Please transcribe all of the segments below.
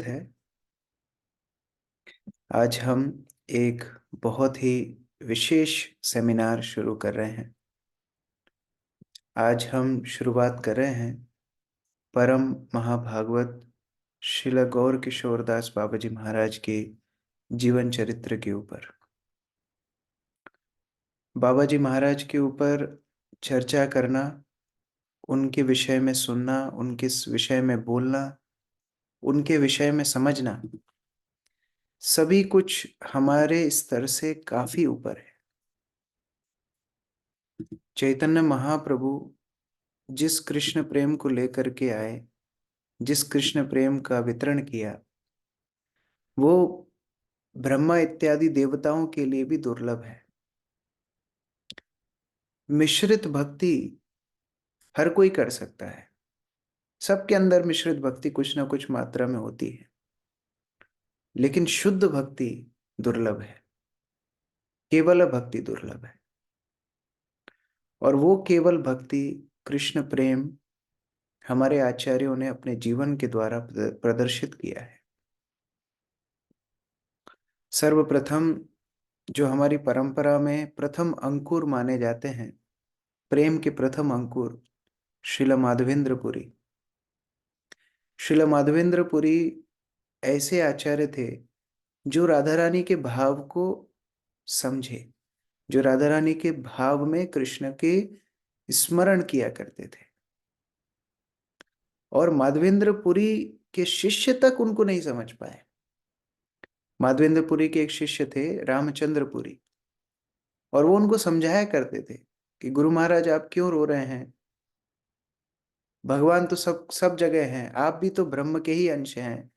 है। आज हम एक बहुत ही विशेष सेमिनार शुरू कर रहे हैं। आज हम शुरुआत कर रहे हैं परम महाभागवत श्रील गौर किशोरदास बाबा जी महाराज के जीवन चरित्र के ऊपर। बाबा जी महाराज के ऊपर चर्चा करना, उनके विषय में सुनना, उनके विषय में बोलना, उनके विषय में समझना, सभी कुछ हमारे स्तर से काफी ऊपर है। चैतन्य महाप्रभु जिस कृष्ण प्रेम को लेकर के आए, जिस कृष्ण प्रेम का वितरण किया, वो ब्रह्मा इत्यादि देवताओं के लिए भी दुर्लभ है। मिश्रित भक्ति हर कोई कर सकता है। सबके अंदर मिश्रित भक्ति कुछ ना कुछ मात्रा में होती है, लेकिन शुद्ध भक्ति दुर्लभ है। केवल भक्ति दुर्लभ है। और वो केवल भक्ति, कृष्ण प्रेम हमारे आचार्यों ने अपने जीवन के द्वारा प्रदर्शित किया है। सर्वप्रथम जो हमारी परंपरा में प्रथम अंकुर माने जाते हैं, प्रेम के प्रथम अंकुर, श्रील माधवेंद्रपुरी। श्रील माधवेंद्रपुरी ऐसे आचार्य थे जो राधा रानी के भाव को समझे, जो राधा रानी के भाव में कृष्ण के स्मरण किया करते थे। और माधवेंद्रपुरी के शिष्य तक उनको नहीं समझ पाए। माधवेंद्रपुरी के एक शिष्य थे रामचंद्रपुरी, और वो उनको समझाया करते थे कि गुरु महाराज आप क्यों रो रहे हैं, भगवान तो सब सब जगह हैं, आप भी तो ब्रह्म के ही अंश हैं।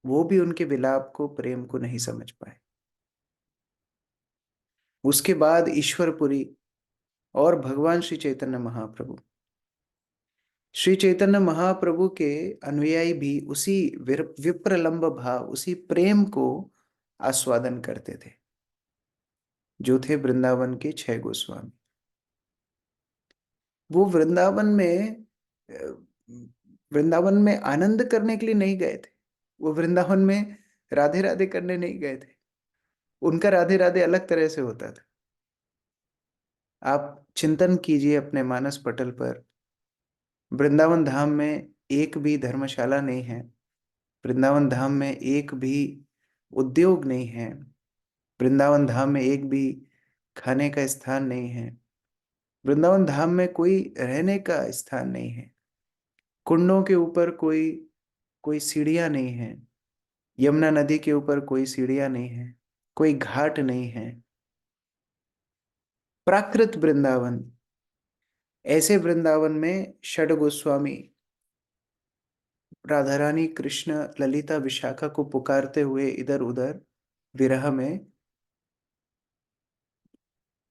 वो भी उनके विलाप को, प्रेम को नहीं समझ पाए। उसके बाद ईश्वरपुरी और भगवान श्री चैतन्य महाप्रभु। श्री चैतन्य महाप्रभु के अनुयायी भी उसी विप्रलंब भाव, उसी प्रेम को आस्वादन करते थे, जो थे वृंदावन के 6 गोस्वामी। वो वृंदावन में आनंद करने के लिए नहीं गए थे। वो वृंदावन में राधे राधे करने नहीं गए थे। उनका राधे राधे अलग तरह से होता था। आप चिंतन कीजिए अपने मानस पटल पर, वृंदावन धाम में एक भी धर्मशाला नहीं है, वृंदावन धाम में एक भी उद्योग नहीं है, वृंदावन धाम में एक भी खाने का स्थान नहीं है, वृंदावन धाम में कोई रहने का स्थान नहीं है, कुंडों के ऊपर कोई कोई सीढ़ियां नहीं है, यमुना नदी के ऊपर कोई सीढ़ियां नहीं है, कोई घाट नहीं है। प्राकृत वृंदावन। ऐसे वृंदावन में षड गोस्वामी राधा रानी, कृष्ण, ललिता, विशाखा को पुकारते हुए इधर उधर विरह में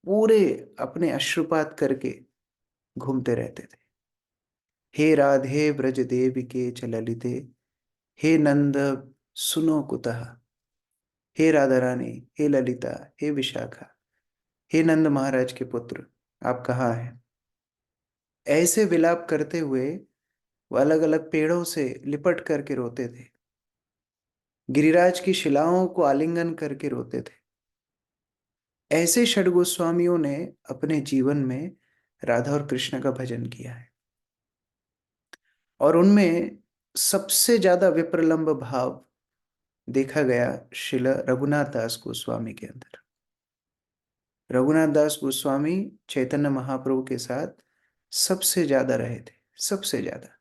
पूरे अपने अश्रुपात करके घूमते रहते थे। हे राधे ब्रज देव के च ललिते, हे नंद सुनो कुतः। हे राधा रानी, हे ललिता, हे विशाखा, हे नंद महाराज के पुत्र, आप कहाँ हैं? ऐसे विलाप करते हुए वो अलग अलग पेड़ों से लिपट करके रोते थे, गिरिराज की शिलाओं को आलिंगन करके रोते थे। ऐसे षड गोस्वामियों ने अपने जीवन में राधा और कृष्ण का भजन किया है। और उनमें सबसे ज्यादा विप्रलंब भाव देखा गया श्रील रघुनाथ दास गोस्वामी के अंदर। रघुनाथ दास गोस्वामी चैतन्य महाप्रभु के साथ सबसे ज्यादा रहे थे, सबसे ज्यादा।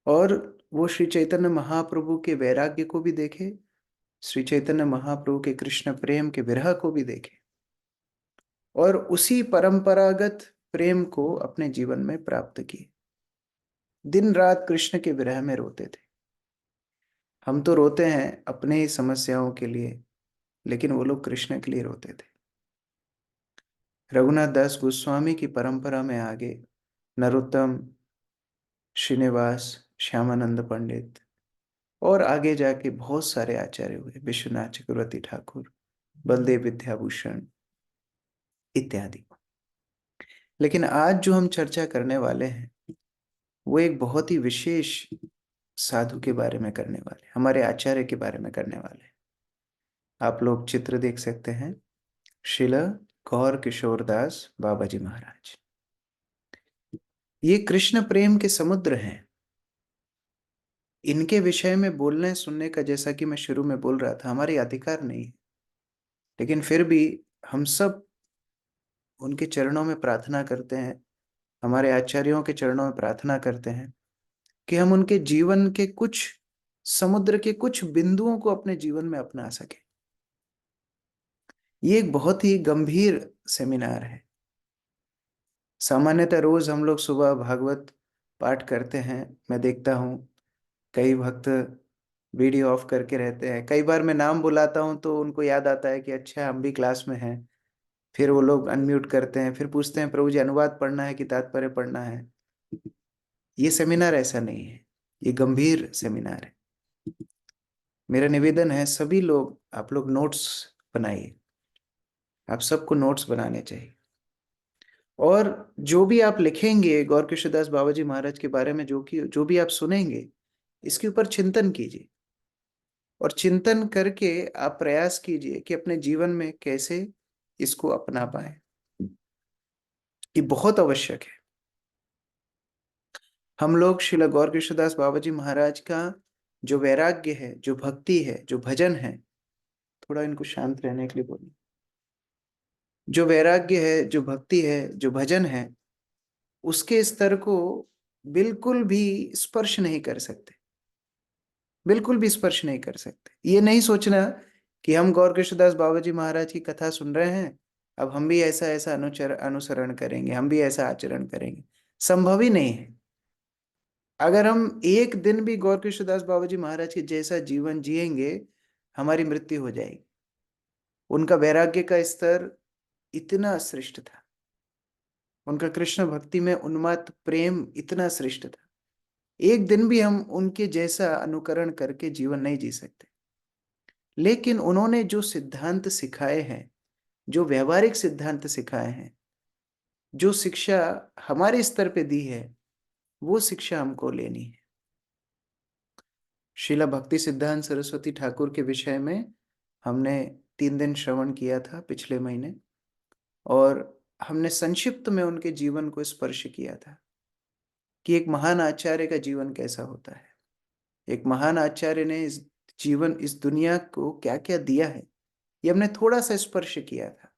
और वो श्री चैतन्य महाप्रभु के वैराग्य को भी देखे, श्री चैतन्य महाप्रभु के कृष्ण प्रेम के विरह को भी देखे, और उसी परंपरागत प्रेम को अपने जीवन में प्राप्त किए। दिन रात कृष्ण के विरह में रोते थे। हम तो रोते हैं अपने ही समस्याओं के लिए, लेकिन वो लोग कृष्ण के लिए रोते थे। रघुनाथ दास गोस्वामी की परंपरा में आगे नरोत्तम, श्रीनिवास, श्यामानंद पंडित, और आगे जाके बहुत सारे आचार्य हुए, विश्वनाथ चक्रवर्ती ठाकुर, बलदेव विद्याभूषण इत्यादि। लेकिन आज जो हम चर्चा करने वाले हैं वो एक बहुत ही विशेष साधु के बारे में करने वाले, हमारे आचार्य के बारे में करने वाले। आप लोग चित्र देख सकते हैं, श्रील गौर किशोर दास बाबा जी महाराज। ये कृष्ण प्रेम के समुद्र हैं। इनके विषय में बोलने सुनने का, जैसा कि मैं शुरू में बोल रहा था, हमारी अधिकार नहीं है, लेकिन फिर भी हम सब उनके चरणों में प्रार्थना करते हैं, हमारे आचार्यों के चरणों में प्रार्थना करते हैं कि हम उनके जीवन के कुछ, समुद्र के कुछ बिंदुओं को अपने जीवन में अपना सके। ये एक बहुत ही गंभीर सेमिनार है। सामान्यतः रोज हम लोग सुबह भागवत पाठ करते हैं, मैं देखता हूँ कई भक्त वीडियो ऑफ करके रहते हैं। कई बार मैं नाम बुलाता हूँ तो उनको याद आता है कि अच्छा हम भी क्लास में हैं, फिर वो लोग अनम्यूट करते हैं, फिर पूछते हैं प्रभु जी अनुवाद पढ़ना है कि तात्पर्य पढ़ना है। ये सेमिनार ऐसा नहीं है, ये गंभीर सेमिनार है। मेरा निवेदन है सभी लोग, आप लोग नोट्स बनाइए, आप सबको नोट्स बनाने चाहिए। और जो भी आप लिखेंगे गौर किशोरदास बाबा जी महाराज के बारे में, जो भी आप सुनेंगे, इसके ऊपर चिंतन कीजिए, और चिंतन करके आप प्रयास कीजिए कि अपने जीवन में कैसे इसको अपना पाए। ये बहुत आवश्यक है। हम लोग श्रील गौर किशोरदास बाबा जी महाराज का जो वैराग्य है, जो भक्ति है, जो भजन है, थोड़ा इनको शांत रहने के लिए बोलिए, जो वैराग्य है, जो भक्ति है, जो भजन है, उसके स्तर को बिल्कुल भी स्पर्श नहीं कर सकते, बिल्कुल भी स्पर्श नहीं कर सकते। ये नहीं सोचना कि हम गौर किशोरदास बाबा जी महाराज की कथा सुन रहे हैं, अब हम भी ऐसा ऐसा अनुसरण करेंगे, हम भी ऐसा आचरण करेंगे। संभव ही नहीं है। अगर हम एक दिन भी गौर किशोरदास बाबा जी महाराज के जैसा जीवन जिएंगे, हमारी मृत्यु हो जाएगी। उनका वैराग्य का स्तर इतना श्रेष्ठ था, उनका कृष्ण भक्ति में उन्माद प्रेम इतना श्रेष्ठ था। एक दिन भी हम उनके जैसा अनुकरण करके जीवन नहीं जी सकते। लेकिन उन्होंने जो सिद्धांत सिखाए हैं, जो व्यवहारिक सिद्धांत सिखाए हैं, जो शिक्षा हमारे स्तर पे दी है, वो शिक्षा हमको लेनी है। श्रीला भक्ति सिद्धांत सरस्वती ठाकुर के विषय में हमने 3 दिन श्रवण किया था पिछले महीने, और हमने संक्षिप्त में उनके जीवन को स्पर्श किया था कि एक महान आचार्य का जीवन कैसा होता है। एक महान आचार्य ने इस जीवन, इस दुनिया को क्या क्या दिया है, ये हमने थोड़ा सा स्पर्श किया था।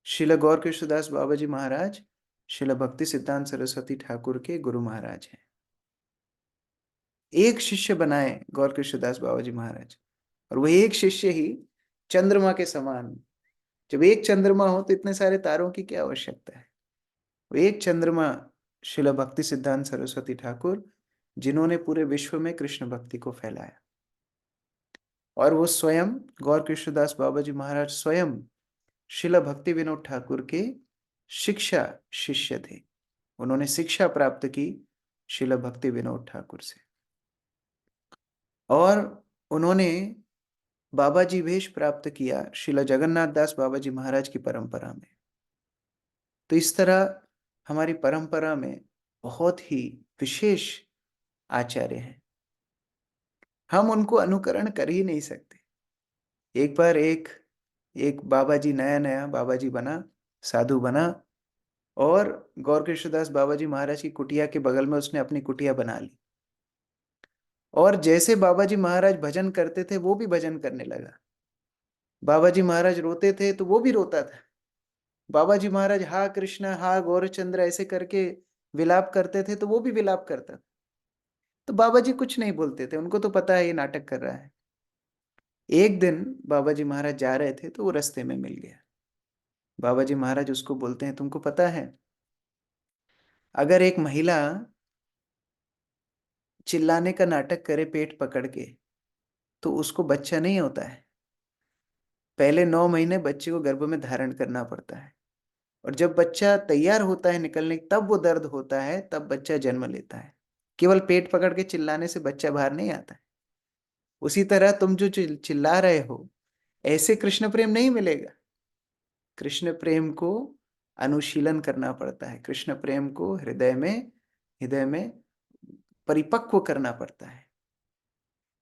श्रील गौर किशोरदास बाबा जी महाराज श्रील भक्ति सिद्धांत सरस्वती ठाकुर के गुरु महाराज हैं। एक शिष्य बनाए गौर किशोरदास बाबा जी महाराज, और वही एक शिष्य ही चंद्रमा के समान। जब एक चंद्रमा हो तो इतने सारे तारों की क्या आवश्यकता है। वो एक चंद्रमा श्रील भक्ति सिद्धांत सरस्वती ठाकुर, जिन्होंने पूरे विश्व में कृष्ण भक्ति को फैलाया। और वो स्वयं गौर किशोरदास बाबा जी महाराज स्वयं श्रील भक्ति विनोद ठाकुर के शिक्षा शिष्य थे। उन्होंने शिक्षा प्राप्त की श्रील भक्ति विनोद ठाकुर से, और उन्होंने बाबा जी वेश प्राप्त किया श्रील जगन्नाथ दास बाबा जी महाराज की परंपरा में। तो इस तरह हमारी परंपरा में बहुत ही विशेष आचार्य हैं, हम उनको अनुकरण कर ही नहीं सकते। एक बार एक एक बाबा जी, नया नया बाबा जी बना, साधु बना, और गौर किशोरदास बाबा जी महाराज की कुटिया के बगल में उसने अपनी कुटिया बना ली, और जैसे बाबा जी महाराज भजन करते थे वो भी भजन करने लगा। बाबा जी महाराज रोते थे तो वो भी रोता था। बाबा जी महाराज हा कृष्ण हा गौरचंद्र ऐसे करके विलाप करते थे तो वो भी विलाप करता था। तो बाबा जी कुछ नहीं बोलते थे, उनको तो पता है ये नाटक कर रहा है। एक दिन बाबा जी महाराज जा रहे थे तो वो रास्ते में मिल गया। बाबा जी महाराज उसको बोलते हैं, तुमको पता है अगर एक महिला चिल्लाने का नाटक करे पेट पकड़ के तो उसको बच्चा नहीं होता है। पहले 9 महीने बच्चे को गर्भ में धारण करना पड़ता है, और जब बच्चा तैयार होता है निकलने, तब वो दर्द होता है, तब बच्चा जन्म लेता है। केवल पेट पकड़ के चिल्लाने से बच्चा बाहर नहीं आता है। उसी तरह तुम जो चिल्ला रहे हो, ऐसे कृष्ण प्रेम नहीं मिलेगा। कृष्ण प्रेम को अनुशीलन करना पड़ता है, कृष्ण प्रेम को हृदय में परिपक्व करना पड़ता है।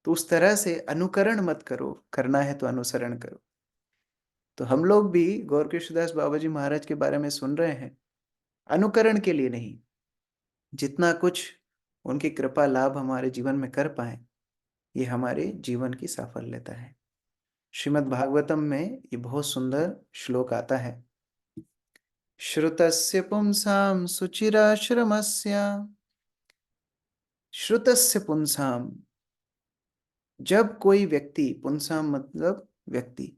तो उस तरह से अनुकरण मत करो, करना है तो अनुसरण करो। तो हम लोग भी गौर कृष्णदास बाबा जी महाराज के बारे में सुन रहे हैं, अनुकरण के लिए नहीं, जितना कुछ उनकी कृपा लाभ हमारे जीवन में कर पाए, ये हमारे जीवन की साफल्यता है। श्रीमद् भागवतम में ये बहुत सुंदर श्लोक आता है। श्रुतस्य पुंसां सुचिराश्रमस्य, श्रुतस्य पुंसाम, जब कोई व्यक्ति, पुंसाम मतलब व्यक्ति,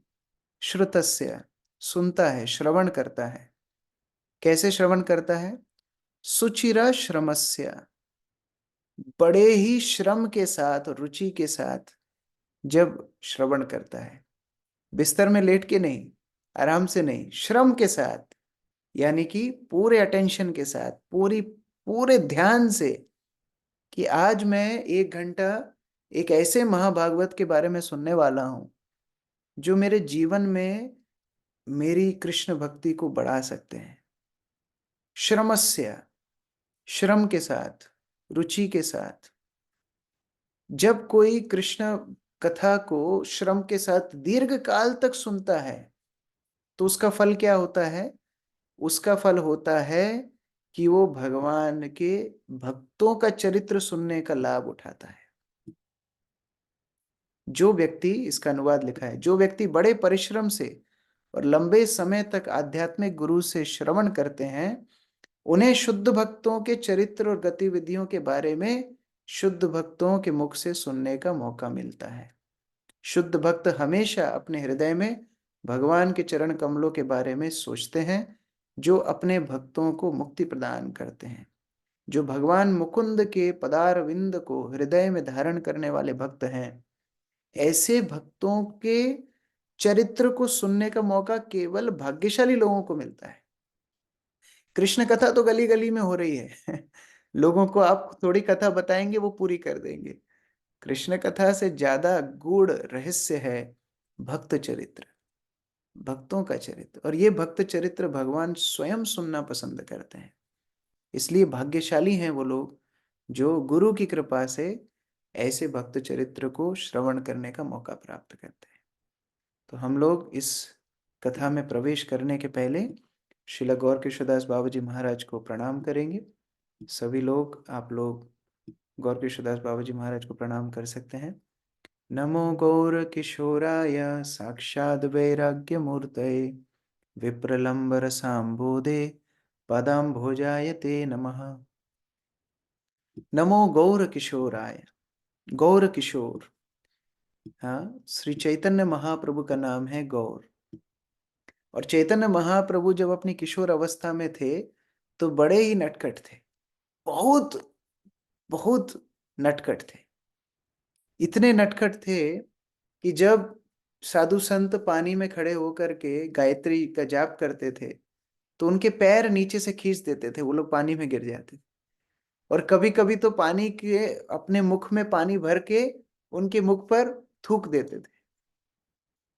श्रुतस्य सुनता है, श्रवण करता है। कैसे श्रवण करता है? सुचिरा श्रमस्य, बड़े ही श्रम के साथ, रुचि के साथ जब श्रवण करता है, बिस्तर में लेट के नहीं, आराम से नहीं, श्रम के साथ, यानी कि पूरे अटेंशन के साथ, पूरे ध्यान से, कि आज मैं 1 घंटा एक ऐसे महाभागवत के बारे में सुनने वाला हूं जो मेरे जीवन में मेरी कृष्ण भक्ति को बढ़ा सकते हैं। श्रमस्य, श्रम के साथ, रुचि के साथ जब कोई कृष्ण कथा को श्रम के साथ दीर्घ काल तक सुनता है, तो उसका फल क्या होता है? उसका फल होता है कि वो भगवान के भक्तों का चरित्र सुनने का लाभ उठाता है। जो व्यक्ति, इसका अनुवाद लिखा है, जो व्यक्ति बड़े परिश्रम से और लंबे समय तक आध्यात्मिक गुरु से श्रवण करते हैं, उन्हें शुद्ध भक्तों के चरित्र और गतिविधियों के बारे में शुद्ध भक्तों के मुख से सुनने का मौका मिलता है। शुद्ध भक्त हमेशा अपने हृदय में भगवान के चरण कमलों के बारे में सोचते हैं, जो अपने भक्तों को मुक्ति प्रदान करते हैं। जो भगवान मुकुंद के पदार विंद को हृदय में धारण करने वाले भक्त हैं, ऐसे भक्तों के चरित्र को सुनने का मौका केवल भाग्यशाली लोगों को मिलता है। कृष्ण कथा तो गली गली में हो रही है लोगों को आप थोड़ी कथा बताएंगे, वो पूरी कर देंगे। कृष्ण कथा से ज्यादा गूढ़ रहस्य है भक्त चरित्र, भक्तों का चरित्र। और ये भक्त चरित्र भगवान स्वयं सुनना पसंद करते हैं। इसलिए भाग्यशाली हैं वो लोग जो गुरु की कृपा से ऐसे भक्त चरित्र को श्रवण करने का मौका प्राप्त करते हैं। तो हम लोग इस कथा में प्रवेश करने के पहले श्रील गौर किशोरदास बाबा जी महाराज को प्रणाम करेंगे। सभी लोग, आप लोग गौर किशोरदास बाबा जी महाराज को प्रणाम कर सकते हैं। नमो गौर किशोराय साक्षाद वैराग्य मूर्तये विप्रलंबर सांबोधे पदाम्भोजाय ते नमः। नमो गौर किशोराय। गौर किशोर, हाँ, श्री चैतन्य महाप्रभु का नाम है गौर। और चैतन्य महाप्रभु जब अपनी किशोर अवस्था में थे तो बड़े ही नटखट थे, बहुत बहुत नटखट थे। इतने नटखट थे कि जब साधु संत पानी में खड़े होकर के गायत्री का जाप करते थे तो उनके पैर नीचे से खींच देते थे, वो लोग पानी में गिर जाते थे। और कभी कभी तो पानी के, अपने मुख में पानी भर के उनके मुख पर थूक देते थे।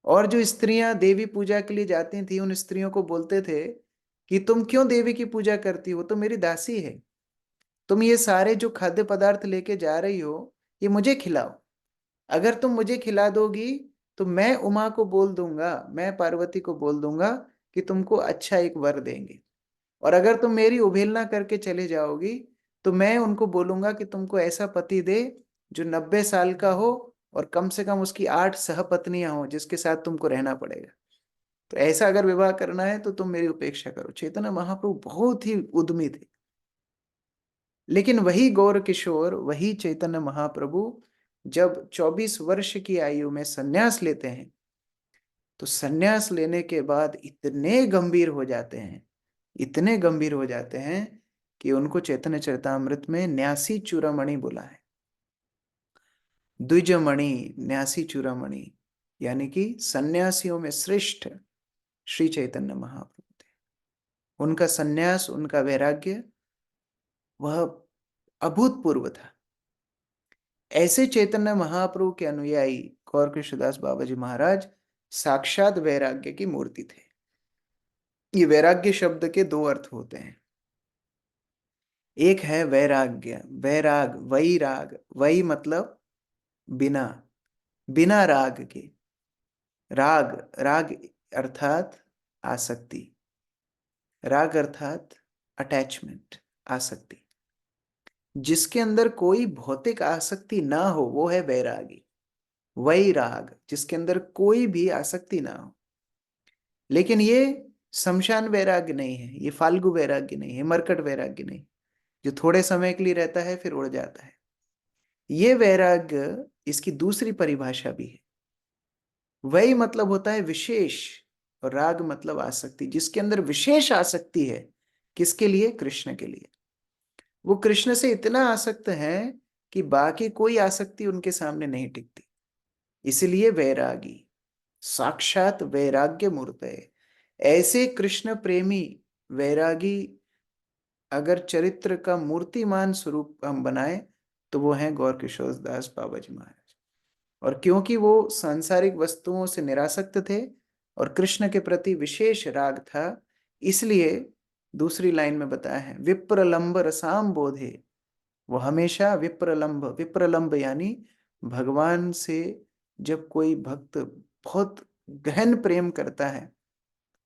और जो स्त्रियां देवी पूजा के लिए जाती थी, उन स्त्रियों को बोलते थे कि तुम क्यों देवी की पूजा करती हो, तो मेरी दासी है, तुम ये सारे जो खाद्य पदार्थ लेके जा रही हो ये मुझे खिलाओ। अगर तुम मुझे खिला दोगी तो मैं उमा को बोल दूंगा, मैं पार्वती को बोल दूंगा कि तुमको अच्छा एक वर देंगे। और अगर तुम मेरी अवहेलना करके चले जाओगी तो मैं उनको बोलूंगा कि तुमको ऐसा पति दे जो 90 साल का हो और कम से कम उसकी 8 सहपत्नियां हो जिसके साथ तुमको रहना पड़ेगा। तो ऐसा अगर विवाह करना है तो तुम मेरी उपेक्षा करो। चैतन्य महाप्रभु बहुत ही उद्यमी थे। लेकिन वही गौर किशोर, वही चैतन्य महाप्रभु जब 24 वर्ष की आयु में सन्यास लेते हैं तो सन्यास लेने के बाद इतने गंभीर हो जाते हैं, इतने गंभीर हो जाते हैं कि उनको चैतन्य चरितामृत में न्यासी चूड़ामणि बोला है। द्विजमणि, न्यासी चूड़ामणि, यानी कि सन्यासियों में श्रेष्ठ श्री चैतन्य महाप्रभु थे। उनका सन्यास, उनका वैराग्य वह अभूतपूर्व था। ऐसे चैतन्य महाप्रभु के अनुयायी गौर कृष्णदास बाबा जी महाराज साक्षात वैराग्य की मूर्ति थे। ये वैराग्य शब्द के दो अर्थ होते हैं। एक है वैराग्य, वैराग, वैराग, वै मतलब बिना, बिना राग के। राग, राग अर्थात आसक्ति, राग अर्थात अटैचमेंट, आसक्ति। जिसके अंदर कोई भौतिक आसक्ति ना हो वो है वैरागी। वैराग जिसके अंदर कोई भी आसक्ति ना हो। लेकिन ये शमशान वैराग्य नहीं है, ये फाल्गु वैराग्य नहीं है, मरकट वैराग्य नहीं, जो थोड़े समय के लिए रहता है फिर उड़ जाता है। ये वैराग्य, इसकी दूसरी परिभाषा भी है। वही मतलब होता है विशेष, और राग मतलब आसक्ति, जिसके अंदर विशेष आसक्ति है। किसके लिए? कृष्ण के लिए। वो कृष्ण से इतना आसक्त है कि बाकी कोई आसक्ति उनके सामने नहीं टिकती। इसलिए वैरागी, साक्षात वैराग्य मूर्त है। ऐसे कृष्ण प्रेमी वैरागी अगर चरित्र का मूर्तिमान स्वरूप हम बनाए तो वो हैं गौर किशोर दास बाबा जी महाराज। और क्योंकि वो सांसारिक वस्तुओं से निरासक्त थे और कृष्ण के प्रति विशेष राग था, इसलिए दूसरी लाइन में बताया है विप्रलंब रसाम बोधे। वो हमेशा विप्रलंब, विप्रलंब यानी भगवान से जब कोई भक्त बहुत गहन प्रेम करता है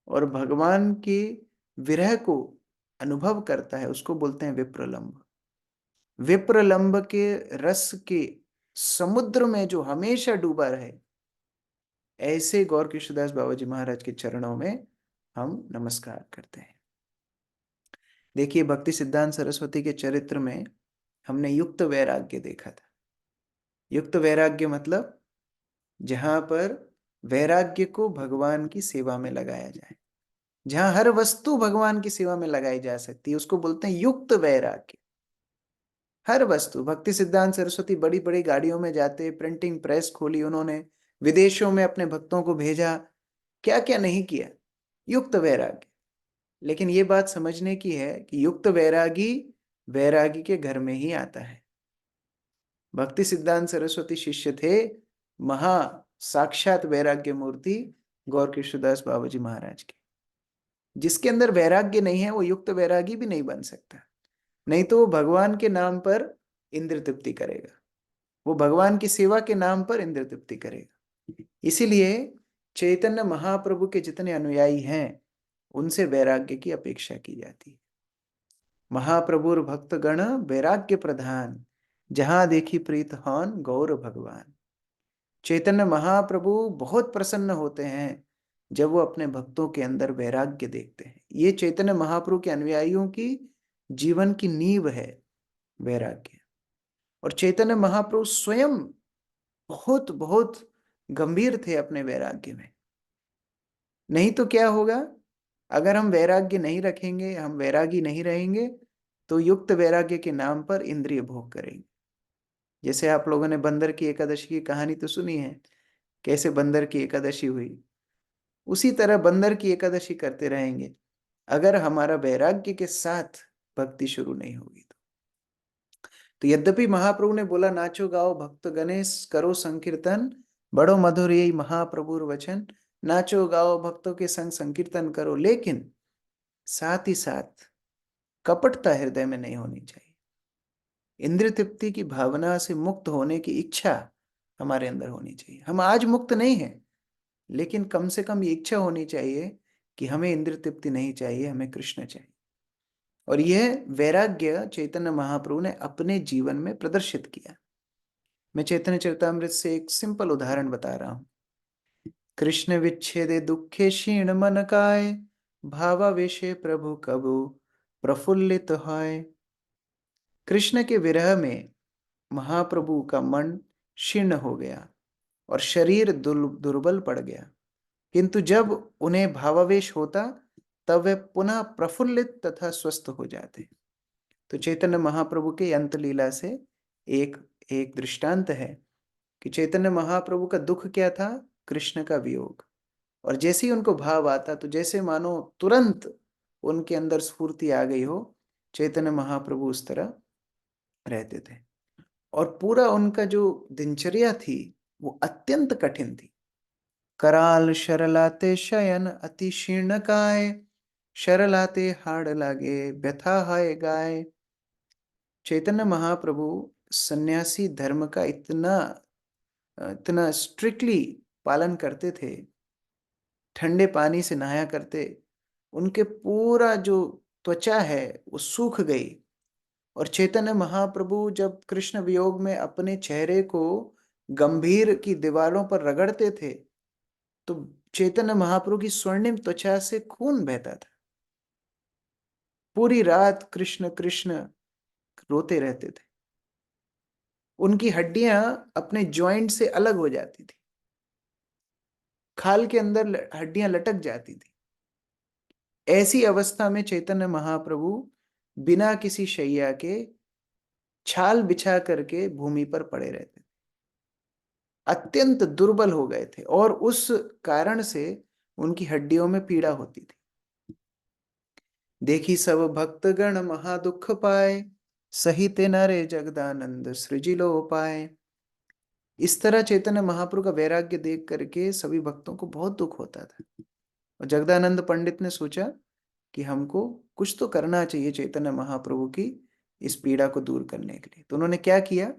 और भगवान के विरह को अनुभव करता है, उसको बोलते हैं विप्रलंब। विप्रलंब के रस के समुद्र में जो हमेशा डूबा रहे, ऐसे गौर किशोरदास बाबा जी महाराज के चरणों में हम नमस्कार करते हैं। देखिए, भक्ति सिद्धांत सरस्वती के चरित्र में हमने युक्त वैराग्य देखा था। युक्त वैराग्य मतलब जहां पर वैराग्य को भगवान की सेवा में लगाया जाए, जहां हर वस्तु भगवान की सेवा में लगाई जा सकती है, उसको बोलते हैं युक्त वैराग्य। हर वस्तु, भक्ति सिद्धांत सरस्वती बड़ी बड़ी गाड़ियों में जाते, प्रिंटिंग प्रेस खोली उन्होंने, विदेशों में अपने भक्तों को भेजा, क्या क्या नहीं किया, युक्त वैराग्य। लेकिन ये बात समझने की है कि युक्त वैरागी वैरागी के घर में ही आता है। भक्ति सिद्धांत सरस्वती शिष्य थे महा साक्षात वैराग्य मूर्ति गौर किशोरदास बाबा जी महाराज के। जिसके अंदर वैराग्य नहीं है वो युक्त वैरागी भी नहीं बन सकता। नहीं तो वो भगवान के नाम पर इंद्र तृप्ति करेगा, वो भगवान की सेवा के नाम पर इंद्र तृप्ति करेगा। इसीलिए चैतन्य महाप्रभु के जितने अनुयायी हैं उनसे वैराग्य की अपेक्षा की जाती है। महाप्रभुर भक्तगण वैराग्य प्रधान, जहां देखी प्रीत हौन गौर भगवान। चैतन्य महाप्रभु बहुत प्रसन्न होते हैं जब वो अपने भक्तों के अंदर वैराग्य देखते हैं। ये चैतन्य महाप्रभु के अनुयायियों की जीवन की नींव है, वैराग्य। और चैतन्य महाप्रभु स्वयं बहुत बहुत गंभीर थे अपने वैराग्य में। नहीं तो क्या होगा, अगर हम वैराग्य नहीं रखेंगे, हम वैरागी नहीं रहेंगे, तो युक्त वैराग्य के नाम पर इंद्रिय भोग करेंगे। जैसे आप लोगों ने बंदर की एकादशी की कहानी तो सुनी है, कैसे बंदर की एकादशी हुई। उसी तरह बंदर की एकादशी करते रहेंगे अगर हमारा वैराग्य के साथ भक्ति शुरू नहीं होगी तो यद्यपि महाप्रभु ने बोला नाचो गाओ भक्त गणेश करो संकीर्तन, बड़ो मधुर यही महाप्रभुर वचन, नाचो गाओ भक्तों के संग संकीर्तन करो, लेकिन साथ ही साथ कपटता हृदय में नहीं होनी चाहिए। इंद्रिय तृप्ति की भावना से मुक्त होने की इच्छा हमारे अंदर होनी चाहिए। हम आज मुक्त नहीं हैं, लेकिन कम से कम ये इच्छा होनी चाहिए कि हमें इंद्रिय तृप्ति नहीं चाहिए, हमें कृष्ण चाहिए। और यह वैराग्य चैतन्य महाप्रभु ने अपने जीवन में प्रदर्शित किया। मैं चैतन्य चरितामृत से एक सिंपल उदाहरण बता रहा हूं। कृष्ण विच्छेदे दुखे क्षीण मन काय, भावावेशे प्रभु कबू प्रफुल्लित होय। कृष्ण के विरह में महाप्रभु का मन क्षीण हो गया और शरीर दुर्बल पड़ गया, किंतु जब उन्हें भावावेश होता तब वे पुनः प्रफुल्लित तथा स्वस्थ हो जाते। तो चैतन्य महाप्रभु के अंत लीला से एक एक दृष्टांत है कि चैतन्य महाप्रभु का दुख क्या था, कृष्ण का वियोग। और जैसे ही उनको भाव आता तो जैसे मानो तुरंत उनके अंदर स्फूर्ति आ गई हो, चैतन्य महाप्रभु उस तरह रहते थे। और पूरा उनका जो दिनचर्या थी वो अत्यंत कठिन थी। कराल शरलाते शयन अति शीर्ण काय, शरलाते हाड़ लागे व्यथा हाय गाय। चैतन्य महाप्रभु सन्यासी धर्म का इतना इतना स्ट्रिक्टली पालन करते थे, ठंडे पानी से नहाया करते, उनके पूरा जो त्वचा है वो सूख गई। और चैतन्य महाप्रभु जब कृष्ण वियोग में अपने चेहरे को गंभीर की दीवारों पर रगड़ते थे, तो चैतन्य महाप्रभु की स्वर्णिम त्वचा से खून बहता था। पूरी रात कृष्ण कृष्ण रोते रहते थे। उनकी हड्डियां अपने जॉइंट से अलग हो जाती थी, खाल के अंदर हड्डियां लटक जाती थी। ऐसी अवस्था में चैतन्य महाप्रभु बिना किसी शैया के छाल बिछा करके भूमि पर पड़े रहते थे। अत्यंत दुर्बल हो गए थे और उस कारण से उनकी हड्डियों में पीड़ा होती थी। देखी सब भक्तगण महादुख पाए, सहिते नरे जगदानंद सृजिलो पाए। इस तरह चैतन्य महाप्रभु का वैराग्य देख करके सभी भक्तों को बहुत दुख होता था। और जगदानंद पंडित ने सोचा कि हमको कुछ तो करना चाहिए चैतन्य महाप्रभु की इस पीड़ा को दूर करने के लिए। तो उन्होंने क्या किया?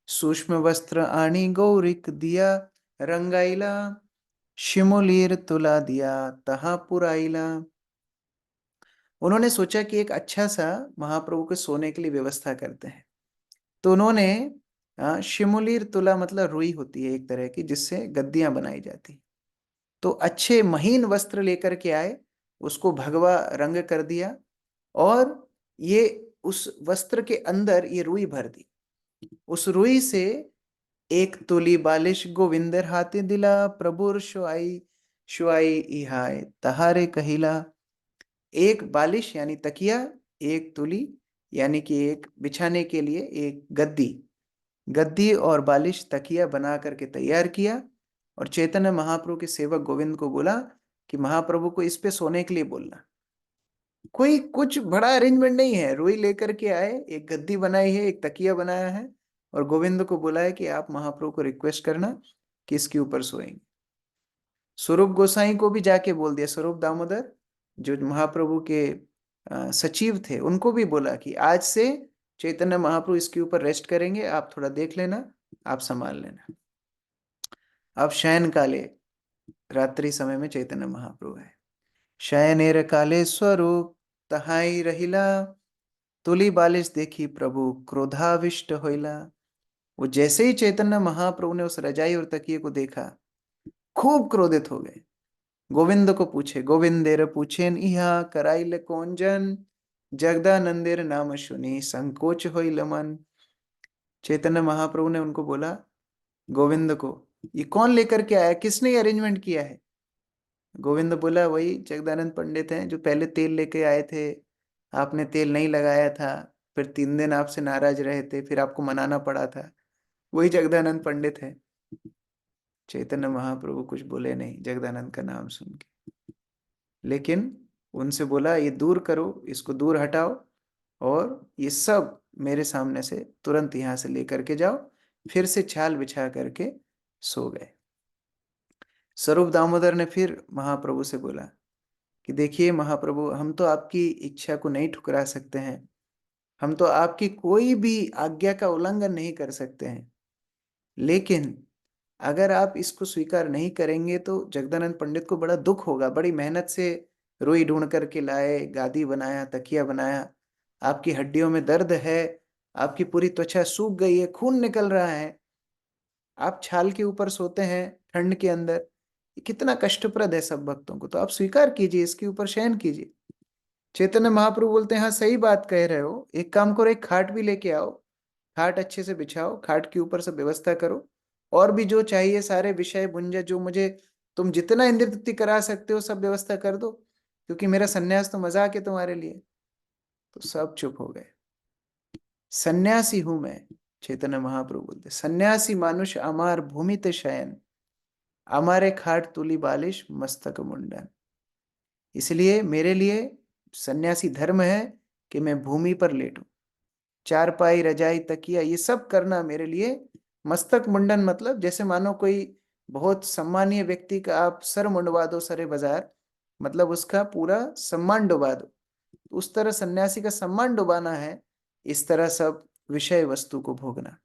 सूक्ष्म वस्त्र आनी गौरिक दिया, रंगाइला शिमुलीर तुला दिया तहा पुराइला। उन्होंने सोचा कि एक अच्छा सा महाप्रभु के सोने के लिए व्यवस्था करते हैं। तो उन्होंने शिमुलीर तुला मतलब रुई होती है एक तरह की, जिससे गद्दियां बनाई जाती। तो अच्छे महीन वस्त्र लेकर के आए, उसको भगवा रंग कर दिया और ये उस वस्त्र के अंदर ये रुई भर दी। उस रुई से एक तुली बालिश गोविंदर हाथे दिला, प्रभुर शुआई शुआई इहाय तहारे कहिला। एक बालिश यानी तकिया, एक तुली यानी कि एक बिछाने के लिए एक गद्दी, गद्दी और बालिश तकिया बना करके तैयार किया। और चैतन्य महाप्रभु के सेवक गोविंद को बोला कि महाप्रभु को इस पे सोने के लिए बोलना। कोई कुछ बड़ा अरेंजमेंट नहीं है, रुई लेकर के आए, एक गद्दी बनाई है, एक तकिया बनाया है और गोविंद को बोला है कि आप महाप्रभु को रिक्वेस्ट करना कि इसके ऊपर सोएंगे। स्वरूप गोसाई को भी जाके बोल दिया, स्वरूप दामोदर जो महाप्रभु के सचिव थे, उनको भी बोला कि आज से चैतन्य महाप्रभु इसके ऊपर रेस्ट करेंगे, आप थोड़ा देख लेना, आप संभाल लेना। अब शयन काले, रात्रि समय में चैतन्य महाप्रभु है। शयनेर काले स्वरूप तहाई रहिला, तुली बालिश देखी प्रभु क्रोधाविष्ट होइला। वो जैसे ही चैतन्य महाप्रभु ने उस रजाई और तकिए को देखा, खूब क्रोधित हो गए। गोविंद को पूछे, गोविंदेर पूछेन इहा कराइल कौन जन, जगदानंदेर नाम सुनी संकोच होइल मन। चैतन्य महाप्रभु ने उनको बोला, गोविंद को, ये कौन लेकर के आया, किसने अरेंजमेंट किया है? गोविंद बोला, वही जगदानंद पंडित हैं जो पहले तेल लेके आए थे, आपने तेल नहीं लगाया था, फिर 3 दिन आपसे नाराज रहे थे, फिर आपको मनाना पड़ा था, वही जगदानंद पंडित है। चैतन्य महाप्रभु कुछ बोले नहीं जगदानंद का नाम सुन के, लेकिन उनसे बोला, ये दूर करो, इसको दूर हटाओ और ये सब मेरे सामने से तुरंत यहां से लेकर के जाओ। फिर से छाल बिछा करके सो गए। स्वरूप दामोदर ने फिर महाप्रभु से बोला कि देखिए महाप्रभु, हम तो आपकी इच्छा को नहीं ठुकरा सकते हैं, हम तो आपकी कोई भी आज्ञा का उल्लंघन नहीं कर सकते हैं, लेकिन अगर आप इसको स्वीकार नहीं करेंगे तो जगदानंद पंडित को बड़ा दुख होगा। बड़ी मेहनत से रुई ढूंढ करके लाए, गादी बनाया, तकिया बनाया, आपकी हड्डियों में दर्द है, आपकी पूरी त्वचा सूख गई है, खून निकल रहा है, आप छाल के ऊपर सोते हैं ठंड के अंदर, कितना कष्टप्रद है सब भक्तों को, तो आप स्वीकार कीजिए, इसके ऊपर शयन कीजिए। चैतन्य महाप्रभु बोलते हैं, हाँ सही बात कह रहे हो, एक काम करो, एक खाट भी लेके आओ, खाट अच्छे से बिछाओ, खाट के ऊपर सब व्यवस्था करो, और भी जो चाहिए सारे विषय भुंजा, जो मुझे तुम जितना इंद्र तृप्ति करा सकते हो सब व्यवस्था कर दो, क्योंकि मेरा सन्यास तो मजाक है तुम्हारे लिए। तो सब चुप हो गए। सन्यासी हूं मैं, चैतन्य महाप्रभु बोलते, सन्यासी मानुष अमार भूमि ते शयन, अमारे खाट तुली बालिश मस्तक मुंडन। इसलिए मेरे लिए सन्यासी धर्म है कि मैं भूमि पर लेटूं, चारपाई रजाई तकिया ये सब करना मेरे लिए मस्तक मुंडन, मतलब जैसे मानो कोई बहुत सम्मानीय व्यक्ति का आप सर मुंडवा दो सरे बाजार, मतलब उसका पूरा सम्मान डुबा दो, उस तरह सन्यासी का सम्मान डुबाना है इस तरह सब विषय वस्तु को भोगना।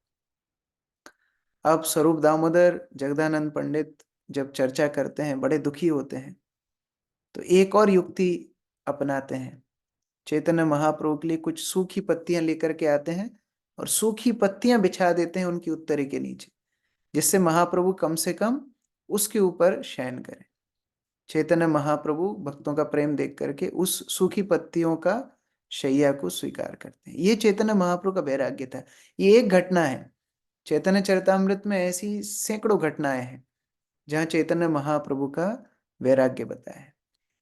अब स्वरूप दामोदर जगदानंद पंडित जब चर्चा करते हैं, बड़े दुखी होते हैं, तो एक और युक्ति अपनाते हैं। चैतन्य महाप्रभु के लिए कुछ सूखी पत्तियां लेकर के आते हैं और सूखी पत्तियां बिछा देते हैं उनकी उत्तरी के नीचे, जिससे महाप्रभु कम से कम उसके ऊपर शयन करें। चैतन्य महाप्रभु भक्तों का प्रेम देख करके उस सूखी पत्तियों का शैया को स्वीकार करते हैं। ये चैतन्य महाप्रभु का वैराग्य था। ये एक घटना है। चैतन्य चरितामृत में ऐसी सैकड़ों घटनाएं हैं जहां चैतन्य महाप्रभु का वैराग्य बताया है।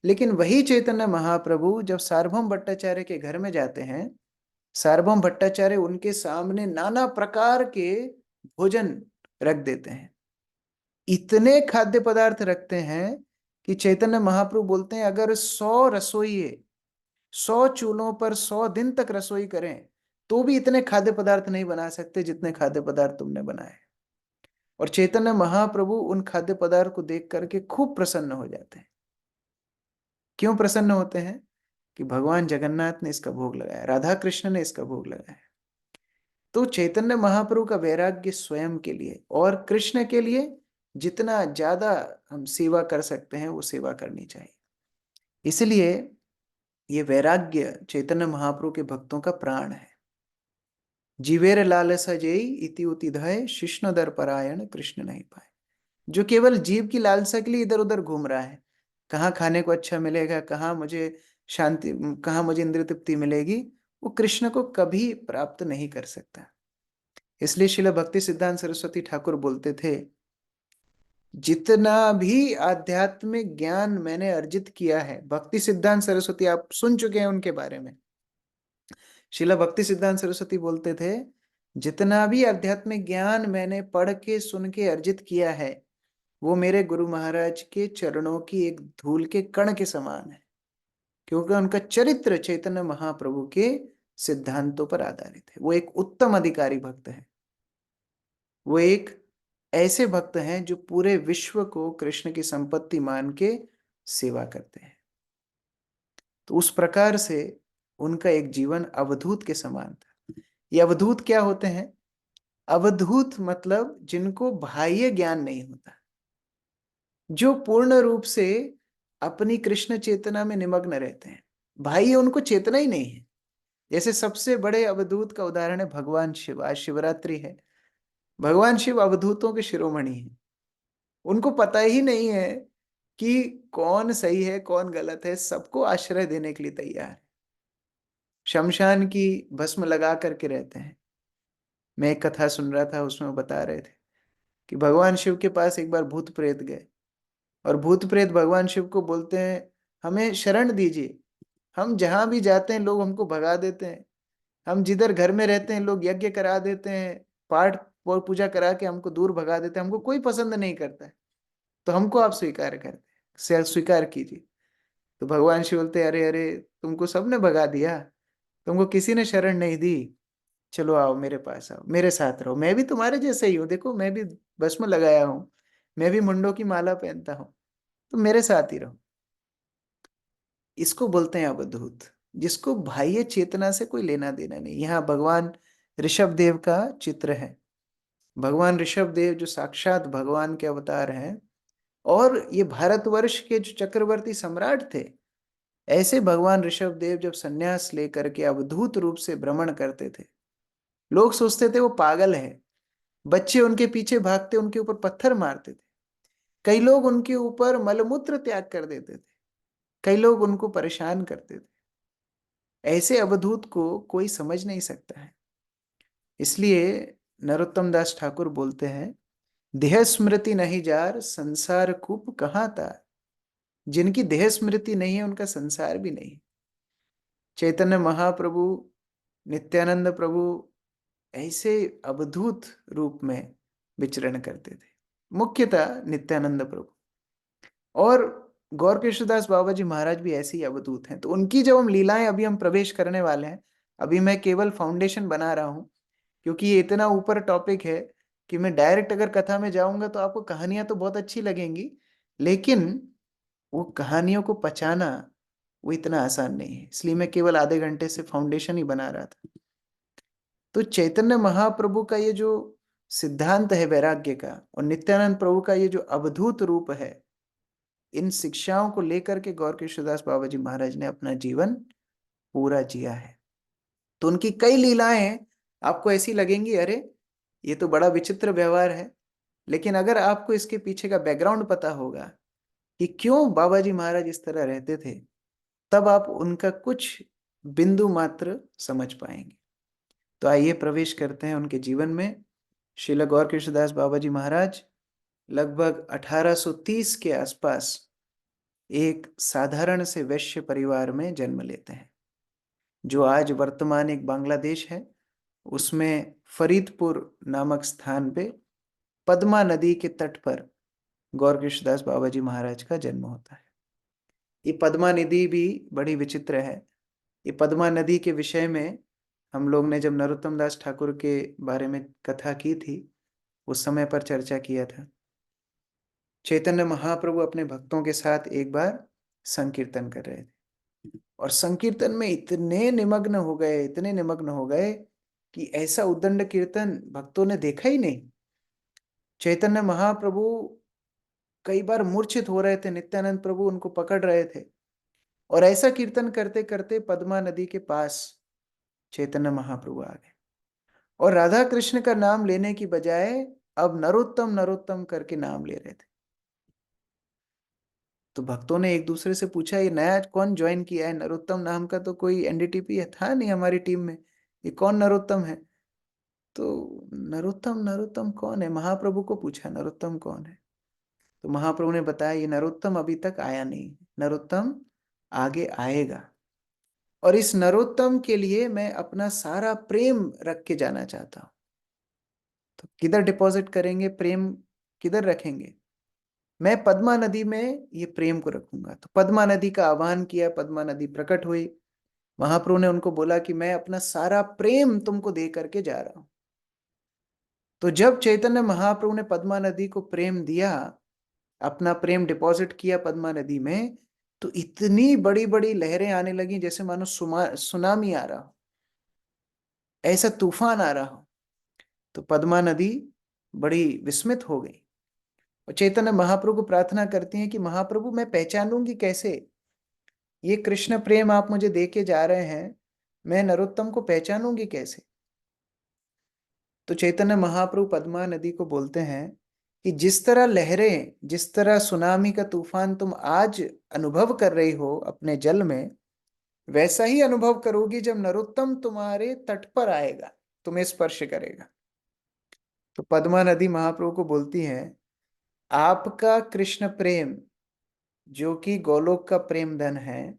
लेकिन वही चैतन्य महाप्रभु जब सार्वभौम भट्टाचार्य के घर में जाते हैं, सार्वभौम भट्टाचार्य उनके सामने नाना प्रकार के भोजन रख देते हैं। इतने खाद्य पदार्थ रखते हैं कि चैतन्य महाप्रभु बोलते हैं, अगर 100 रसोइये 100 चूल्हों पर 100 दिन तक रसोई करें तो भी इतने खाद्य पदार्थ नहीं बना सकते जितने खाद्य पदार्थ तुमने बनाए। और चैतन्य महाप्रभु उन खाद्य पदार्थ को देख करके खूब प्रसन्न हो जाते हैं। क्यों प्रसन्न होते हैं? कि भगवान जगन्नाथ ने इसका भोग लगाया, राधा कृष्ण ने इसका भोग लगाया। तो चैतन्य महाप्रभु का वैराग्य स्वयं के लिए और कृष्ण के लिए जितना ज्यादा हम सेवा कर सकते हैं वो सेवा करनी चाहिए। इसलिए ये वैराग्य चैतन्य महाप्रभु के भक्तों का प्राण है। जीवेर लालसा जेई इति उति धय शिष्ण दर परायण कृष्ण नहीं पाए। जो केवल जीव की लालसा के लिए इधर उधर घूम रहा है, कहाँ खाने को अच्छा मिलेगा, कहाँ मुझे शांति, कहाँ मुझे इंद्रिय तृप्ति मिलेगी, वो कृष्ण को कभी प्राप्त नहीं कर सकता। इसलिए श्रील भक्ति सिद्धांत सरस्वती ठाकुर बोलते थे, जितना भी आध्यात्मिक ज्ञान मैंने अर्जित किया है, भक्ति सिद्धांत सरस्वती आप सुन चुके हैं उनके बारे में। श्रील भक्ति सिद्धांत सरस्वती बोलते थे, जितना भी आध्यात्मिक ज्ञान मैंने पढ़ के सुन के अर्जित किया है वो मेरे गुरु महाराज के चरणों की एक धूल के कण के समान है, क्योंकि उनका चरित्र चैतन्य महाप्रभु के सिद्धांतों पर आधारित है। वो एक उत्तम अधिकारी भक्त है। वो एक ऐसे भक्त हैं जो पूरे विश्व को कृष्ण की संपत्ति मान के सेवा करते हैं। तो उस प्रकार से उनका एक जीवन अवधूत के समान था। ये अवधूत क्या होते हैं? अवधूत मतलब जिनको बाह्य ज्ञान नहीं होता, जो पूर्ण रूप से अपनी कृष्ण चेतना में निमग्न रहते हैं। बाह्य उनको चेतना ही नहीं है। जैसे सबसे बड़े अवधूत का उदाहरण है भगवान शिव। आज शिवरात्रि है। भगवान शिव अवधूतों के शिरोमणि हैं। उनको पता ही नहीं है कि कौन सही है कौन गलत है, सबको आश्रय देने के लिए तैयार है। शमशान की भस्म लगा करके रहते हैं। मैं एक कथा सुन रहा था, उसमें बता रहे थे कि भगवान शिव के पास एक बार भूत प्रेत गए और भूत प्रेत भगवान शिव को बोलते हैं, हमें शरण दीजिए, हम जहां भी जाते हैं लोग हमको भगा देते हैं, हम जिधर घर में रहते हैं लोग यज्ञ करा देते हैं, पाठ और पूजा करा के हमको दूर भगा देते हैं, हमको कोई पसंद नहीं करता है, तो हमको आप स्वीकार करते हैं, स्वीकार कीजिए। तो भगवान शिव बोलते, अरे अरे, तुमको सबने भगा दिया, तुमको किसी ने शरण नहीं दी, चलो आओ मेरे पास, आओ मेरे साथ रहो, मैं भी तुम्हारे जैसे ही हूँ, देखो मैं भी भस्म लगाया हूँ, मैं भी मुंडों की माला पहनता हूँ, तो मेरे साथ ही रहो। इसको बोलते हैं अवधूत, जिसको बाह्य चेतना से कोई लेना देना नहीं। यहाँ भगवान ऋषभ देव का चित्र है। भगवान ऋषभ देव जो साक्षात भगवान के अवतार हैं, और ये भारतवर्ष के जो चक्रवर्ती सम्राट थे, ऐसे भगवान ऋषभ देव जब संन्यास लेकर के अवधूत रूप से भ्रमण करते थे, लोग सोचते थे वो पागल है। बच्चे उनके पीछे भागते, उनके ऊपर पत्थर मारते थे। कई लोग उनके ऊपर मलमूत्र त्याग कर देते थे। कई लोग उनको परेशान करते थे। ऐसे अवधूत को कोई समझ नहीं सकता है। इसलिए नरोत्तम दास ठाकुर बोलते हैं, देह स्मृति नहीं जार संसार कूप कहाँ तार। जिनकी देह स्मृति नहीं है उनका संसार भी नहीं। चैतन्य महाप्रभु, नित्यानंद प्रभु ऐसे अवधूत रूप में विचरण करते थे, मुख्यतः नित्यानंद प्रभु। और गौर कृष्णदास बाबा जी महाराज भी ऐसे ही अवधूत हैं। तो उनकी जब हम लीलाएं अभी हम प्रवेश करने वाले हैं, अभी मैं केवल फाउंडेशन बना रहा हूं, क्योंकि ये इतना ऊपर टॉपिक है कि मैं डायरेक्ट अगर कथा में जाऊंगा तो आपको कहानियां तो बहुत अच्छी लगेंगी, लेकिन वो कहानियों को पचाना वो इतना आसान नहीं है। इसलिए मैं केवल आधे घंटे से फाउंडेशन ही बना रहा था। तो चैतन्य महाप्रभु का ये जो सिद्धांत है वैराग्य का, और नित्यानंद प्रभु का ये जो अवधूत रूप है, इन शिक्षाओं को लेकर के गौर किशोरदास बाबा जी महाराज ने अपना जीवन पूरा जिया है। तो उनकी कई लीलाएं आपको ऐसी लगेंगी, अरे ये तो बड़ा विचित्र व्यवहार है, लेकिन अगर आपको इसके पीछे का बैकग्राउंड पता होगा कि क्यों बाबा जी महाराज इस तरह रहते थे, तब आप उनका कुछ बिंदु मात्र समझ पाएंगे। तो आइए प्रवेश करते हैं उनके जीवन में। श्रील गौर किशोरदास बाबा जी महाराज लगभग 1830 के आसपास एक साधारण से वैश्य परिवार में जन्म लेते हैं, जो आज वर्तमान एक बांग्लादेश है। उसमें फरीदपुर नामक स्थान पे पद्मा नदी के तट पर गौर किशोरदास बाबा जी महाराज का जन्म होता है। ये पद्मा नदी भी बड़ी विचित्र है। ये पद्मा नदी के विषय में हम लोग ने जब नरोत्तम दास ठाकुर के बारे में कथा की थी, उस समय पर चर्चा किया था। चैतन्य महाप्रभु अपने भक्तों के साथ एक बार संकीर्तन कर रहे थे, और संकीर्तन में इतने निमग्न हो गए, इतने निमग्न हो गए कि ऐसा उद्दंड कीर्तन भक्तों ने देखा ही नहीं। चैतन्य महाप्रभु कई बार मूर्छित हो रहे थे, नित्यानंद प्रभु उनको पकड़ रहे थे, और ऐसा कीर्तन करते करते पद्मा नदी के पास चैतन्य महाप्रभु आ गए, और राधा कृष्ण का नाम लेने की बजाय अब नरोत्तम नरोत्तम करके नाम ले रहे थे। तो भक्तों ने एक दूसरे से पूछा, ये नया कौन ज्वाइन किया है? नरोत्तम नाम का तो कोई एनडीटीपी था नहीं हमारी टीम में, ये कौन नरोत्तम है? तो नरोत्तम नरोत्तम कौन है? महाप्रभु को पूछा, नरोत्तम कौन है? तो महाप्रभु ने बताया, ये नरोत्तम अभी तक आया नहीं, नरोत्तम आगे आएगा, और इस नरोत्तम के लिए मैं अपना सारा प्रेम रख के जाना चाहता हूं। तो किधर डिपॉजिट करेंगे प्रेम, किधर रखेंगे? मैं पद्मा नदी में ये प्रेम को रखूंगा। तो पद्मा नदी का आह्वान किया, पद्मा नदी प्रकट हुई। महाप्रभु ने उनको बोला कि मैं अपना सारा प्रेम तुमको दे करके जा रहा हूं। तो जब चैतन्य महाप्रभु ने पद्मा नदी को प्रेम दिया, अपना प्रेम डिपॉजिट किया पद्मा नदी में, तो इतनी बड़ी बड़ी लहरें आने लगी जैसे मानो सुनामी आ रहा हो, ऐसा तूफान आ रहा हो। तो पद्मा नदी बड़ी विस्मित हो गई, और चैतन्य महाप्रभु को प्रार्थना करती हैं कि महाप्रभु मैं पहचानूंगी कैसे? ये कृष्ण प्रेम आप मुझे दे के जा रहे हैं, मैं नरोत्तम को पहचानूंगी कैसे? तो चैतन्य महाप्रभु पद्मा नदी को बोलते हैं कि जिस तरह लहरें, जिस तरह सुनामी का तूफान तुम आज अनुभव कर रही हो अपने जल में, वैसा ही अनुभव करोगी जब नरोत्तम तुम्हारे तट पर आएगा, तुम्हें स्पर्श करेगा। तो पद्मा नदी महाप्रभु को बोलती है, आपका कृष्ण प्रेम जो कि गोलोक का प्रेम धन है,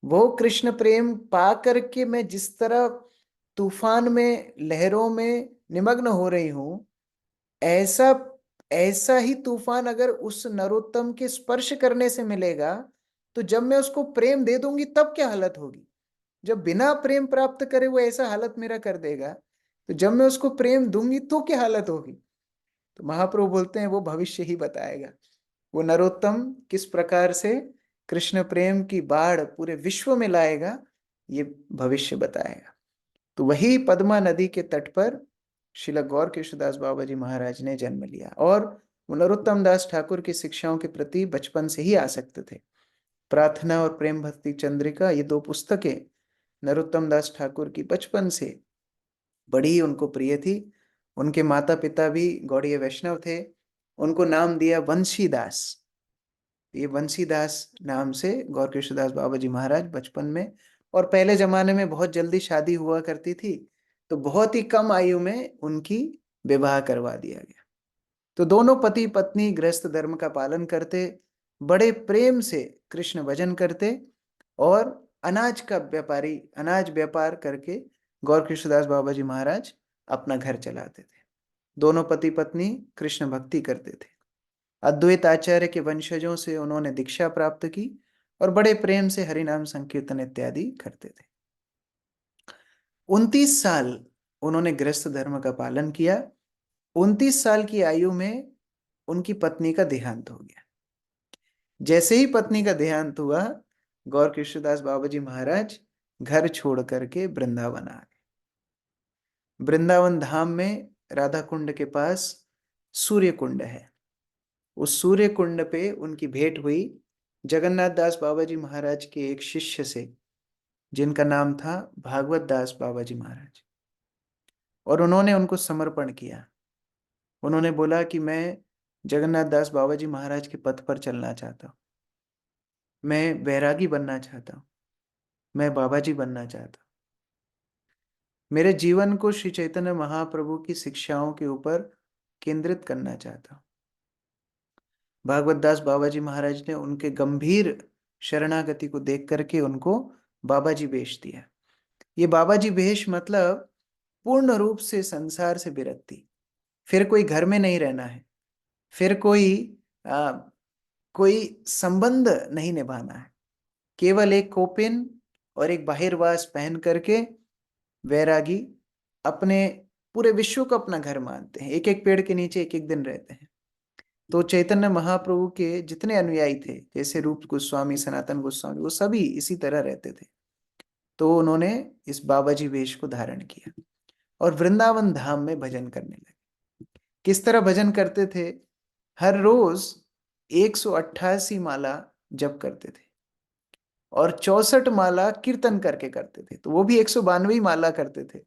वो कृष्ण प्रेम पा करके मैं जिस तरह तूफान में लहरों में निमग्न हो रही हूं, ऐसा ऐसा ही तूफान अगर उस नरोत्तम के स्पर्श करने से मिलेगा, तो जब मैं उसको प्रेम दे दूंगी तब क्या हालत होगी? जब बिना प्रेम प्राप्त करे वो ऐसा हालत मेरा कर देगा, तो जब मैं उसको प्रेम दूंगी तो क्या हालत होगी? तो महाप्रभु बोलते हैं वो भविष्य ही बताएगा, वो नरोत्तम किस प्रकार से कृष्ण प्रेम की बाढ़ पूरे विश्व में लाएगा, ये भविष्य बताएगा। तो वही पद्मा नदी के तट पर श्रील गौर किशोरदास बाबा जी महाराज ने जन्म लिया, और वो नरोत्तम दास ठाकुर की शिक्षाओं के प्रति बचपन से ही आसक्त थे। प्रार्थना और प्रेम भक्ति चंद्रिका, ये दो पुस्तकें नरोत्तम दास ठाकुर की बचपन से बड़ी उनको प्रिय थी। उनके माता पिता भी गौड़ीय वैष्णव थे, उनको नाम दिया वंशीदास। ये वंशीदास नाम से गौर किशोरदास बाबा जी महाराज बचपन में, और पहले जमाने में बहुत जल्दी शादी हुआ करती थी, तो बहुत ही कम आयु में उनकी विवाह करवा दिया गया। तो दोनों पति पत्नी गृहस्थ धर्म का पालन करते, बड़े प्रेम से कृष्ण भजन करते, और अनाज का व्यापारी, अनाज व्यापार करके गौर किशोरदास बाबा जी महाराज अपना घर चलाते थे। दोनों पति पत्नी कृष्ण भक्ति करते थे। अद्वैत आचार्य के वंशजों से उन्होंने दीक्षा प्राप्त की, और बड़े प्रेम से हरिनाम संकीर्तन इत्यादि करते थे। 29 साल उन्होंने गृहस्थ धर्म का पालन किया। 29 साल की आयु में उनकी पत्नी का देहांत हो गया। जैसे ही पत्नी का देहांत हुआ, गौर किशोरदास बाबा जी महाराज घर छोड़ करके वृंदावन आ गए। वृंदावन धाम में राधा कुंड के पास सूर्य कुंड है। उस सूर्य कुंड पे उनकी भेंट हुई जगन्नाथ दास बाबा जी महाराज के एक शिष्य से, जिनका नाम था भागवत दास बाबा जी महाराज। और उन्होंने उनको समर्पण किया। उन्होंने बोला कि मैं जगन्नाथ दास बाबा जी महाराज के पथ पर चलना चाहता हूँ, मैं वैरागी बनना चाहता हूँ, मैं बाबा जी बनना चाहता हूँ, मेरे जीवन को श्री चैतन्य महाप्रभु की शिक्षाओं के ऊपर केंद्रित करना चाहता हूँ। भागवत दास बाबा जी महाराज ने उनके गंभीर शरणागति को देख करके उनको बाबा जी वेश दिया। ये बाबा जी वेश मतलब पूर्ण रूप से संसार से विरक्ति, फिर कोई घर में नहीं रहना है, फिर आ, कोई संबंध नहीं निभाना है, केवल एक कोपिन और एक बाहिरवास पहन करके वैरागी अपने पूरे विश्व को अपना घर मानते हैं, एक एक पेड़ के नीचे एक एक दिन रहते हैं। तो चैतन्य महाप्रभु के जितने अनुयायी थे, जैसे रूप गोस्वामी, सनातन गोस्वामी, वो सभी इसी तरह रहते थे। तो उन्होंने इस बाबा जी वेश को धारण किया और वृंदावन धाम में भजन करने लगे। किस तरह भजन करते थे? हर रोज 188 माला जप करते थे और 64 माला कीर्तन करके करते थे। तो वो भी 192 माला करते थे,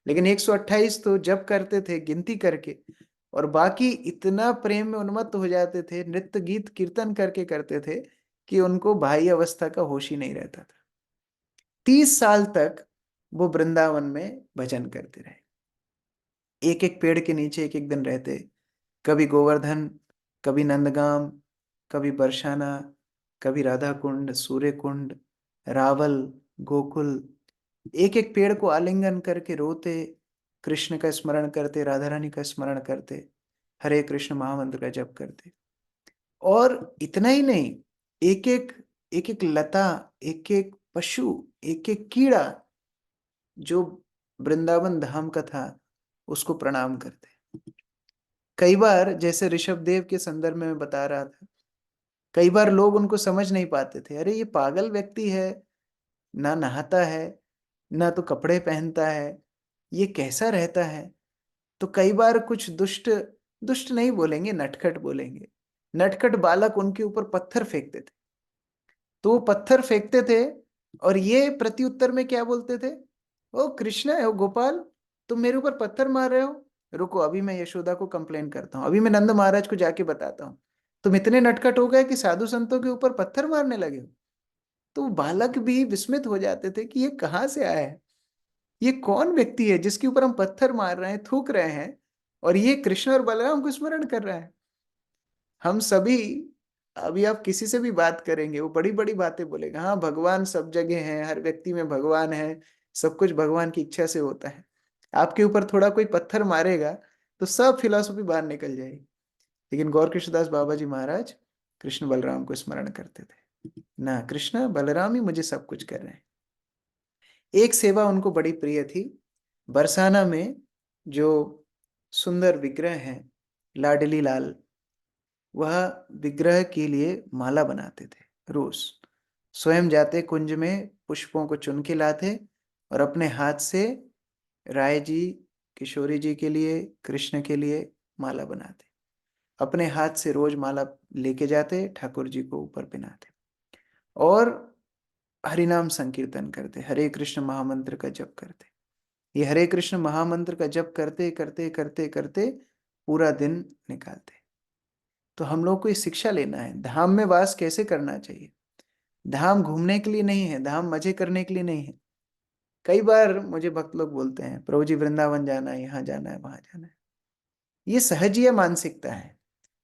लेकिन 128 तो जप करते थे गिनती करके, और बाकी इतना प्रेम में उन्मत्त हो जाते थे, नृत्य गीत कीर्तन करके करते थे कि उनको बाह्य अवस्था का होश ही नहीं रहता था। 30 साल तक वो वृंदावन में भजन करते रहे, एक एक पेड़ के नीचे एक एक दिन रहते। कभी गोवर्धन, कभी नंदगाम, कभी बरसाना, कभी राधा कुंड, सूर्य कुंड, रावल, गोकुल, एक एक पेड़ को आलिंगन करके रोते, कृष्ण का स्मरण करते, राधा रानी का स्मरण करते, हरे कृष्ण महामंत्र का जप करते। और इतना ही नहीं, एक एक लता, एक एक पशु, एक एक कीड़ा जो वृंदावन धाम का था, उसको प्रणाम करते। कई बार, जैसे ऋषभ देव के संदर्भ में मैं बता रहा था, कई बार लोग उनको समझ नहीं पाते थे, अरे ये पागल व्यक्ति है, ना नहाता है, ना तो कपड़े पहनता है, ये कैसा रहता है। तो कई बार कुछ दुष्ट, दुष्ट नहीं बोलेंगे, नटखट बोलेंगे, नटखट बालक उनके ऊपर पत्थर फेंकते थे। तो वो पत्थर फेंकते थे और ये प्रत्युत्तर में क्या बोलते थे? ओ कृष्ण है, ओ गोपाल, तुम मेरे ऊपर पत्थर मार रहे हो, रुको अभी मैं यशोदा को कंप्लेन करता हूँ, अभी मैं नंद महाराज को जाके बताता हूँ, तुम इतने नटखट हो गए कि साधु संतों के ऊपर पत्थर मारने लगे हो। तो बालक भी विस्मित हो जाते थे कि ये कहाँ से आया है, ये कौन व्यक्ति है जिसके ऊपर हम पत्थर मार रहे हैं, थूक रहे हैं, और ये कृष्ण और बलराम को स्मरण कर रहा है। हम सभी, अभी आप किसी से भी बात करेंगे, वो बड़ी बड़ी बातें बोलेगा, हाँ भगवान सब जगह है, हर व्यक्ति में भगवान है, सब कुछ भगवान की इच्छा से होता है। आपके ऊपर थोड़ा कोई पत्थर मारेगा तो सब फिलॉसफी बाहर निकल जाएगी। लेकिन गौर कृष्णदास बाबा जी महाराज कृष्ण बलराम को स्मरण करते थे, ना कृष्ण बलराम ही मुझे सब कुछ कर रहे हैं। एक सेवा उनको बड़ी प्रिय थी। बरसाना में जो सुंदर विग्रह हैं, लाडली लाल, वह विग्रह के लिए माला बनाते थे। रोज स्वयं जाते कुंज में, पुष्पों को चुन के लाते और अपने हाथ से राय जी, किशोरी जी के लिए, कृष्ण के लिए माला बनाते, अपने हाथ से रोज माला लेके जाते, ठाकुर जी को ऊपर पहनाते और हरिनाम संकीर्तन करते, हरे कृष्ण महामंत्र का जप करते। ये हरे कृष्ण महामंत्र का जप करते करते करते करते पूरा दिन निकालते। तो हम लोग को ये शिक्षा लेना है, धाम में वास कैसे करना चाहिए। धाम घूमने के लिए नहीं है, धाम मजे करने के लिए नहीं है। कई बार मुझे भक्त लोग बोलते हैं, प्रभु जी वृंदावन जाना है, यहाँ जाना है, वहां जाना है। ये सहजीय मानसिकता है।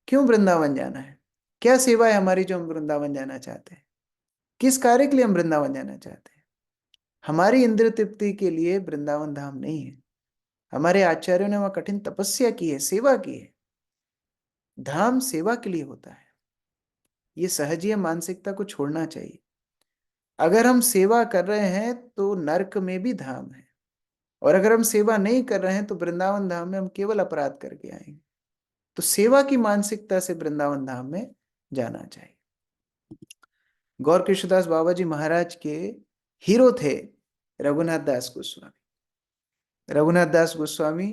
क्यों वृंदावन जाना है? क्या सेवा है हमारी जो हम वृंदावन जाना चाहते हैं? किस कार्य के लिए हम वृंदावन जाना चाहते हैं? हमारी इंद्रिय तृप्ति के लिए वृंदावन धाम नहीं है। हमारे आचार्यों ने वहां कठिन तपस्या की है, सेवा की है। धाम सेवा के लिए होता है। ये सहजीय मानसिकता को छोड़ना चाहिए। अगर हम सेवा कर रहे हैं तो नरक में भी धाम है, और अगर हम सेवा नहीं कर रहे हैं तो वृंदावन धाम में हम केवल अपराध करके आएंगे। तो सेवा की मानसिकता से वृंदावन धाम में जाना चाहिए। गौर कृष्णदास बाबा जी महाराज के हीरो थे रघुनाथ दास गोस्वामी। रघुनाथ दास गोस्वामी,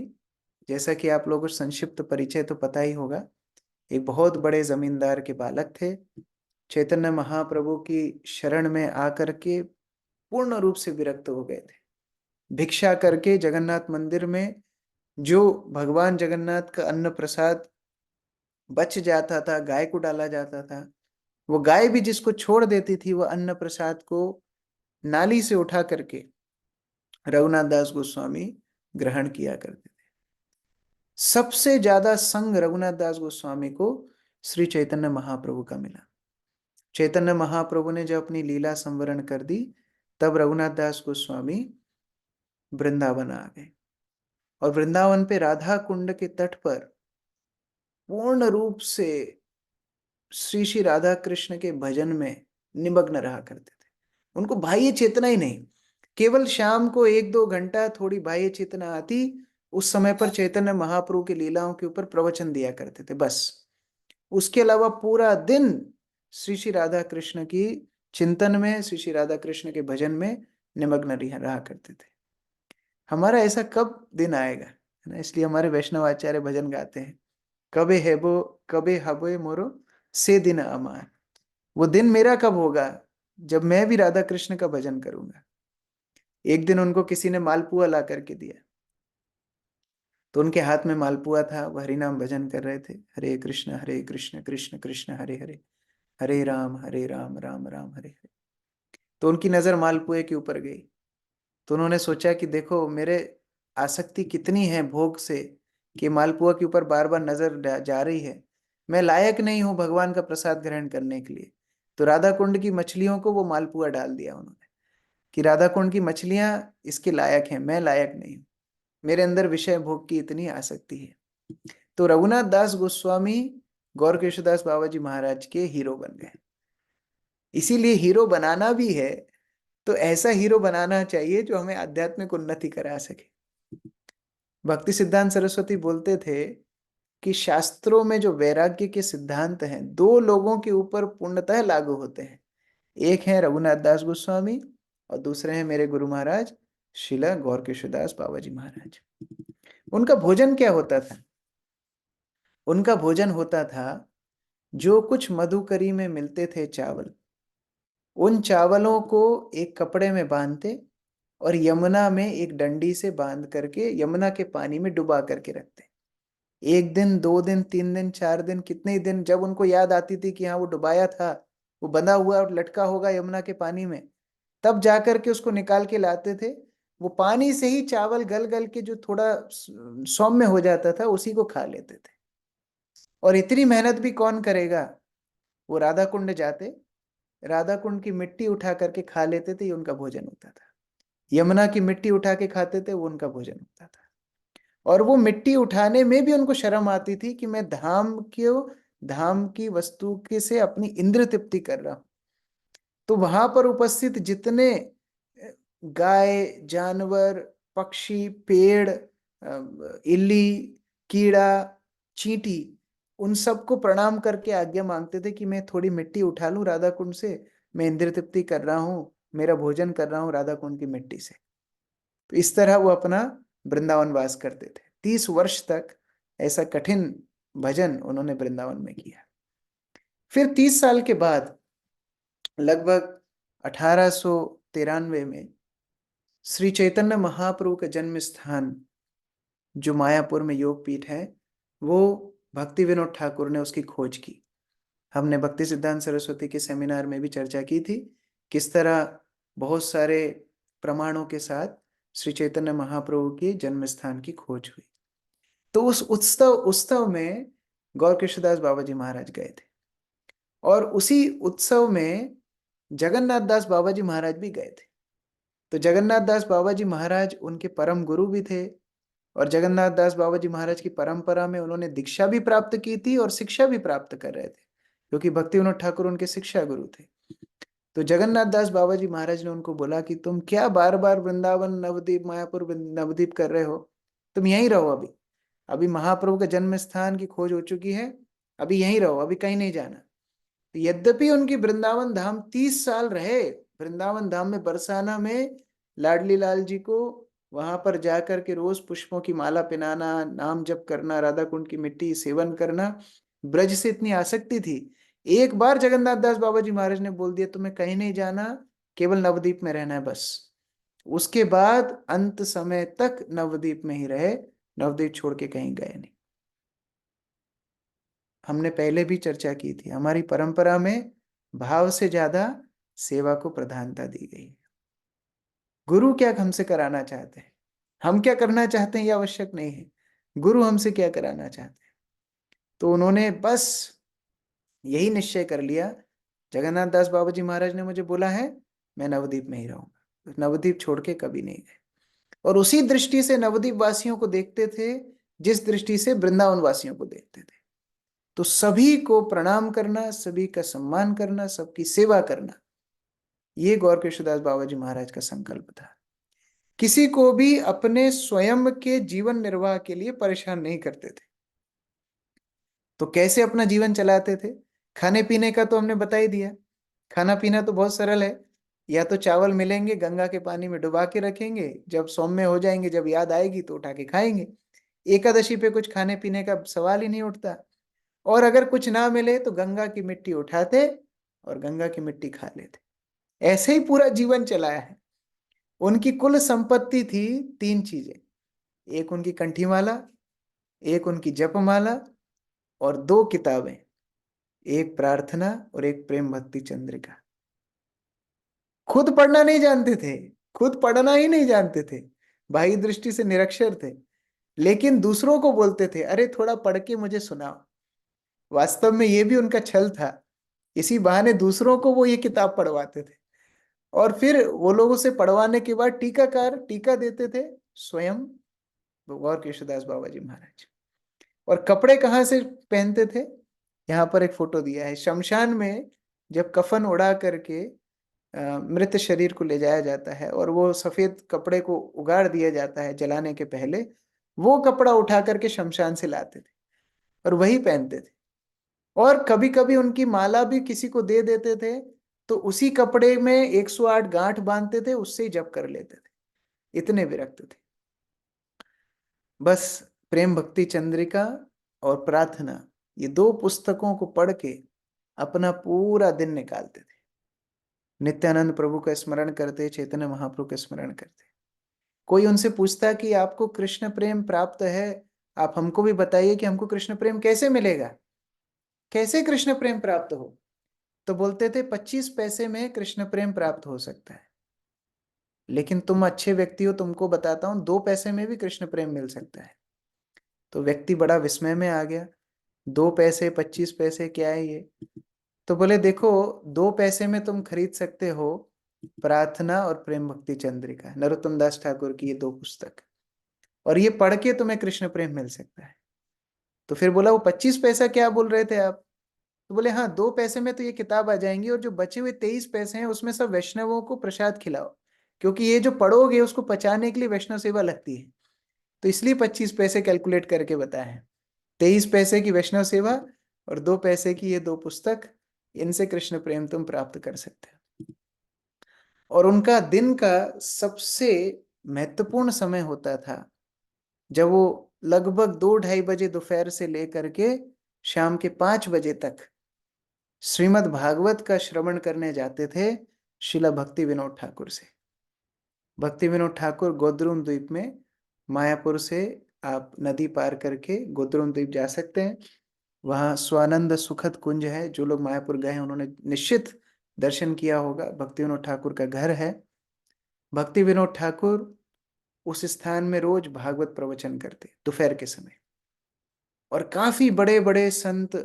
जैसा कि आप लोगों को संक्षिप्त परिचय तो पता ही होगा, एक बहुत बड़े जमींदार के बालक थे। चैतन्य महाप्रभु की शरण में आकर के पूर्ण रूप से विरक्त हो गए थे। भिक्षा करके जगन्नाथ मंदिर में जो भगवान जगन्नाथ का अन्न प्रसाद बच जाता था, गाय को डाला जाता था, वो गाय भी जिसको छोड़ देती थी, वो अन्न प्रसाद को नाली से उठा करके रघुनाथ दास गोस्वामी ग्रहण किया करते थे। सबसे ज्यादा संग रघुनाथ दास गोस्वामी को श्री चैतन्य महाप्रभु का मिला। चैतन्य महाप्रभु ने जब अपनी लीला संवरण कर दी, तब रघुनाथ दास गोस्वामी वृंदावन आ गए। और वृंदावन पे राधा कुंड के तट पर पूर्ण रूप से श्री श्री राधा कृष्ण के भजन में निमग्न रहा करते थे। उनको बाह्य चेतना ही नहीं, केवल शाम को 1-2 घंटा थोड़ी बाह्य चेतना आती, उस समय पर चैतन्य महाप्रभु की लीलाओं के ऊपर प्रवचन दिया करते थे बस। उसके अलावा पूरा दिन श्री श्री राधा कृष्ण की चिंतन में, श्री श्री राधा कृष्ण के भजन में निमग्न रहा करते थे। हमारा ऐसा कब दिन आएगा, है ना? इसलिए हमारे वैष्णव आचार्य भजन गाते हैं, कबे हेबो कबे हबे मोरो से दिन अमान। वो दिन मेरा कब होगा जब मैं भी राधा कृष्ण का भजन करूंगा। एक दिन उनको किसी ने मालपुआ ला करके दिया, तो उनके हाथ में मालपुआ था, वह हरिनाम भजन कर रहे थे, हरे कृष्ण कृष्ण कृष्ण हरे हरे, हरे राम राम राम हरे हरे। तो उनकी नजर मालपुए के ऊपर गई, तो उन्होंने सोचा कि देखो मेरे आसक्ति कितनी है भोग से, कि मालपुआ के ऊपर बार बार नजर जा रही है, मैं लायक नहीं हूं भगवान का प्रसाद ग्रहण करने के लिए। तो राधा कुंड की मछलियों को वो मालपुआ डाल दिया उन्होंने, कि राधा कुंड की मछलियां इसके लायक हैं, मैं लायक नहीं हूं, मेरे अंदर विषय भोग की इतनी आसक्ति है। तो रघुनाथ दास गोस्वामी गौर किशोरदास बाबा जी महाराज के हीरो बन गए। इसीलिए हीरो बनाना भी है तो ऐसा हीरो बनाना चाहिए जो हमें आध्यात्मिक उन्नति करा सके। भक्ति सिद्धांत सरस्वती बोलते थे कि शास्त्रों में जो वैराग्य के सिद्धांत हैं, दो लोगों के ऊपर पूर्णतः लागू होते हैं। एक है रघुनाथ दास गोस्वामी और दूसरे हैं मेरे गुरु महाराज शिला गौर किशोरदास बाबा जी महाराज। उनका भोजन क्या होता था? उनका भोजन होता था, जो कुछ मधुकरी में मिलते थे चावल, उन चावलों को एक कपड़े में बांधते और यमुना में एक डंडी से बांध करके यमुना के पानी में डुबा करके रखते। 1 दिन 2 दिन 3 दिन 4 दिन, कितने ही दिन, जब उनको याद आती थी कि हाँ वो डुबाया था, वो बंधा हुआ और लटका होगा यमुना के पानी में, तब जा करके उसको निकाल के लाते थे। वो पानी से ही चावल गल गल के जो थोड़ा सौम्य हो जाता था, उसी को खा लेते थे। और इतनी मेहनत भी कौन करेगा? वो राधा कुंड जाते, राधा कुंड की मिट्टी उठा करके खा लेते थे, ये उनका भोजन होता था। यमुना की मिट्टी उठा के खाते थे, वो उनका भोजन होता था। और वो मिट्टी उठाने में भी उनको शर्म आती थी कि मैं धाम की वस्तु के से अपनी इंद्र तृप्ति कर रहा हूं। तो वहां पर उपस्थित जितने गाय, जानवर, पक्षी, पेड़, इल्ली, कीड़ा, चींटी, उन सबको प्रणाम करके आज्ञा मांगते थे कि मैं थोड़ी मिट्टी उठा लूं राधा कुंड से, मैं इंद्र तृप्ति कर रहा हूं, मेरा भोजन कर रहा हूं राधा कुंड की मिट्टी से। तो इस तरह वो अपना वृंदावन वास करते थे। 30 वर्ष तक ऐसा कठिन भजन उन्होंने वृंदावन में किया। फिर 30 साल के बाद लगभग 1893 में श्री चैतन्य महाप्रभु का जन्म स्थान जो मायापुर में योग पीठ है, वो भक्ति विनोद ठाकुर ने उसकी खोज की। हमने भक्ति सिद्धांत सरस्वती के सेमिनार में भी चर्चा की थी, किस तरह बहुत सारे प्रमाणों के साथ श्री चैतन्य महाप्रभु के जन्म स्थान की खोज हुई। तो उस उत्सव में गौर किशोरदास बाबा जी महाराज गए थे, और उसी उत्सव में जगन्नाथ दास बाबा जी महाराज भी गए थे। तो जगन्नाथ दास बाबा जी महाराज उनके परम गुरु भी थे, और जगन्नाथ दास बाबा जी महाराज की परंपरा में उन्होंने दीक्षा भी प्राप्त की थी और शिक्षा भी प्राप्त कर रहे थे, क्योंकि भक्ति विनोद ठाकुर उनके शिक्षा गुरु थे। तो जगन्नाथ दास बाबा जी महाराज ने उनको बोला कि तुम क्या बार बार वृंदावन नवद्वीप मायापुर नवद्वीप कर रहे हो, तुम यहीं रहो। अभी अभी महाप्रभु का जन्म स्थान की खोज हो चुकी है, अभी यहीं रहो, अभी कहीं नहीं जाना। यद्यपि उनकी वृंदावन धाम 30 साल रहे, वृंदावन धाम में बरसाना में लाडली लाल जी को वहां पर जाकर के रोज पुष्पों की माला पहनाना, नाम जप करना, राधा कुंड की मिट्टी सेवन करना, ब्रज से इतनी आसक्ति थी। एक बार जगन्नाथ दास बाबा जी महाराज ने बोल दिया तुम्हें कहीं नहीं जाना, केवल नवद्वीप में रहना है बस। उसके बाद अंत समय तक नवद्वीप में ही रहे, नवद्वीप छोड़ के कहीं गए नहीं। हमने पहले भी चर्चा की थी, हमारी परंपरा में भाव से ज्यादा सेवा को प्रधानता दी गई है। गुरु क्या हमसे कराना चाहते हैं, हम क्या करना चाहते हैं ये आवश्यक नहीं है, गुरु हमसे क्या कराना चाहते हैं। तो उन्होंने बस यही निश्चय कर लिया, जगन्नाथ दास बाबा जी महाराज ने मुझे बोला है, मैं नवद्वीप में ही रहूंगा, नवद्वीप छोड़ के कभी नहीं गए। और उसी दृष्टि से नवद्वीप वासियों को देखते थे जिस दृष्टि से वृंदावन वासियों को देखते थे। तो सभी को प्रणाम करना, सभी का सम्मान करना, सबकी सेवा करना, ये गौर कृष्णदास बाबा जी महाराज का संकल्प था। किसी को भी अपने स्वयं के जीवन निर्वाह के लिए परेशान नहीं करते थे। तो कैसे अपना जीवन चलाते थे? खाने पीने का तो हमने बता ही दिया। खाना पीना तो बहुत सरल है, या तो चावल मिलेंगे गंगा के पानी में डुबा के रखेंगे, जब सौम्य हो जाएंगे, जब याद आएगी तो उठा के खाएंगे। एकादशी पे कुछ खाने पीने का सवाल ही नहीं उठता। और अगर कुछ ना मिले तो गंगा की मिट्टी उठाते और गंगा की मिट्टी खा लेते। ऐसे ही पूरा जीवन चलाया है। उनकी कुल संपत्ति थी तीन चीजें, एक उनकी कंठीमाला, एक उनकी जपमाला, और दो किताबें, एक प्रार्थना और एक प्रेम भक्ति चंद्रिका। खुद पढ़ना नहीं जानते थे, खुद पढ़ना ही नहीं जानते थे, बाह्य दृष्टि से निरक्षर थे, लेकिन दूसरों को बोलते थे अरे थोड़ा पढ़ के मुझे सुनाओ। वास्तव में ये भी उनका छल था, इसी बहाने दूसरों को वो ये किताब पढ़वाते थे, और फिर वो लोगों से पढ़वाने के बाद टीकाकार टीका देते थे स्वयं गौर कृष्णदास बाबा जी महाराज। और कपड़े कहाँ से पहनते थे? यहाँ पर एक फोटो दिया है, शमशान में जब कफन उड़ा करके मृत शरीर को ले जाया जाता है और वो सफेद कपड़े को उगाड़ दिया जाता है जलाने के पहले, वो कपड़ा उठा करके शमशान से लाते थे और वही पहनते थे। और कभी कभी उनकी माला भी किसी को दे देते थे, तो उसी कपड़े में 108 गांठ बांधते थे, उससे ही जप कर लेते थे, इतने विरक्त थे। बस प्रेम भक्ति चंद्रिका और प्रार्थना, ये दो पुस्तकों को पढ़ के अपना पूरा दिन निकालते थे। नित्यानंद प्रभु का स्मरण करते, चैतन्य महाप्रभु का स्मरण करते। कोई उनसे पूछता कि आपको कृष्ण प्रेम प्राप्त है, आप हमको भी बताइए कि हमको कृष्ण प्रेम कैसे मिलेगा, कैसे कृष्ण प्रेम प्राप्त हो? तो बोलते थे 25 पैसे में कृष्ण प्रेम प्राप्त हो सकता है, लेकिन तुम अच्छे व्यक्ति हो, तुमको बताता हूं 2 पैसे में भी कृष्ण प्रेम मिल सकता है। तो व्यक्ति बड़ा विस्मय में आ गया, 2 पैसे 25 पैसे क्या है ये? तो बोले देखो, 2 पैसे में तुम खरीद सकते हो प्रार्थना और प्रेम भक्ति चंद्रिका, नरोत्तम दास ठाकुर की ये दो पुस्तक, और ये पढ़ के तुम्हें कृष्ण प्रेम मिल सकता है। तो फिर बोला वो 25 पैसा क्या बोल रहे थे आप? तो बोले हाँ, 2 पैसे में तो ये किताब आ जाएंगी, और जो बचे हुए 23 पैसे हैं उसमें सब वैष्णवों को प्रसाद खिलाओ, क्योंकि ये जो पढ़ोगे उसको पचाने के लिए वैष्णव सेवा लगती है। तो इसलिए 25 पैसे कैलकुलेट करके बताए हैं, 23 पैसे की वैष्णव सेवा और 2 पैसे की ये दो पुस्तक, इनसे कृष्ण प्रेम तुम प्राप्त कर सकते हो। और उनका दिन का सबसे महत्वपूर्ण समय होता था जब वो लगभग 2-2:30 बजे दोपहर से लेकर के शाम के 5 बजे तक श्रीमद् भागवत का श्रवण करने जाते थे शिला भक्ति विनोद ठाकुर से। भक्ति विनोद ठाकुर गोद्रुम द्वीप में, मायापुर से आप नदी पार करके गोद्रुम द्वीप जा सकते हैं। वहाँ स्वानंद सुखद कुंज है, जो लोग मायापुर गए हैं उन्होंने निश्चित दर्शन किया होगा, भक्ति विनोद ठाकुर का घर है। भक्ति विनोद ठाकुर उस स्थान में रोज भागवत प्रवचन करते दोपहर के समय, और काफी बड़े बड़े संत,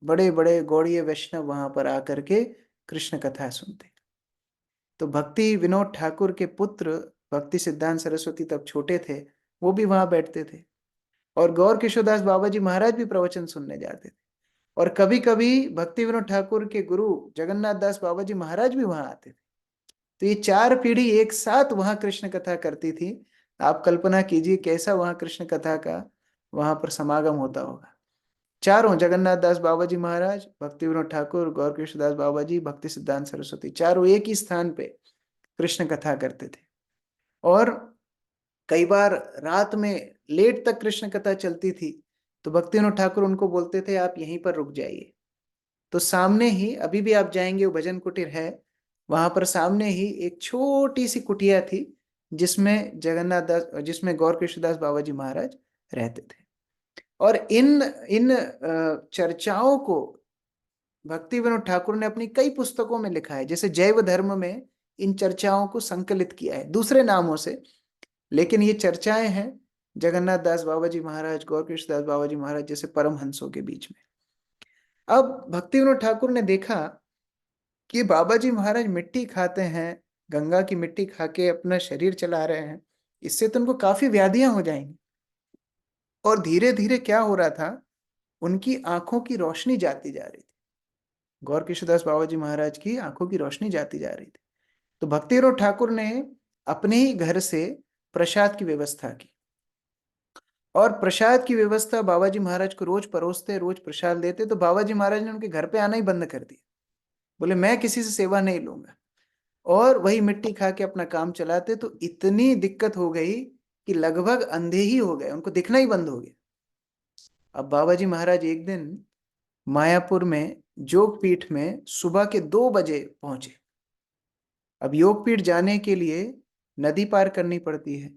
बड़े बड़े गौड़ीय वैष्णव वहां पर आकर के कृष्ण कथा सुनते। तो भक्ति विनोद ठाकुर के पुत्र भक्ति सिद्धांत सरस्वती तब छोटे थे, वो भी वहां बैठते थे, और गौर किशोरदास बाबा जी महाराज भी प्रवचन सुनने जाते थे। और कभी कभी भक्ति विनोद ठाकुर के गुरु जगन्नाथ दास बाबा जी महाराज भी वहां आते थे। तो ये 4 पीढ़ी एक साथ वहां कृष्ण कथा करती थी। आप कल्पना कीजिए कैसा वहां कृष्ण कथा का वहां पर समागम होता होगा। चारों, जगन्नाथ दास बाबा जी महाराज, भक्ति विनोद ठाकुर, गौर कृष्णदास बाबा जी, भक्ति सिद्धांत सरस्वती, चारों एक ही स्थान पे कृष्ण कथा करते थे। और कई बार रात में लेट तक कृष्ण कथा चलती थी, तो भक्तिविनोद ठाकुर उनको बोलते थे आप यहीं पर रुक जाइए। तो सामने ही, अभी भी आप जाएंगे वो भजन कुटीर है, वहां पर सामने ही एक छोटी सी कुटिया थी, जिसमें गौर कृष्णदास बाबा जी महाराज रहते थे। और इन इन चर्चाओं को भक्ति विनोद ठाकुर ने अपनी कई पुस्तकों में लिखा है। जैसे जैव धर्म में इन चर्चाओं को संकलित किया है दूसरे नामों से, लेकिन ये चर्चाएं हैं जगन्नाथ दास बाबा जी महाराज, गौर कृष्णदास बाबा जी महाराज जैसे परमहंसों के बीच में। अब भक्ति विनोद ठाकुर ने देखा कि बाबा जी महाराज मिट्टी खाते हैं, गंगा की मिट्टी खा के अपना शरीर चला रहे हैं, इससे तो उनको काफी व्याधियां हो जाएंगी। और धीरे धीरे क्या हो रहा था, उनकी आंखों की रोशनी जाती जा रही थी, गौर कृष्णदास बाबा जी महाराज की आंखों की रोशनी जाती जा रही थी। तो भक्ति विनोद ठाकुर ने अपने ही घर से प्रसाद की व्यवस्था की, और प्रसाद की व्यवस्था बाबा जी महाराज को रोज परोसते, रोज प्रसाद देते। तो बाबा जी महाराज ने उनके घर पे आना ही बंद कर दिया, बोले मैं किसी से सेवा नहीं लूंगा, और वही मिट्टी खा के अपना काम चलाते। तो इतनी दिक्कत हो गई कि लगभग अंधे ही हो गए, उनको दिखना ही बंद हो गया। अब बाबा जी महाराज एक दिन मायापुर में योग पीठ में सुबह के 2 बजे पहुंचे। अब योग पीठ जाने के लिए नदी पार करनी पड़ती है,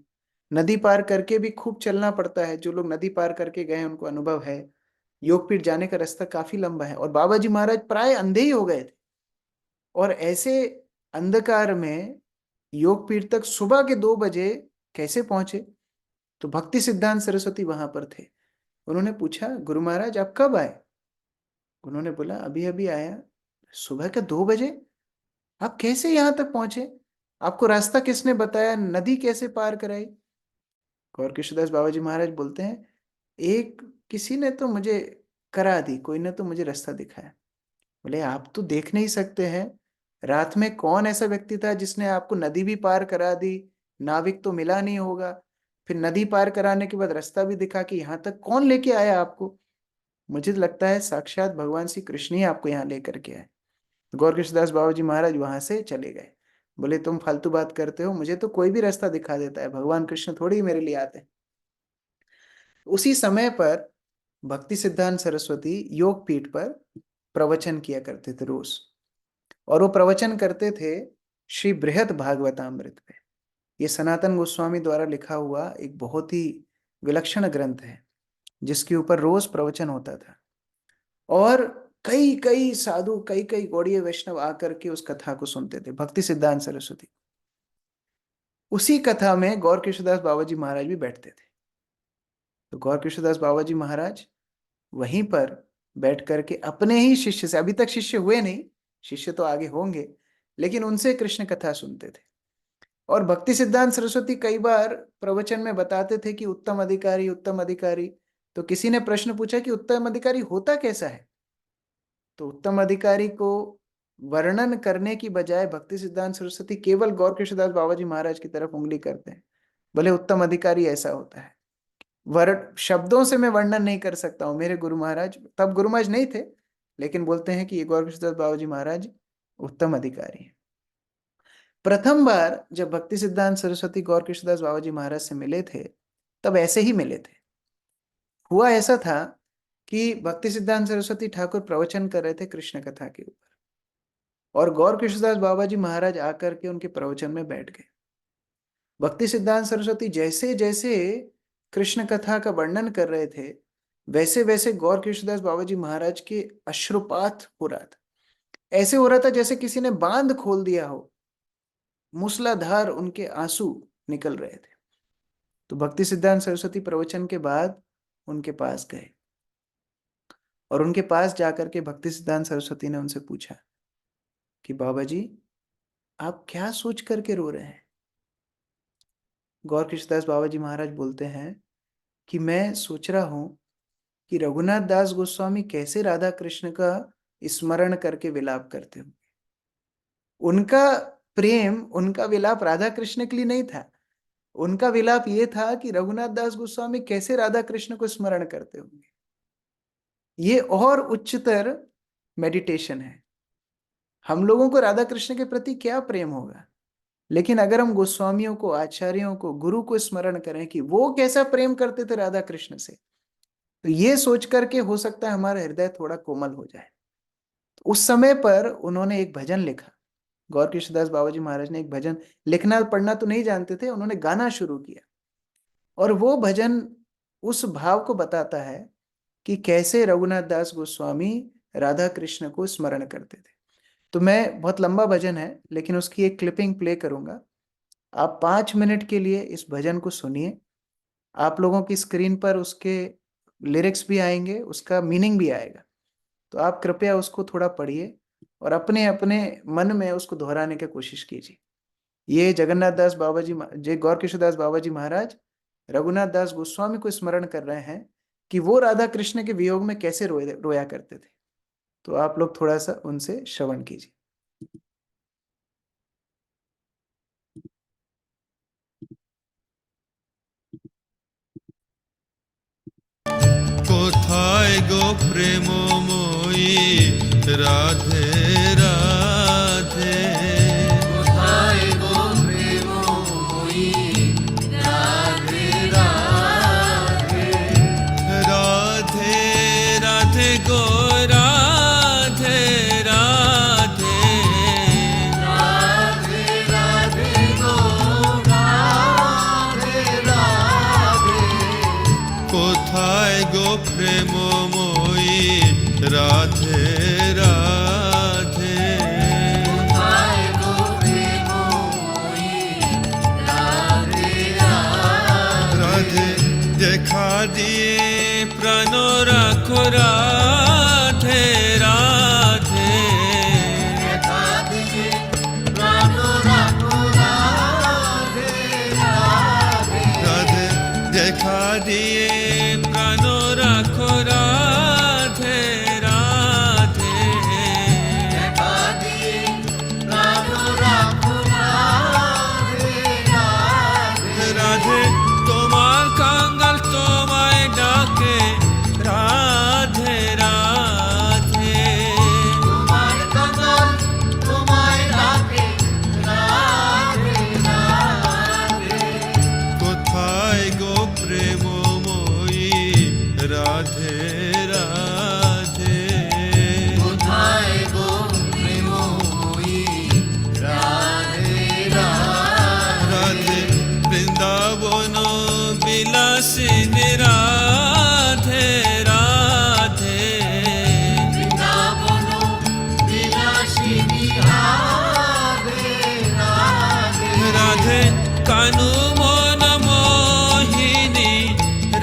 नदी पार करके भी खूब चलना पड़ता है। जो लोग नदी पार करके गए उनको अनुभव है, योग पीठ जाने का रास्ता काफी लंबा है। और बाबा जी महाराज प्राय अंधे ही हो गए थे, और ऐसे अंधकार में योगपीठ तक सुबह के 2 बजे कैसे पहुंचे। तो भक्ति सिद्धांत सरस्वती वहां पर थे। उन्होंने पूछा गुरु महाराज आप कब आए। उन्होंने बोला अभी अभी आया। सुबह के 2 बजे आप कैसे यहां तक पहुंचे, आपको रास्ता किसने बताया, नदी कैसे पार कराई। गौर किशोरदास बाबा जी महाराज बोलते हैं एक किसी ने तो मुझे करा दी, कोई ने तो मुझे रास्ता दिखाया। बोले आप तो देख नहीं सकते हैं, रात में कौन ऐसा व्यक्ति था जिसने आपको नदी भी पार करा दी, नाविक तो मिला नहीं होगा, फिर नदी पार कराने के बाद रास्ता भी दिखा कि यहाँ तक कौन लेके आया आपको। मुझे तो लगता है साक्षात भगवान श्री कृष्ण ही आपको यहाँ लेकर के आए। गौर कृष्णदास बाबा जी महाराज वहां से चले गए। बोले तुम फालतू बात करते हो, मुझे तो कोई भी रास्ता दिखा देता है, भगवान कृष्ण थोड़ी ही मेरे लिए आते हैं। उसी समय पर भक्ति सिद्धांत सरस्वती योग पीठ पर प्रवचन किया करते थे रोज, और वो प्रवचन करते थे श्री बृहद भागवतामृत पे। ये सनातन गोस्वामी द्वारा लिखा हुआ एक बहुत ही विलक्षण ग्रंथ है, जिसके ऊपर रोज प्रवचन होता था। और कई कई साधु, कई कई गौड़ीय वैष्णव आकर के उस कथा को सुनते थे, भक्ति सिद्धांत सरस्वती। उसी कथा में गौर कृष्णदास बाबा जी महाराज भी बैठते थे। तो गौर कृष्णदास बाबा जी महाराज वहीं पर बैठ करके अपने ही शिष्य से, अभी तक शिष्य हुए नहीं, शिष्य तो आगे होंगे, लेकिन उनसे कृष्ण कथा सुनते थे। और भक्ति सिद्धांत सरस्वती कई बार प्रवचन में बताते थे कि उत्तम अधिकारी, उत्तम अधिकारी। तो किसी ने प्रश्न पूछा कि उत्तम अधिकारी होता कैसा है। तो उत्तम अधिकारी को वर्णन करने की बजाय भक्ति सिद्धांत सरस्वती केवल गौर कृष्णदास बाबा जी महाराज की तरफ उंगली करते हैं। बोले उत्तम अधिकारी ऐसा होता है, वर्ण शब्दों से मैं वर्णन नहीं कर सकता हूं। मेरे गुरु महाराज तब गुरु महाराज नहीं थे, लेकिन बोलते हैं कि ये गौर कृष्णदास बाबा जी महाराज उत्तम अधिकारी हैं। प्रथम बार जब भक्ति सिद्धांत सरस्वती गौर कृष्णदास बाबा जी महाराज से मिले थे, तब ऐसे ही मिले थे। हुआ ऐसा था कि भक्ति सिद्धांत सरस्वती ठाकुर प्रवचन कर रहे थे कृष्ण कथा के ऊपर, और गौर कृष्णदास बाबा जी महाराज आकर के उनके प्रवचन में बैठ गए। भक्ति सिद्धांत सरस्वती जैसे जैसे कृष्ण कथा का वर्णन कर रहे थे, वैसे वैसे गौर कृष्णदास बाबा जी महाराज के अश्रुपात हो रहा था। ऐसे हो रहा था जैसे किसी ने बांध खोल दिया हो, मूसलाधार उनके आंसू निकल रहे थे। तो भक्ति सिद्धांत सरस्वती प्रवचन के बाद उनके पास गए, और उनके पास जाकर के भक्ति सिद्धांत सरस्वती ने उनसे पूछा कि बाबा जी आप क्या सोच करके रो रहे हैं। गौर कृष्णदास बाबा जी महाराज बोलते हैं कि मैं सोच रहा हूं कि रघुनाथ दास गोस्वामी कैसे राधा कृष्ण का स्मरण करके विलाप करते हो। उनका प्रेम, उनका विलाप राधा कृष्ण के लिए नहीं था, उनका विलाप ये था कि रघुनाथ दास गोस्वामी कैसे राधा कृष्ण को स्मरण करते होंगे। ये और उच्चतर मेडिटेशन है। हम लोगों को राधा कृष्ण के प्रति क्या प्रेम होगा, लेकिन अगर हम गोस्वामियों को, आचार्यों को, गुरु को स्मरण करें कि वो कैसा प्रेम करते थे राधा कृष्ण से, तो ये सोच करके हो सकता है हमारा हृदय थोड़ा कोमल हो जाए। तो उस समय पर उन्होंने एक भजन लिखा। गौर कृष्णदास बाबा जी महाराज ने एक भजन, लिखना पढ़ना तो नहीं जानते थे, उन्होंने गाना शुरू किया। और वो भजन उस भाव को बताता है कि कैसे रघुनाथ दास गोस्वामी राधा कृष्ण को स्मरण करते थे। तो मैं, बहुत लंबा भजन है लेकिन उसकी एक क्लिपिंग प्ले करूंगा। आप 5 मिनट के लिए इस भजन को सुनिए। आप लोगों की स्क्रीन पर उसके लिरिक्स भी आएंगे, उसका मीनिंग भी आएगा। तो आप कृपया उसको थोड़ा पढ़िए और अपने अपने मन में उसको दोहराने की कोशिश कीजिए। ये जगन्नाथ दास बाबा जी, जय गौर किशोरदास बाबा जी महाराज रघुनाथ दास गोस्वामी को स्मरण कर रहे हैं कि वो राधा कृष्ण के वियोग में कैसे रोया करते थे। तो आप लोग थोड़ा सा उनसे श्रवण कीजिए। কোথায় গো প্রেমময়ী রাধে রাধে, কোথায় গো প্রেমময়ী রাধে রাধে, রাধে রাধে গো রাধে রাধে, রাধে রাধে গো রাধে রাধে, কোথায় গো প্রেমময়ী রাধে রাধে, কোথায় গো প্রেমময়ী রাধে রাধে, রাধে দেখা দিয়ে প্রাণ রাখো রাধে রাধে, দেখা দিয়ে প্রাণ রাখো রাধে রাধে, রাধে দেখা দিয়ে প্রাণ রাখো রাধে রাধে, দেখা দিয়ে প্রাণ রাখো রাধে রাধে, রাধে তোমার কাঙ্গাল তোমায় ডাকে রাধে রাধে, তোমার কাঙ্গাল তোমায় ডাকে রাধে রাধে, কোথায় গো প্রেমময়ী রাধে রাধে, কোথায় গো প্রেমময়ী রাধে রাধে, রাধে বৃন্দাবন বিলাসিনী রাধে রাধে, বৃন্দাবন বিলাসিনী রাধে রাধে, রাধে কানু মন মোহিনী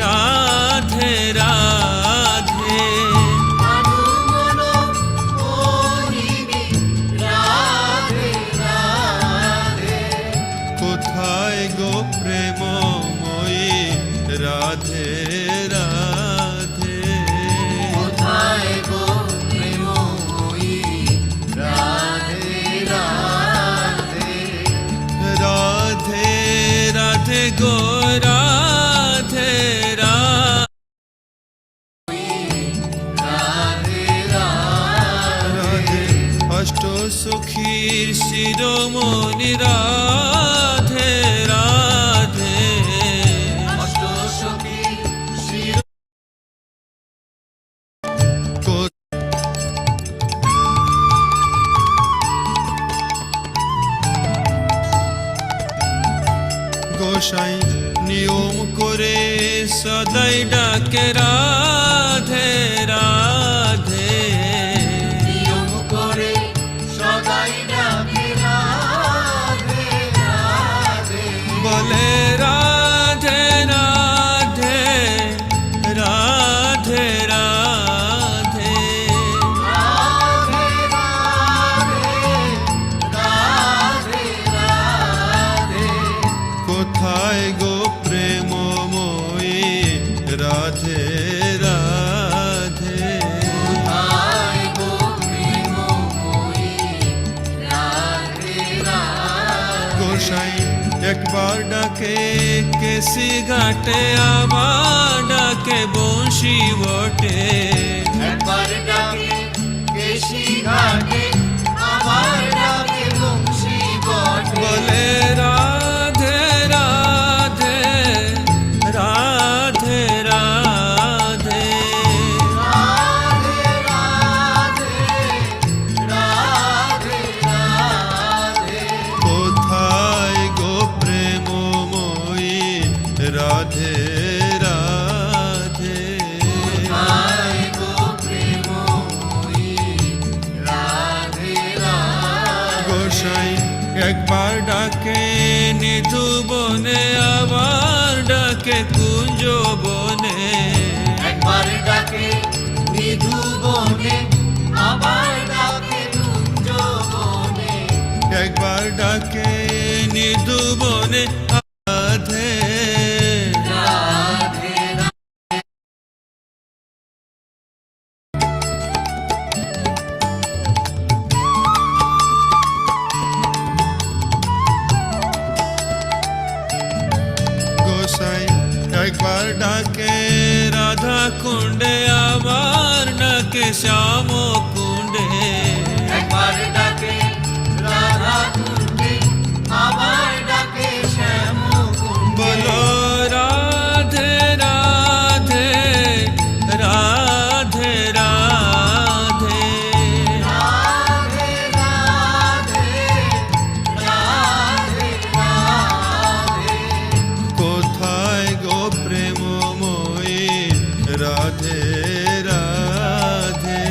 রাধে রাধে, কানু মন মোহিনী রাধে রাধে, কোথায় গো প্রেমময়ী রাধে রাধে, কোথায় গো প্রেমময়ী রাধে রাধে, রাধে রাধে গো রাধে রাধে রাধে, রাধে অষ্ট সখীর শিরোমণি রাধে রাধে, অষ্টসখী শির কো- গোসাই নিয়ম করে সদাই ডাকে রাধে রাধে, নিয়ম করে সদাই ডাকে রাধে রাধে, বলে রাধে রাধে রাধে রাধে, রাধে রাধে রাধে, কোথায় গো প্রেমময়ী রাধে রাধে, কোথায় গো প্রেমময়ী রাধে রাধে, গোসাই একবার ডাকে কেসি ঘাটে আবার ডাকে বংশী বটে, একবার ডাকে কেশি ঘাটে, আবার ডাকে বংশী বটে, বলে নিধু বনে আবার ডাকে কুঞ্জ বনে একবার ডাকে নিধু বনে আবার ডাকে কুঞ্জ বনে একবার ডাকে নিধু বনে রাধে রাধে গোসাই একবার ডাকে রাধা কুণ্ডে আবার ডাকে শ্যাম কুণ্ডে একবার ডাকে রাধা কুণ্ডে আবার ডাকে শ্যাম কুণ্ডে বলো রাধে রাধে রাধে রাধে রাধে রাধে রাধে রাধে কোথায় গো প্রেমময়ী রাধে রাধে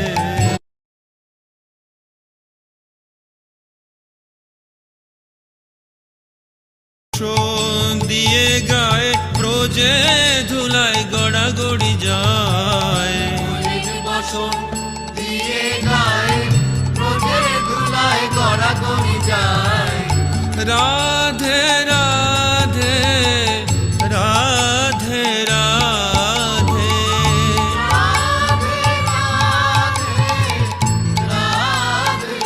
শোন দিয়ে গায়ে ব্রজে ধুলায় গড়াগড়ি যায় মলিন বসন দিয়ে গায়ে ব্রজে ধুলায় গড়াগড়ি যায় রাধে রাধে রাধে রাধে রাধে রাধে রাধে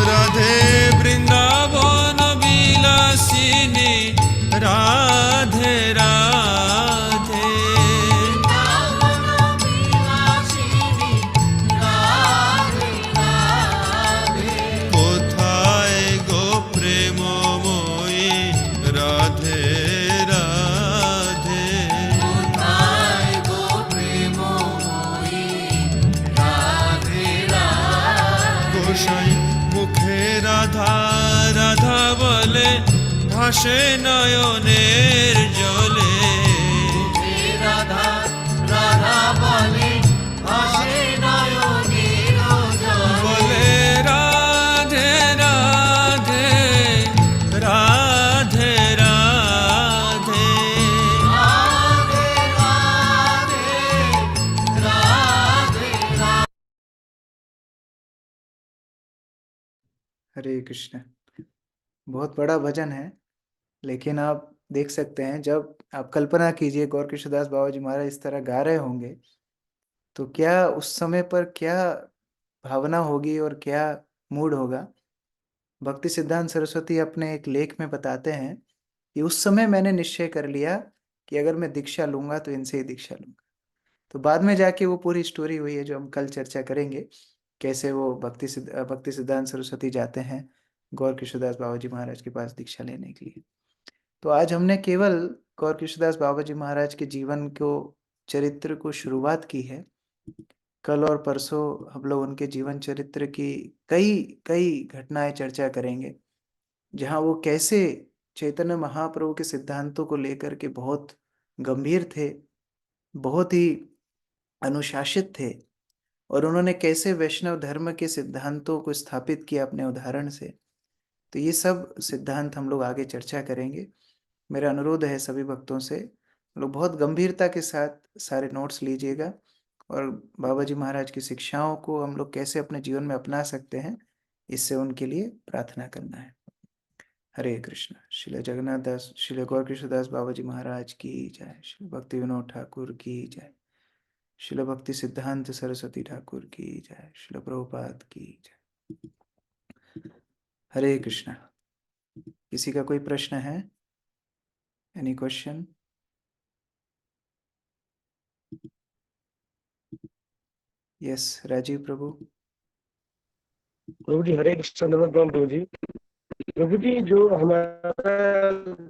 রাধে বৃন্দাবন বিলাসিনী রাধে রাধে রাবণ বিলাসিনী রাধে রাধে কোথায় গো প্রেমময়ী রাধে রাধে কোথায় গো প্রেমময়ী রাধে রাধে গোসাই মুখে রাধা রাধা বলে ভাসে নয়নের জলে হে রাধা রাধা বলে ভাসে নয়নের জলে বলে রাধে রাধে রাধে রাধে রাধে রাধে রাধে हरे कृष्ण। बहुत बड़ा भजन है, लेकिन आप देख सकते हैं जब आप कल्पना कीजिए गौर किशोरदास बाबा जी महाराज इस तरह गा रहे होंगे तो क्या उस समय पर क्या भावना होगी और क्या मूड होगा। भक्ति सिद्धांत सरस्वती अपने एक लेख में बताते हैं कि उस समय मैंने निश्चय कर लिया कि अगर मैं दीक्षा लूंगा तो इनसे ही दीक्षा लूंगा। तो बाद में जाके वो पूरी स्टोरी हुई है जो हम कल चर्चा करेंगे, कैसे वो भक्ति सिद्धांत सरस्वती जाते हैं गौर किशोरदास बाबा जी महाराज के पास दीक्षा लेने के लिए। तो आज हमने केवल गौर किशोरदास बाबा जी महाराज के जीवन को चरित्र को शुरुआत की है। कल और परसों हम लोग उनके जीवन चरित्र की कई कई घटनाएं चर्चा करेंगे, जहां वो कैसे चैतन्य महाप्रभु के सिद्धांतों को लेकर के बहुत गंभीर थे, बहुत ही अनुशासित थे, और उन्होंने कैसे वैष्णव धर्म के सिद्धांतों को स्थापित किया अपने उदाहरण से। तो ये सब सिद्धांत हम लोग आगे चर्चा करेंगे। मेरा अनुरोध है सभी भक्तों से, लोग बहुत गंभीरता के साथ सारे नोट्स लीजिएगा और बाबा जी महाराज की शिक्षाओं को हम लोग कैसे अपने जीवन में अपना सकते हैं, इससे उनके लिए प्रार्थना करना है। हरे कृष्ण। श्रील जगन्नाथ दास, श्रील गौर किशोरदास बाबा जी महाराज की जय, श्री भक्ति विनोद ठाकुर की जय, श्रील भक्ति सिद्धांत सरस्वती ठाकुर की जय, श्रील प्रभुपाद की जय। हरे कृष्ण। किसी का कोई प्रश्न है? Any question? यस राजीव प्रभु। प्रभु जी हरे कृष्ण। नमस्कार प्रभु जी। प्रभु जी जो हमारा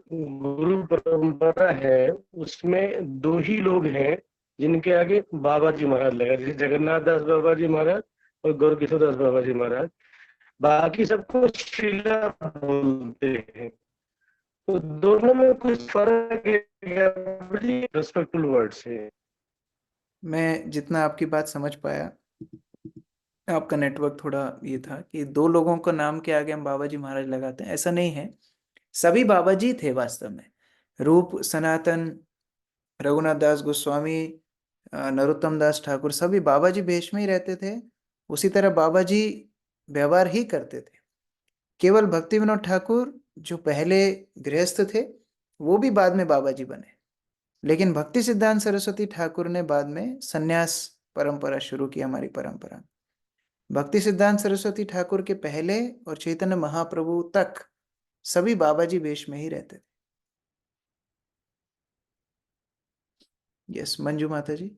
गुरु परंपरा है उसमें दो ही लोग हैं जिनके आगे बाबा जी महाराज लगा, जैसे जगन्नाथ दास बाबा जी महाराज और गौर किशोर दास बाबा जी महाराज। बाकी सबको श्रीला बोलते हैं, तो दोनों में कुछ फर्क है रेस्पेक्टफुल वर्ड से। मैं जितना आपकी बात समझ पाया, आपका नेटवर्क थोड़ा ये था कि दो लोगों का नाम के आगे हम बाबा जी महाराज लगाते हैं, ऐसा नहीं है। सभी बाबा जी थे वास्तव में। रूप सनातन, रघुनाथ दास गोस्वामी, नरोत्तम दास ठाकुर, सभी बाबा जी भेष में ही रहते थे। उसी तरह बाबा जी व्यवहार ही करते थे। केवल भक्ति विनोद ठाकुर जो पहले गृहस्थ थे, वो भी बाद में बाबा जी बने। लेकिन भक्ति सिद्धांत सरस्वती ठाकुर ने बाद में संन्यास परंपरा शुरू की हमारी परंपरा। भक्ति सिद्धांत सरस्वती ठाकुर के पहले और चैतन्य महाप्रभु तक सभी बाबा जी वेश में ही रहते थे। यस मंजू माता जी।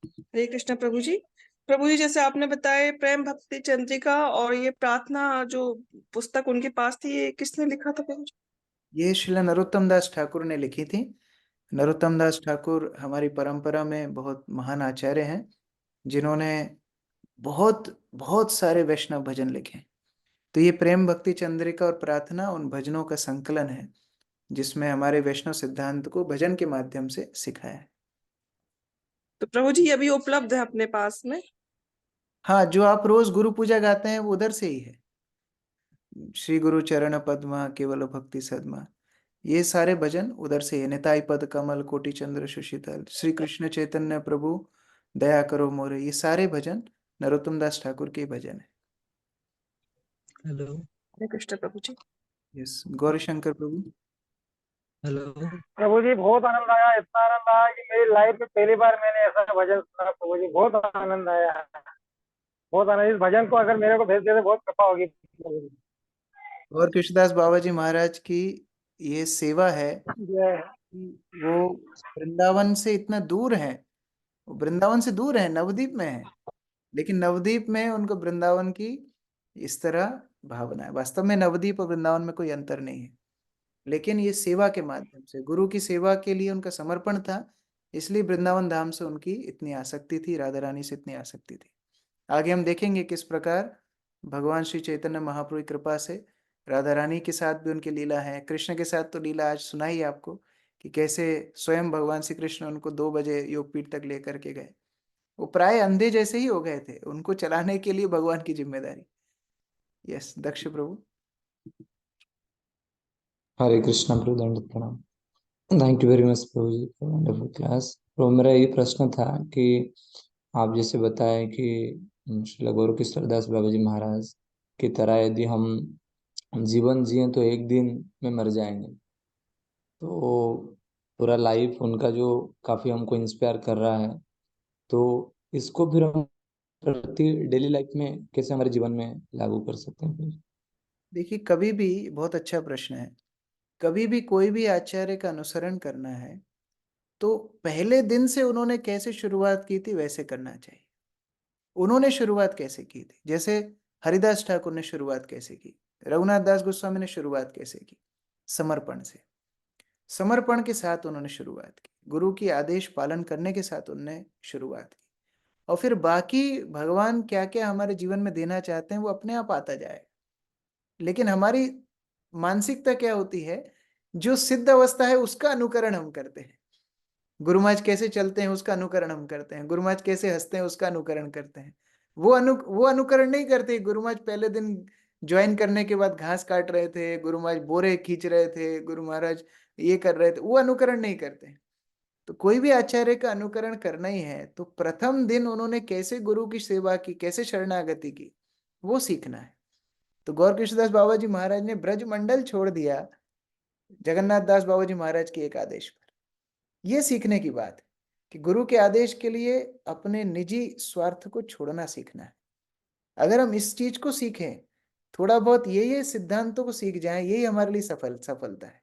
हरे कृष्ण प्रभु जी। प्रभु जी, जैसे आपने बताया प्रेम भक्ति चंद्रिका और ये प्रार्थना जो पुस्तक उनके पास थी, ये किसने लिखा था प्रभु जी? ये श्रील नरोत्तम दास ठाकुर ने लिखी थी। नरोत्तम दास ठाकुर हमारी परंपरा में बहुत महान आचार्य हैं, जिन्होंने बहुत बहुत सारे वैष्णव भजन लिखे। तो ये प्रेम भक्ति चंद्रिका और प्रार्थना उन भजनों का संकलन है, जिसमें हमारे वैष्णव सिद्धांत को भजन के माध्यम से सिखाया है। तो प्रभु जी, ये अभी उपलब्ध है अपने पास में? हाँ, जो आप रोज गुरु पूजा गाते हैं वो उधर से ही है। श्री गुरु चरण पद्मा केवल भक्ति सदमा, ये सारे भजन उधर से है। निताई पद कमल कोटि चंद्र सुशीतल, श्री कृष्ण चैतन्य प्रभु दया करो मोरे, ये सारे भजन नरोत्तम दास ठाकुर के भजन है। हेलो। हरे कृष्ण प्रभु जी। यस गौरी शंकर प्रभु। हेलो। प्रभु जी बहुत आनंद आया, इतना आनंद आया कि मेरी लाइफ में पहली बार मैंने ऐसा भजन सुना। प्रभु जी बहुत आनंद आया, बहुत आनंद। इस भजन को अगर मेरे को भेज देते बहुत कृपा होगी प्रभु जी। और कृष्णदास बाबा जी महाराज की ये सेवा है जय। कि वो वृंदावन से इतना दूर है, वो वृंदावन से दूर है, नवद्वीप में है, लेकिन नवद्वीप में उनको वृंदावन की इस तरह भावना है। वास्तव में नवद्वीप और वृंदावन में कोई अंतर नहीं है, लेकिन ये सेवा के माध्यम से गुरु की सेवा के लिए उनका समर्पण था, इसलिए वृंदावन धाम से उनकी इतनी आसक्ति थी, राधा रानी से इतनी आसक्ति थी। आगे हम देखेंगे किस प्रकार भगवान श्री चैतन्य महाप्रभु की कृपा से राधा रानी के साथ भी उनकी लीला है। कृष्ण के साथ तो लीला आज सुनाई आपको कि कैसे स्वयं भगवान श्री कृष्ण उनको 2 बजे योगपीठ तक लेकर के गए। वो प्राय अंधे जैसे ही हो गए थे, उनको चलाने के लिए भगवान की जिम्मेदारी। यस दक्ष प्रभु। हरे कृष्णा प्रभु, दंडवत प्रणाम। Thank you very much Prabhu ji for wonderful class. तो मेरा ये प्रश्न था कि आप जैसे बताएं कि श्रील गौर किशोरदास बाबा जी महाराज की तरह यदि हम जीवन जिए तो एक दिन में मर जाएंगे, तो पूरा लाइफ उनका जो काफी हमको इंस्पायर कर रहा है, तो इसको फिर हम प्रति डेली लाइफ में कैसे हमारे जीवन में लागू कर सकते हैं? देखिए कभी भी, बहुत अच्छा प्रश्न है, कभी भी कोई भी आचार्य का अनुसरण करना है तो पहले दिन से उन्होंने कैसे शुरुआत की थी वैसे करना चाहिए। उन्होंने शुरुआत कैसे की थी, जैसे हरिदास ठाकुर ने शुरुआत कैसे की, रघुनाथ दास गोस्वामी ने शुरुआत कैसे की, समर्पण से, समर्पण के साथ उन्होंने शुरुआत की, गुरु की आदेश पालन करने के साथ उन्होंने शुरुआत की। और फिर बाकी भगवान क्या क्या हमारे जीवन में देना चाहते हैं वो अपने आप आता जाएगा। लेकिन हमारी मानसिकता क्या होती है, जो सिद्ध अवस्था है उसका अनुकरण हम करते हैं। गुरु महाराज कैसे चलते हैं उसका अनुकरण हम करते हैं, गुरु महाराज कैसे हंसते हैं उसका अनुकरण करते हैं। वो अनुकरण नहीं करते। गुरु महाराज पहले दिन ज्वाइन करने के बाद घास काट रहे थे, गुरु महाराज बोरे खींच रहे थे, गुरु महाराज ये कर रहे थे, वो अनुकरण नहीं करते। तो कोई भी आचार्य का अनुकरण करना ही है तो प्रथम दिन उन्होंने कैसे गुरु की सेवा की, कैसे शरणागति की, वो सीखना है। तो गौर कृष्णदास बाबा जी महाराज ने ब्रज मंडल छोड़ दिया जगन्नाथ दास बाबा जी महाराज के एक आदेश पर। यह सीखने की बात है कि गुरु के आदेश के लिए अपने निजी स्वार्थ को छोड़ना सीखना है। अगर हम इस चीज को सीखें, थोड़ा बहुत ये सिद्धांतों को सीख जाएं, यही हमारे लिए सफलता है।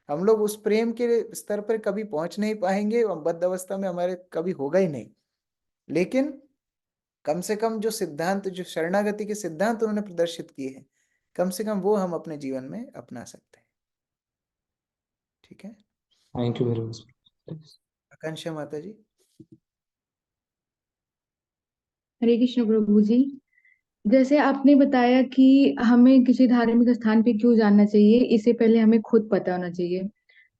हम लोग उस प्रेम के स्तर पर कभी पहुंच नहीं पाएंगे, हम बद्ध अवस्था में हमारे कभी होगा ही नहीं। लेकिन कम से कम जो सिद्धांत, जो शरणागति के सिद्धांत उन्होंने प्रदर्शित किए हैं, कम से कम वो हम अपने जीवन में अपना सकते हैं। ठीक है, थैंक यू वेरी मच। आकांक्षा माता जी। हरे कृष्ण प्रभु जी। जैसे आपने बताया कि हमें किसी धार्मिक स्थान पे क्यों जाना चाहिए, इससे पहले हमें खुद पता होना चाहिए।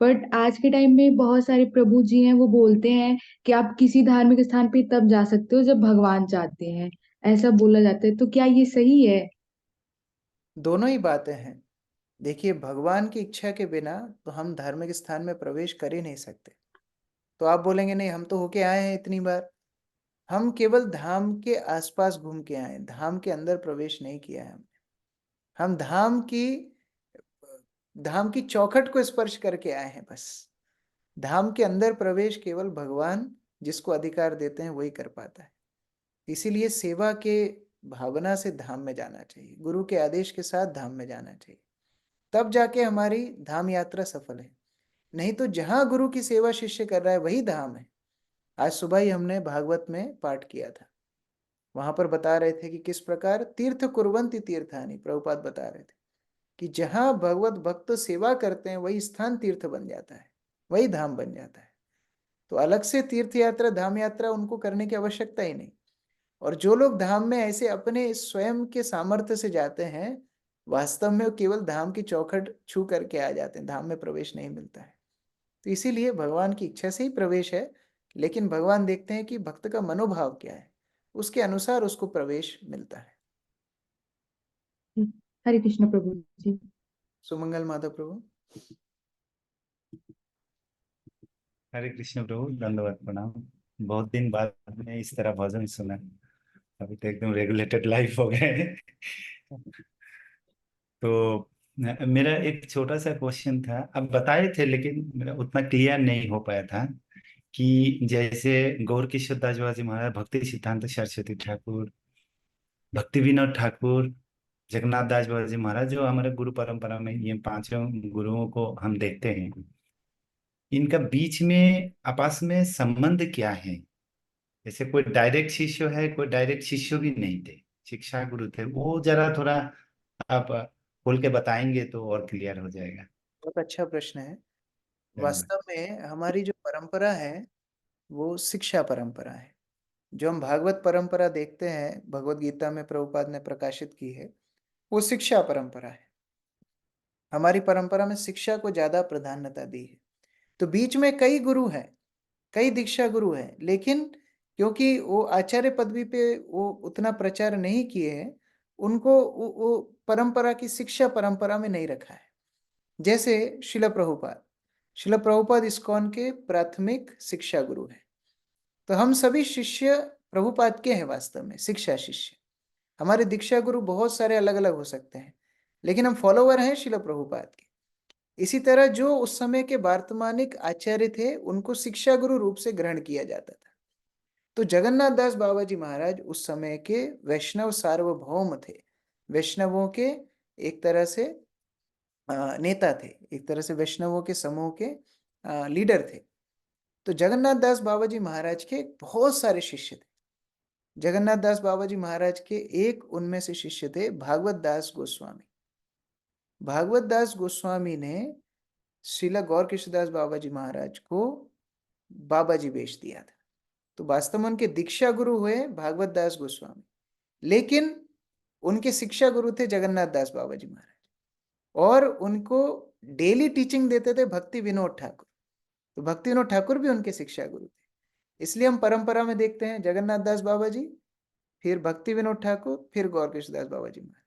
बट आज के टाइम में बहुत सारे प्रभु जी हैं, वो बोलते हैं कि आप किसी धार्मिक स्थान पे तब जा सकते हो जब भगवान चाहते हैं, ऐसा बोला जाता है। तो क्या ये सही है? दोनों ही बातें हैं। देखिए, भगवान की इच्छा के बिना तो हम धार्मिक स्थान में प्रवेश कर ही नहीं सकते। तो आप बोलेंगे नहीं, हम तो होके आए हैं इतनी बार। हम केवल धाम के आसपास घूम के आए हैं, धाम के अंदर प्रवेश नहीं किया है हमने। हम धाम की चौखट को स्पर्श करके आए हैं बस। धाम के अंदर प्रवेश केवल भगवान जिसको अधिकार देते हैं वही कर पाता है। इसीलिए सेवा के भावना से धाम में जाना चाहिए, गुरु के आदेश के साथ धाम में जाना चाहिए, तब जाके हमारी धाम यात्रा सफल है। नहीं तो जहां गुरु की सेवा शिष्य कर रहा है वही धाम है। आज सुबह ही हमने भागवत में पाठ किया था, वहां पर बता रहे थे कि किस प्रकार तीर्थ कुर्वन्ति तीर्थानि, प्रभुपाद बता रहे थे कि जहां भगवत भक्त सेवा करते हैं वही स्थान तीर्थ बन जाता है, वही धाम बन जाता है। तो अलग से तीर्थ यात्रा धाम यात्रा उनको करने की आवश्यकता ही नहीं। और जो लोग धाम में ऐसे अपने स्वयं के सामर्थ्य से जाते हैं, वास्तव में वो केवल धाम की चौखट छू करके आ जाते हैं, धाम में प्रवेश नहीं मिलता है। तो इसीलिए भगवान की इच्छा से ही प्रवेश है, लेकिन भगवान देखते हैं कि भक्त का मनोभाव क्या है, उसके अनुसार उसको प्रवेश मिलता है। हरे कृष्ण प्रभु जी। सुमंगल माधव प्रभु। हरे कृष्ण प्रभु, दंडवत प्रणाम। बहुत दिन बाद में इस तरह भजन सुना। अभी तो एकदम रेगुलेटेड लाइफ हो गए। तो मेरा एक छोटा सा क्वेश्चन था, अब बताए थे लेकिन मेरा उतना क्लियर नहीं हो पाया था कि जैसे गौर किशोर दास बाबा जी महाराज, भक्ति सिद्धांत सरस्वती ठाकुर, भक्ति विनोद ठाकुर, जगन्नाथ दास बाबा जी महाराज, जो हमारे गुरु परंपरा में ये पांचों गुरुओं को हम देखते हैं, इनका बीच में आपस में संबंध क्या है? जैसे कोई डायरेक्ट शिष्य है, कोई डायरेक्ट शिष्य भी नहीं थे, शिक्षा गुरु थे। वो जरा थोड़ा आप खोल के बताएंगे तो और क्लियर हो जाएगा। बहुत अच्छा प्रश्न है। धन्यवाद। वास्तव में हमारी जो परंपरा है वो शिक्षा परंपरा है। जो हम भागवत परंपरा देखते हैं, भगवत गीता में प्रभुपाद ने प्रकाशित की है, वो शिक्षा परंपरा है। हमारी परंपरा में शिक्षा को ज्यादा प्राधान्यता दी है। तो बीच में कई गुरु हैं, कई दीक्षा गुरु हैं, लेकिन क्योंकि वो आचार्य पदवी पे वो उतना प्रचार नहीं किए हैं, उनको वो परंपरा की शिक्षा परंपरा में नहीं रखा है। जैसे शिला प्रभुपाद इस्कॉन के प्राथमिक शिक्षा गुरु हैं। तो हम सभी शिष्य प्रभुपाद के हैं, वास्तव में शिक्षा शिष्य। हमारे दीक्षा गुरु बहुत सारे अलग अलग हो सकते हैं, लेकिन हम फॉलोवर हैं शिला प्रभुपाद के। इसी तरह जो उस समय के वर्तमानिक आचार्य थे, उनको शिक्षा गुरु रूप से ग्रहण किया जाता था। तो जगन्नाथ दास बाबा जी महाराज उस समय के वैष्णव सार्वभौम थे, वैष्णवों के एक तरह से नेता थे, एक तरह से वैष्णवों के समूह के लीडर थे। तो जगन्नाथ दास बाबा जी महाराज के बहुत सारे शिष्य थे। जगन्नाथ दास बाबा जी महाराज के एक उनमें से शिष्य थे भागवत दास गोस्वामी। भागवत दास गोस्वामी ने श्रीला गौर किशोरदास बाबा जी महाराज को बाबा जी भेज दिया था। तो वास्तव में उनके दीक्षा गुरु हुए भागवत दास गोस्वामी, लेकिन उनके शिक्षा गुरु थे जगन्नाथ दास बाबा जी महाराज, और उनको डेली टीचिंग देते थे भक्ति विनोद ठाकुर। तो भक्ति विनोद ठाकुर भी उनके शिक्षा गुरु थे। इसलिए हम परंपरा में देखते हैं जगन्नाथ दास बाबा जी, फिर भक्ति विनोद ठाकुर, फिर गौर किशोरदास बाबा जी महाराज।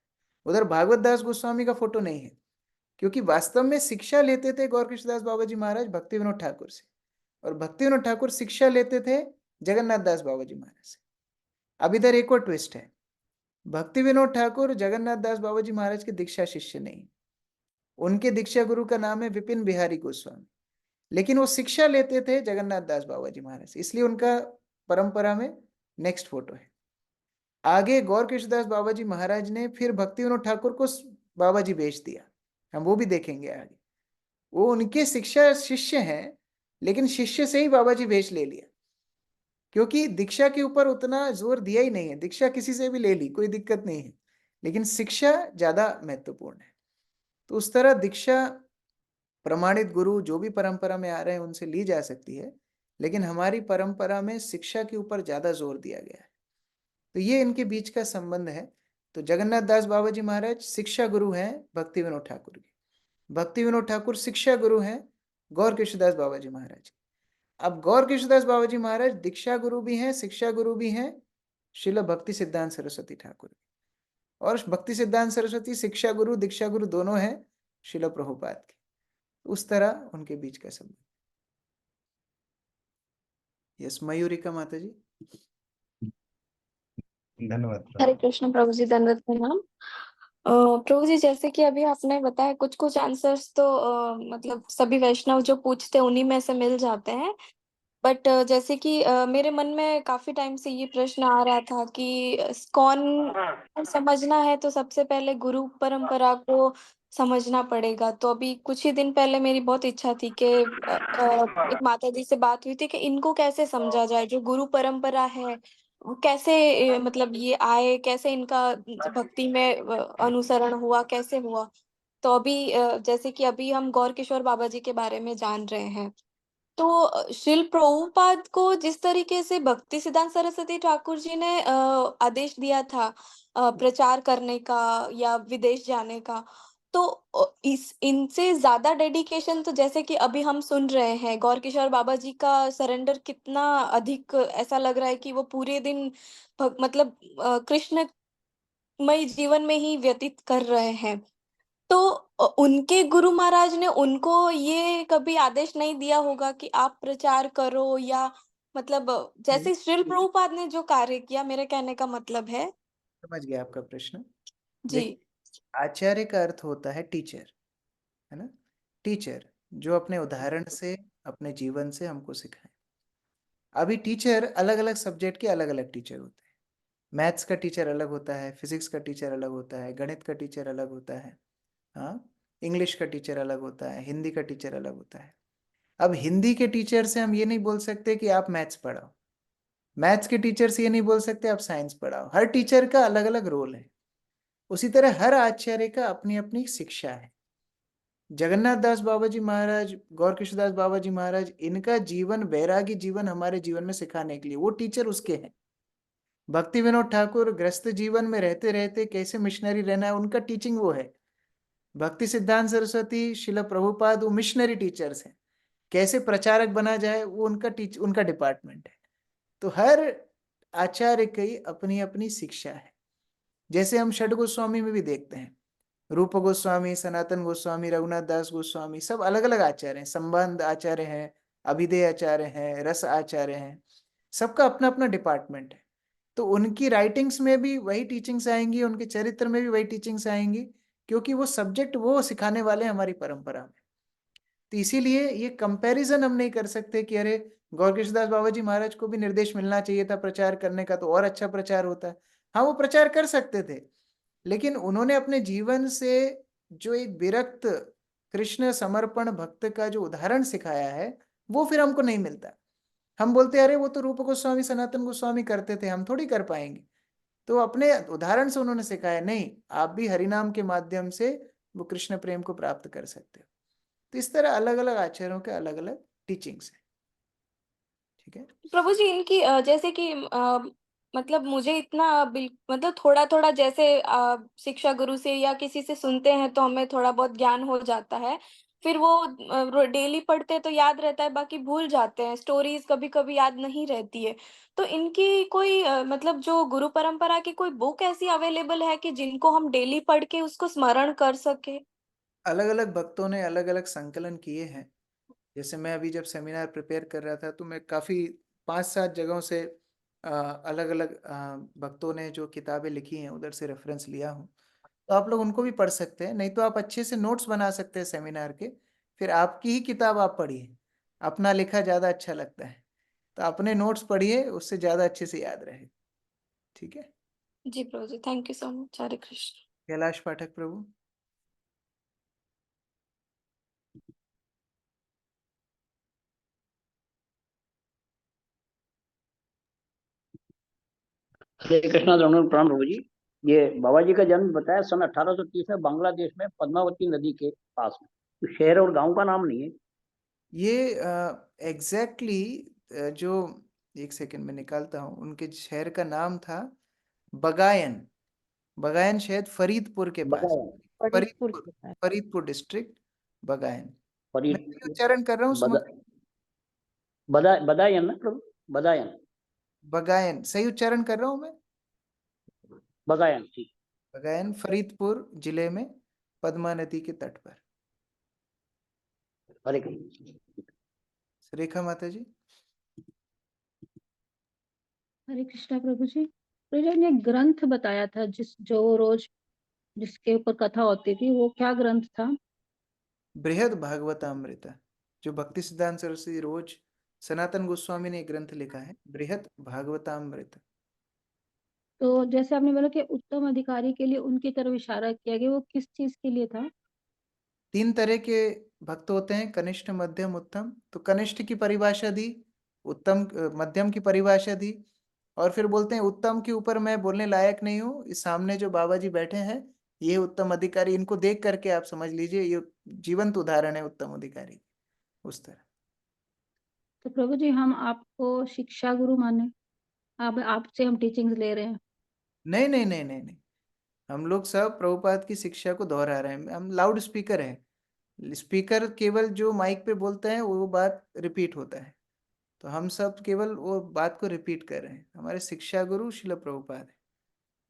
उधर भागवत दास गोस्वामी का फोटो नहीं है, क्योंकि वास्तव में शिक्षा लेते थे गौर किशोरदास बाबा जी महाराज भक्ति विनोद ठाकुर से, और भक्ति विनोद ठाकुर शिक्षा लेते थे जगन्नाथ दास बाबा जी महाराज से। अब इधर एक और ट्विस्ट है, भक्ति विनोद ठाकुर जगन्नाथ दास बाबा जी महाराज के दीक्षा शिष्य नहीं, उनके दीक्षा गुरु का नाम है विपिन बिहारी गोस्वामी, लेकिन वो शिक्षा लेते थे जगन्नाथ दास बाबा जी महाराज से, इसलिए उनका परंपरा में नेक्स्ट फोटो है। आगे गौर किशोरदास बाबा जी महाराज ने फिर भक्ति विनोद ठाकुर को बाबा जी भेज दिया, हम वो भी देखेंगे आगे। वो उनके शिक्षा शिष्य हैं, लेकिन शिष्य से ही बाबा जी भेज ले लिया, क्योंकि दीक्षा के ऊपर उतना जोर दिया ही नहीं है। दीक्षा किसी से भी ले ली, कोई दिक्कत नहीं है, लेकिन शिक्षा ज्यादा महत्वपूर्ण है। तो उस तरह दीक्षा प्रमाणित गुरु जो भी परंपरा में आ रहे हैं उनसे ली जा सकती है, लेकिन हमारी परंपरा में शिक्षा के ऊपर ज्यादा जोर दिया गया है। तो ये इनके बीच का संबंध है। तो जगन्नाथ दास बाबा जी महाराज शिक्षा गुरु हैं भक्ति विनोद ठाकुर के, भक्ति विनोद ठाकुर शिक्षा गुरु हैं गौर किशोरदास बाबा जी महाराज। अब गौर किशोरदास बाबा जी महाराज दीक्षा गुरु भी हैं, शिक्षा गुरु भी हैं श्रील भक्ति सिद्धांत सरस्वती ठाकुर, और भक्ति सिद्धांत सरस्वती शिक्षा गुरु दीक्षा गुरु दोनों हैं शिला प्रभुपाद के, उस तरह उनके बीच का संबंध। यस, मयूरिका माता जी। धन्यवाद हरे प्रभु। कृष्ण प्रभु जी, दंडवत प्रणाम। प्रभु जी, जैसे कि अभी आपने बताया कुछ कुछ आंसर्स तो मतलब सभी वैष्णव जो पूछते हैं उन्हीं में से मिल जाते हैं। बट जैसे कि मेरे मन में काफी टाइम से ये प्रश्न आ रहा था कि कौन समझना है तो सबसे पहले गुरु परंपरा को समझना पड़ेगा। तो अभी कुछ ही दिन पहले मेरी बहुत इच्छा थी कि एक माता जी से बात हुई थी कि इनको कैसे समझा जाए, जो गुरु परंपरा है वो कैसे मतलब ये आए, कैसे इनका भक्ति में अनुसरण हुआ, कैसे हुआ। तो अभी जैसे कि अभी हम गौर किशोर बाबा जी के बारे में जान रहे हैं, तो श्रील प्रभुपाद को जिस तरीके से भक्ति सिद्धांत सरस्वती ठाकुर जी ने आदेश दिया था प्रचार करने का या विदेश जाने का, तो इस इनसे ज्यादा डेडिकेशन तो जैसे कि अभी हम सुन रहे हैं गौर किशोर बाबा जी का सरेंडर कितना अधिक, ऐसा लग रहा है कि वो पूरे दिन मतलब कृष्णमय जीवन में ही व्यतीत कर रहे हैं। तो उनके गुरु महाराज ने उनको ये कभी आदेश नहीं दिया होगा कि आप प्रचार करो, या मतलब जैसे श्रील प्रभुपाद ने जो कार्य किया, मेरे कहने का मतलब है। समझ गया आपका प्रश्न। जी। देखिए, आचार्य का अर्थ होता है टीचर, है ना। टीचर जो अपने उदाहरण से, अपने जीवन से हमको सिखाए। अभी टीचर अलग अलग सब्जेक्ट के अलग अलग टीचर होते हैं। मैथ्स का टीचर अलग होता है, फिजिक्स का टीचर अलग होता है, गणित का टीचर अलग होता है, हाँ, इंग्लिश का टीचर अलग होता है, हिंदी का टीचर अलग होता है। अब हिंदी के टीचर से हम ये नहीं बोल सकते कि आप मैथ्स पढ़ाओ, मैथ्स के टीचर से ये नहीं बोल सकते आप साइंस पढ़ाओ। हर टीचर का अलग अलग रोल है। उसी तरह हर आचार्य का अपनी अपनी शिक्षा है। जगन्नाथ दास बाबा जी महाराज, गौर किशोरदास बाबा जी महाराज, इनका जीवन वैरागी जीवन हमारे जीवन में सिखाने के लिए वो टीचर उसके हैं। भक्ति विनोद ठाकुर गृहस्थ जीवन में रहते रहते कैसे मिशनरी रहना है, उनका टीचिंग वो है। भक्ति सिद्धांत सरस्वती, शिला प्रभुपाद, वो मिशनरी टीचर्स हैं। कैसे प्रचारक बना जाए, वो उनका डिपार्टमेंट है। तो हर आचार्य की अपनी अपनी शिक्षा है। जैसे हम षड गोस्वामी में भी देखते हैं, रूप गोस्वामी, सनातन गोस्वामी, रघुनाथ दास गोस्वामी, सब अलग अलग आचार्य हैं। संबंध आचार्य हैं, अभिधेय आचार्य हैं, रस आचार्य हैं। सबका अपना अपना डिपार्टमेंट है। तो उनकी राइटिंग्स में भी वही टीचिंग्स आएंगी, उनके चरित्र में भी वही टीचिंग्स आएंगी, क्योंकि वो सब्जेक्ट वो सिखाने वाले हैं हमारी परंपरा में। तो इसीलिए ये कंपैरिजन हम नहीं कर सकते कि अरे गौर किशोरदास बाबा जी महाराज को भी निर्देश मिलना चाहिए था प्रचार करने का, तो और अच्छा प्रचार होता है। हाँ, वो प्रचार कर सकते थे, लेकिन उन्होंने अपने जीवन से जो एक विरक्त कृष्ण समर्पण भक्त का जो उदाहरण सिखाया है, वो फिर हमको नहीं मिलता। हम बोलते अरे वो तो रूप गोस्वामी, सनातन गोस्वामी करते थे, हम थोड़ी कर पाएंगे। तो अपने उदाहरण से उन्होंने सिखाया, नहीं, आप भी हरिनाम के माध्यम से वो कृष्ण प्रेम को प्राप्त कर सकते हो। तो इस तरह अलग अलग आचार्यों के अलग अलग टीचिंग्स हैं। ठीक है प्रभु जी, इनकी जैसे कि मतलब मुझे इतना मतलब थोड़ा थोड़ा जैसे शिक्षा गुरु से या किसी से सुनते हैं तो हमें थोड़ा बहुत ज्ञान हो जाता है, फिर वो डेली पढ़ते हैं तो याद रहता है, बाकी भूल जाते हैं, स्टोरीज कभी कभी याद नहीं रहती है। तो इनकी कोई मतलब जो गुरु परंपरा की कोई बुक ऐसी अवेलेबल है कि जिनको हम डेली पढ़ के उसको स्मरण कर सके? अलग अलग भक्तों ने अलग अलग संकलन किए हैं। जैसे मैं अभी जब सेमिनार प्रिपेयर कर रहा था, तो मैं काफ़ी 5-7 जगहों से अलग अलग भक्तों ने जो किताबें लिखी हैं उधर से रेफरेंस लिया हूँ। तो आप लोग उनको भी पढ़ सकते हैं, नहीं तो आप अच्छे से नोट्स बना सकते हैं सेमिनार के। फिर आपकी ही किताब आप पढ़िए, अपना लिखा ज़्यादा अच्छा लगता है। तो अपने नोट्स पढ़िए, उससे ज़्यादा अच्छे से याद रहेगा। ठीक है। जी प्रभु जी, थैंक यू सो मच। हरे कृष्ण। कैलाश पाठक प्रभु। हरे कृष्णा, दंडवत प्रणाम प्रभु जी। ये बाबा जी का जन्म बताया सन 1830 में बांग्लादेश में पद्मावती नदी के पास में। तो शहर और गांव का नाम नहीं है ये एग्जैक्टली जो, एक सेकंड में निकालता हूँ, उनके शहर का नाम था बगायन। बगायन शायद फरीदपुर के पास। बताया। फरीदपुर फरीदपुर, है। फरीदपुर डिस्ट्रिक्ट, बगायन। मैं सही फरीदपुर। उच्चारण कर रहा हूँ सुमन? बदा बदायन ना प्रभु, बदायन। बगायन सही उच्चारण कर रहा हूँ मैं? बगायन, ठीक। बगायन फरीदपुर जिले में, पद्मा नदी के तट पर। हरे कृष्ण। रेखा माता जी। हरे कृष्णा प्रभु जी। प्रभु जी ने ग्रंथ बताया था जो रोज जिसके ऊपर कथा होती थी, वो क्या ग्रंथ था? बृहद भागवतामृत, जो भक्ति सिद्धांत सरस्वती रोज सनातन गोस्वामी ने एक ग्रंथ लिखा है, बृहद भागवतामृत। तो जैसे आपने बोला कि उत्तम अधिकारी के लिए उनकी तरफ इशारा किया गया, वो किस चीज के लिए था? 3 तरह के भक्त होते हैं, कनिष्ठ, मध्यम, उत्तम। तो कनिष्ठ की परिभाषा दी, उत्तम मध्यम की परिभाषा दी, और फिर बोलते हैं उत्तम के ऊपर मैं बोलने लायक नहीं हूँ। इस सामने जो बाबा जी बैठे हैं, ये उत्तम अधिकारी, इनको देख करके आप समझ लीजिए ये जीवंत उदाहरण है उत्तम अधिकारी, उस तरह। तो प्रभु जी, हम आपको शिक्षा गुरु माने, आप आपसे हम टीचिंग्स ले रहे हैं? नहीं नहीं नहीं नहीं नहीं, हम लोग सब प्रभुपाद की शिक्षा को दोहरा रहे हैं। हम लाउड स्पीकर हैं, स्पीकर केवल जो माइक पे बोलते हैं वो बात रिपीट होता है, तो हम सब केवल वो बात को रिपीट कर रहे हैं। हमारे शिक्षा गुरु शिल प्रभुपाद है,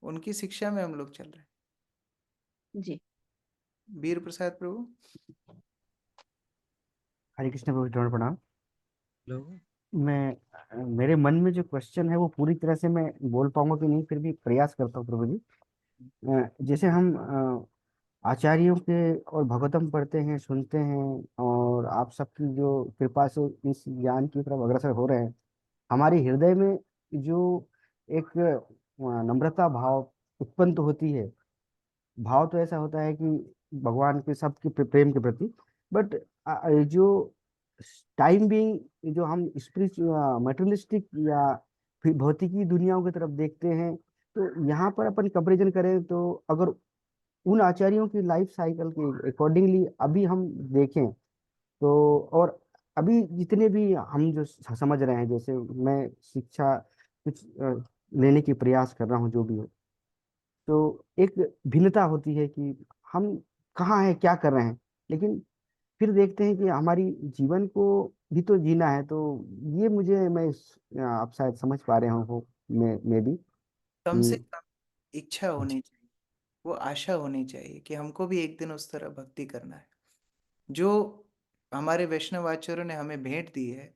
उनकी शिक्षा में हम लोग चल रहे हैं। जी। वीर प्रसाद प्रभु। हरे कृष्ण प्रभु, दंड प्रणाम। मेरे मन में जो क्वेश्चन है वो पूरी तरह से मैं बोल पाऊंगा कि नहीं, फिर भी प्रयास करता हूँ प्रभु जी। जैसे हम आचार्यों के और भगवतम पढ़ते हैं, सुनते हैं, और आप सबकी जो कृपा से इस ज्ञान की तरफ अग्रसर हो रहे हैं, हमारे हृदय में जो एक नम्रता भाव उत्पन्न तो होती है। भाव तो ऐसा होता है कि भगवान के सबके प्रेम के प्रति, बट जो टाइम बीइंग जो हम स्पिरिचुअल मटेरियलिस्टिक या फिर भौतिकी दुनियाओं की तरफ देखते हैं, तो यहाँ पर अपन कंपेरिजन करें तो अगर उन आचार्यों की लाइफ साइकिल के अकॉर्डिंगली अभी हम देखें तो, और अभी जितने भी हम जो समझ रहे हैं, जैसे मैं शिक्षा कुछ लेने की प्रयास कर रहा हूँ जो भी हो, तो एक भिन्नता होती है कि हम कहाँ हैं, क्या कर रहे हैं, लेकिन फिर देखते हैं कि हमारी जीवन को भी तो जीना है। तो ये मुझे आप शायद समझ पा रहे हो मैं भी कम से कि कम इच्छा होनी चाहिए, वो आशा होनी चाहिए कि हमको भी एक दिन उस तरह भक्ति करना है। जो हमारे वैष्णव आचार्यों ने हमें भेंट दी है,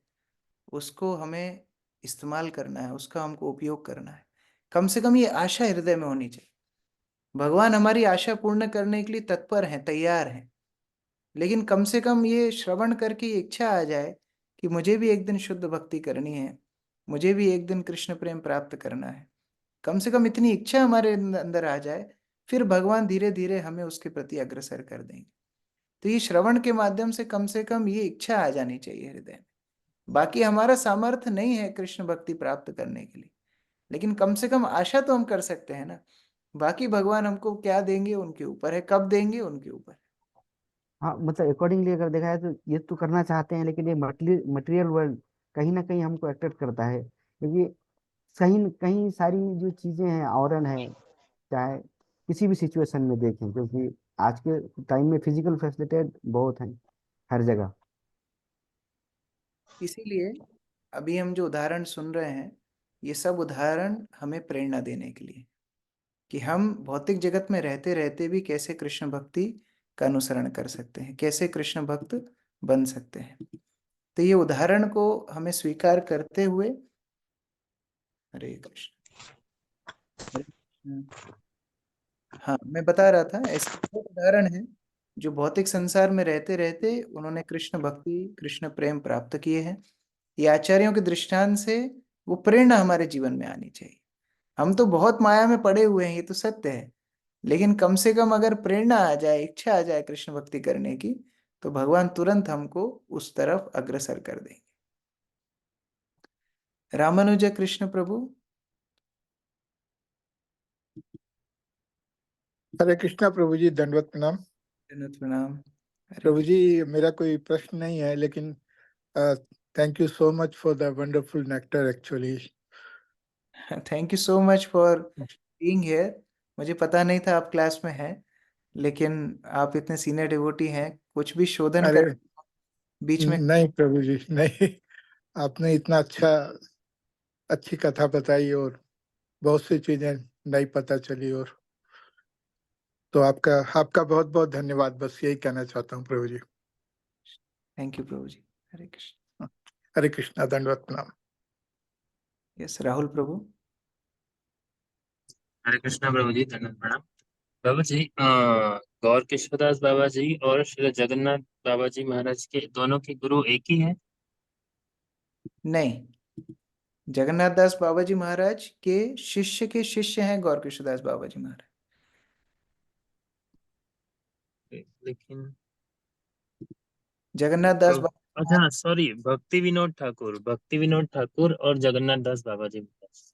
उसको हमें इस्तेमाल करना है, उसका हमको उपयोग करना है। कम से कम ये आशा हृदय में होनी चाहिए। भगवान हमारी आशा पूर्ण करने के लिए तत्पर हैं, तैयार हैं, लेकिन कम से कम ये श्रवण करके ये इच्छा आ जाए कि मुझे भी एक दिन शुद्ध भक्ति करनी है, मुझे भी एक दिन कृष्ण प्रेम प्राप्त करना है। कम से कम इतनी इच्छा हमारे अंदर आ जाए, फिर भगवान धीरे धीरे हमें उसके प्रति अग्रसर कर देंगे। तो ये श्रवण के माध्यम से कम ये इच्छा आ जानी चाहिए हृदय में। बाकी हमारा सामर्थ्य नहीं है कृष्ण भक्ति प्राप्त करने के लिए, लेकिन कम से कम आशा तो हम कर सकते हैं ना। बाकी भगवान हमको क्या देंगे उनके ऊपर है, कब देंगे उनके ऊपर है। हाँ, मतलब अकॉर्डिंगली अगर देखा जाए तो ये तो करना चाहते हैं, लेकिन ये मटेरियल वर्ल्ड कहीं ना कहीं हमको अट्रैक्ट करता है, क्योंकि कहीं कहीं सारी जो चीजें हैं आवरण है, चाहे किसी भी सिचुएशन में देखें, क्योंकि आज के टाइम में फिजिकल फैसिलिटेड बहुत हैं हर जगह। इसीलिए अभी हम जो उदाहरण सुन रहे हैं, ये सब उदाहरण हमें प्रेरणा देने के लिए कि हम भौतिक जगत में रहते रहते भी कैसे कृष्ण भक्ति का अनुसरण कर सकते हैं, कैसे कृष्ण भक्त बन सकते हैं। तो ये उदाहरण को हमें स्वीकार करते हुए, हरे कृष्ण, हरे कृष्ण। हाँ, मैं बता रहा था ऐसे बहुत उदाहरण हैं जो भौतिक संसार में रहते रहते उन्होंने कृष्ण भक्ति, कृष्ण प्रेम प्राप्त किए हैं। ये आचार्यों के दृष्टांत से वो प्रेरणा हमारे जीवन में आनी चाहिए। हम तो बहुत माया में पड़े हुए हैं, ये तो सत्य है, लेकिन कम से कम अगर प्रेरणा आ जाए, इच्छा आ जाए कृष्ण भक्ति करने की, तो भगवान तुरंत हमको उस तरफ अग्रसर कर देंगे। रामानुज कृष्ण प्रभु। हरे कृष्णा प्रभु जी, दंडवत प्रणाम। प्रणाम। हरे प्रभु जी, मेरा कोई प्रश्न नहीं है, लेकिन thank you so much for the wonderful nectar actually. Thank you so much for being here. मुझे पता नहीं था आप क्लास में हैं, लेकिन आप इतने सीनियर डिवोटी हैं, कुछ भी शोधन अरे कर बीच में। नहीं प्रभु जी, नहीं, आपने इतना अच्छी कथा बताई और बहुत सी चीजें नहीं पता चली, और तो आपका आपका बहुत बहुत धन्यवाद, बस यही कहना चाहता हूँ प्रभु जी। थैंक यू प्रभु जी। हरे कृष्ण। हरे कृष्णा, दंडवत प्रणाम। यस राहुल प्रभु। हरे कृष्णा प्रभु जी, धन्यवाद प्रणाम। बाबा जी, गौर किशोरदास बाबा जी और श्री जगन्नाथ बाबा जी महाराज के दोनों के गुरु एक ही हैं? नहीं, जगन्नाथ दास बाबा जी महाराज के शिष्य हैं गौर किशोरदास बाबा जी महाराज। लेकिन जगन्नाथ दास बाबा अच्छा सॉरी, भक्ति विनोद ठाकुर और जगन्नाथ दास बाबा जी महाराज।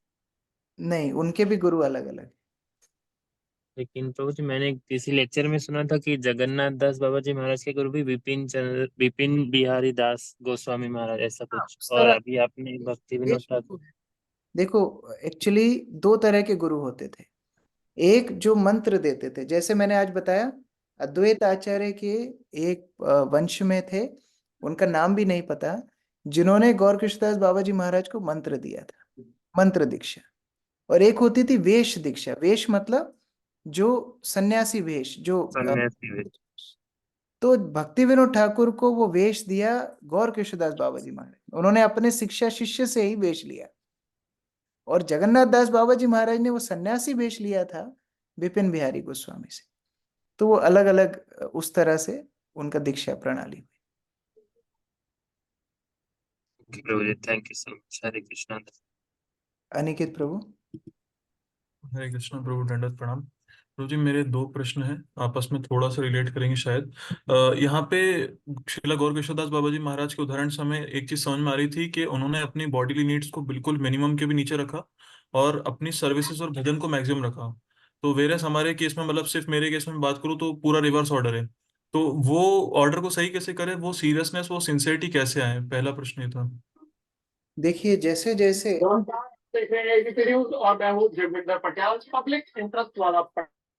नहीं, उनके भी गुरु अलग अलग। लेकिन प्रभु जी, मैंने किसी लेक्चर में सुना था कि जगन्नाथ दास बाबा जी महाराज के गुरु भी विपिन बिहारी दास गोस्वामी महाराज, ऐसा कुछ। उस और तरह अभी आपने भक्ति विनोद ठाकुर। देखो, एक्चुअली दो तरह के गुरु होते थे। एक जो मंत्र देते थे, जैसे मैंने आज बताया अद्वैत आचार्य के एक वंश में थे, उनका नाम भी नहीं पता, जिन्होंने गौर किशोरदास बाबा जी महाराज को मंत्र दिया था, मंत्र दीक्षा। और एक होती थी वेश दीक्षा। वेश मतलब जो सन्यासी वेश, जो सन्यासी वे। तो भक्ति विनोद ठाकुर को वो वेश दिया गौर किशोरदास बाबा जी महाराज। उन्होंने अपने शिष्य से ही वेश लिया। और जगन्नाथ दास बाबा जी महाराज ने वो सन्यासी वेश लिया था विपिन बिहारी गोस्वामी से। तो वो अलग अलग उस तरह से उनका दीक्षा प्रणाली हुई। प्रभु जी, thank you so much. Hare Krishna. Aniket प्रभु। हरे कृष्णा प्रभु, दंडवत प्रणाम। प्रभु जी, मेरे दो प्रश्न हैं, आपस में थोड़ा सा रिलेट करेंगे शायद। यहाँ पे श्रीला गौर किशोरदास बाबा जी महाराज के उदाहरण से हमें एक चीज समझ में आ रही थी कि उन्होंने अपनी बॉडीली नीड्स को बिल्कुल मिनिमम के भी नीचे रखा और अपनी सर्विसेज और भजन को मैक्सिमम रखा। तो वेरस हमारे केस में, मतलब सिर्फ मेरे केस में बात करूँ तो पूरा रिवर्स ऑर्डर है। तो वो ऑर्डर को सही कैसे करें, वो सीरियसनेस, वो सिंसियरिटी कैसे आए? पहला प्रश्न ये था। देखिए, जैसे जैसे और मैं हूँ जगविंदर पटेल, पब्लिक इंटरेस्ट वाला।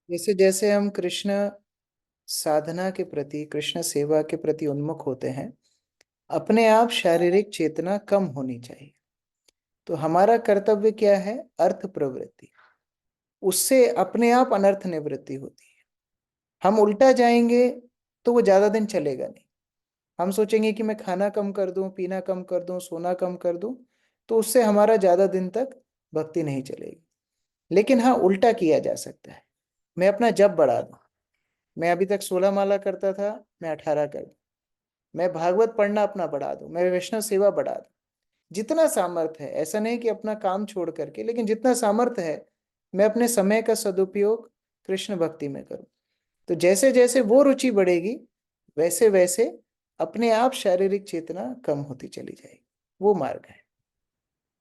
जैसे जैसे हम कृष्ण साधना के प्रति, कृष्ण सेवा के प्रति उन्मुख होते हैं, अपने आप शारीरिक चेतना कम होनी चाहिए। तो हमारा कर्तव्य क्या है? अर्थ प्रवृत्ति। उससे अपने आप अनर्थ निवृत्ति होती है। हम उल्टा जाएंगे तो वो ज्यादा दिन चलेगा नहीं। हम सोचेंगे कि मैं खाना कम कर दूं, पीना कम कर दूं, सोना कम कर दूं, तो उससे हमारा ज्यादा दिन तक भक्ति नहीं चलेगी। लेकिन हाँ, उल्टा किया जा सकता है। मैं अपना जप बढ़ा दूं। मैं अभी तक 16 माला करता था, मैं 18 कर दूं। मैं भागवत पढ़ना अपना बढ़ा दूं। मैं वैष्णव सेवा बढ़ा दूं। जितना सामर्थ्य है, ऐसा नहीं कि अपना काम छोड़ करके, लेकिन जितना सामर्थ्य है मैं अपने समय का सदुपयोग कृष्ण भक्ति में करूं। तो जैसे जैसे वो रुचि बढ़ेगी, वैसे वैसे अपने आप शारीरिक चेतना कम होती चली जाएगी। वो मार्ग है।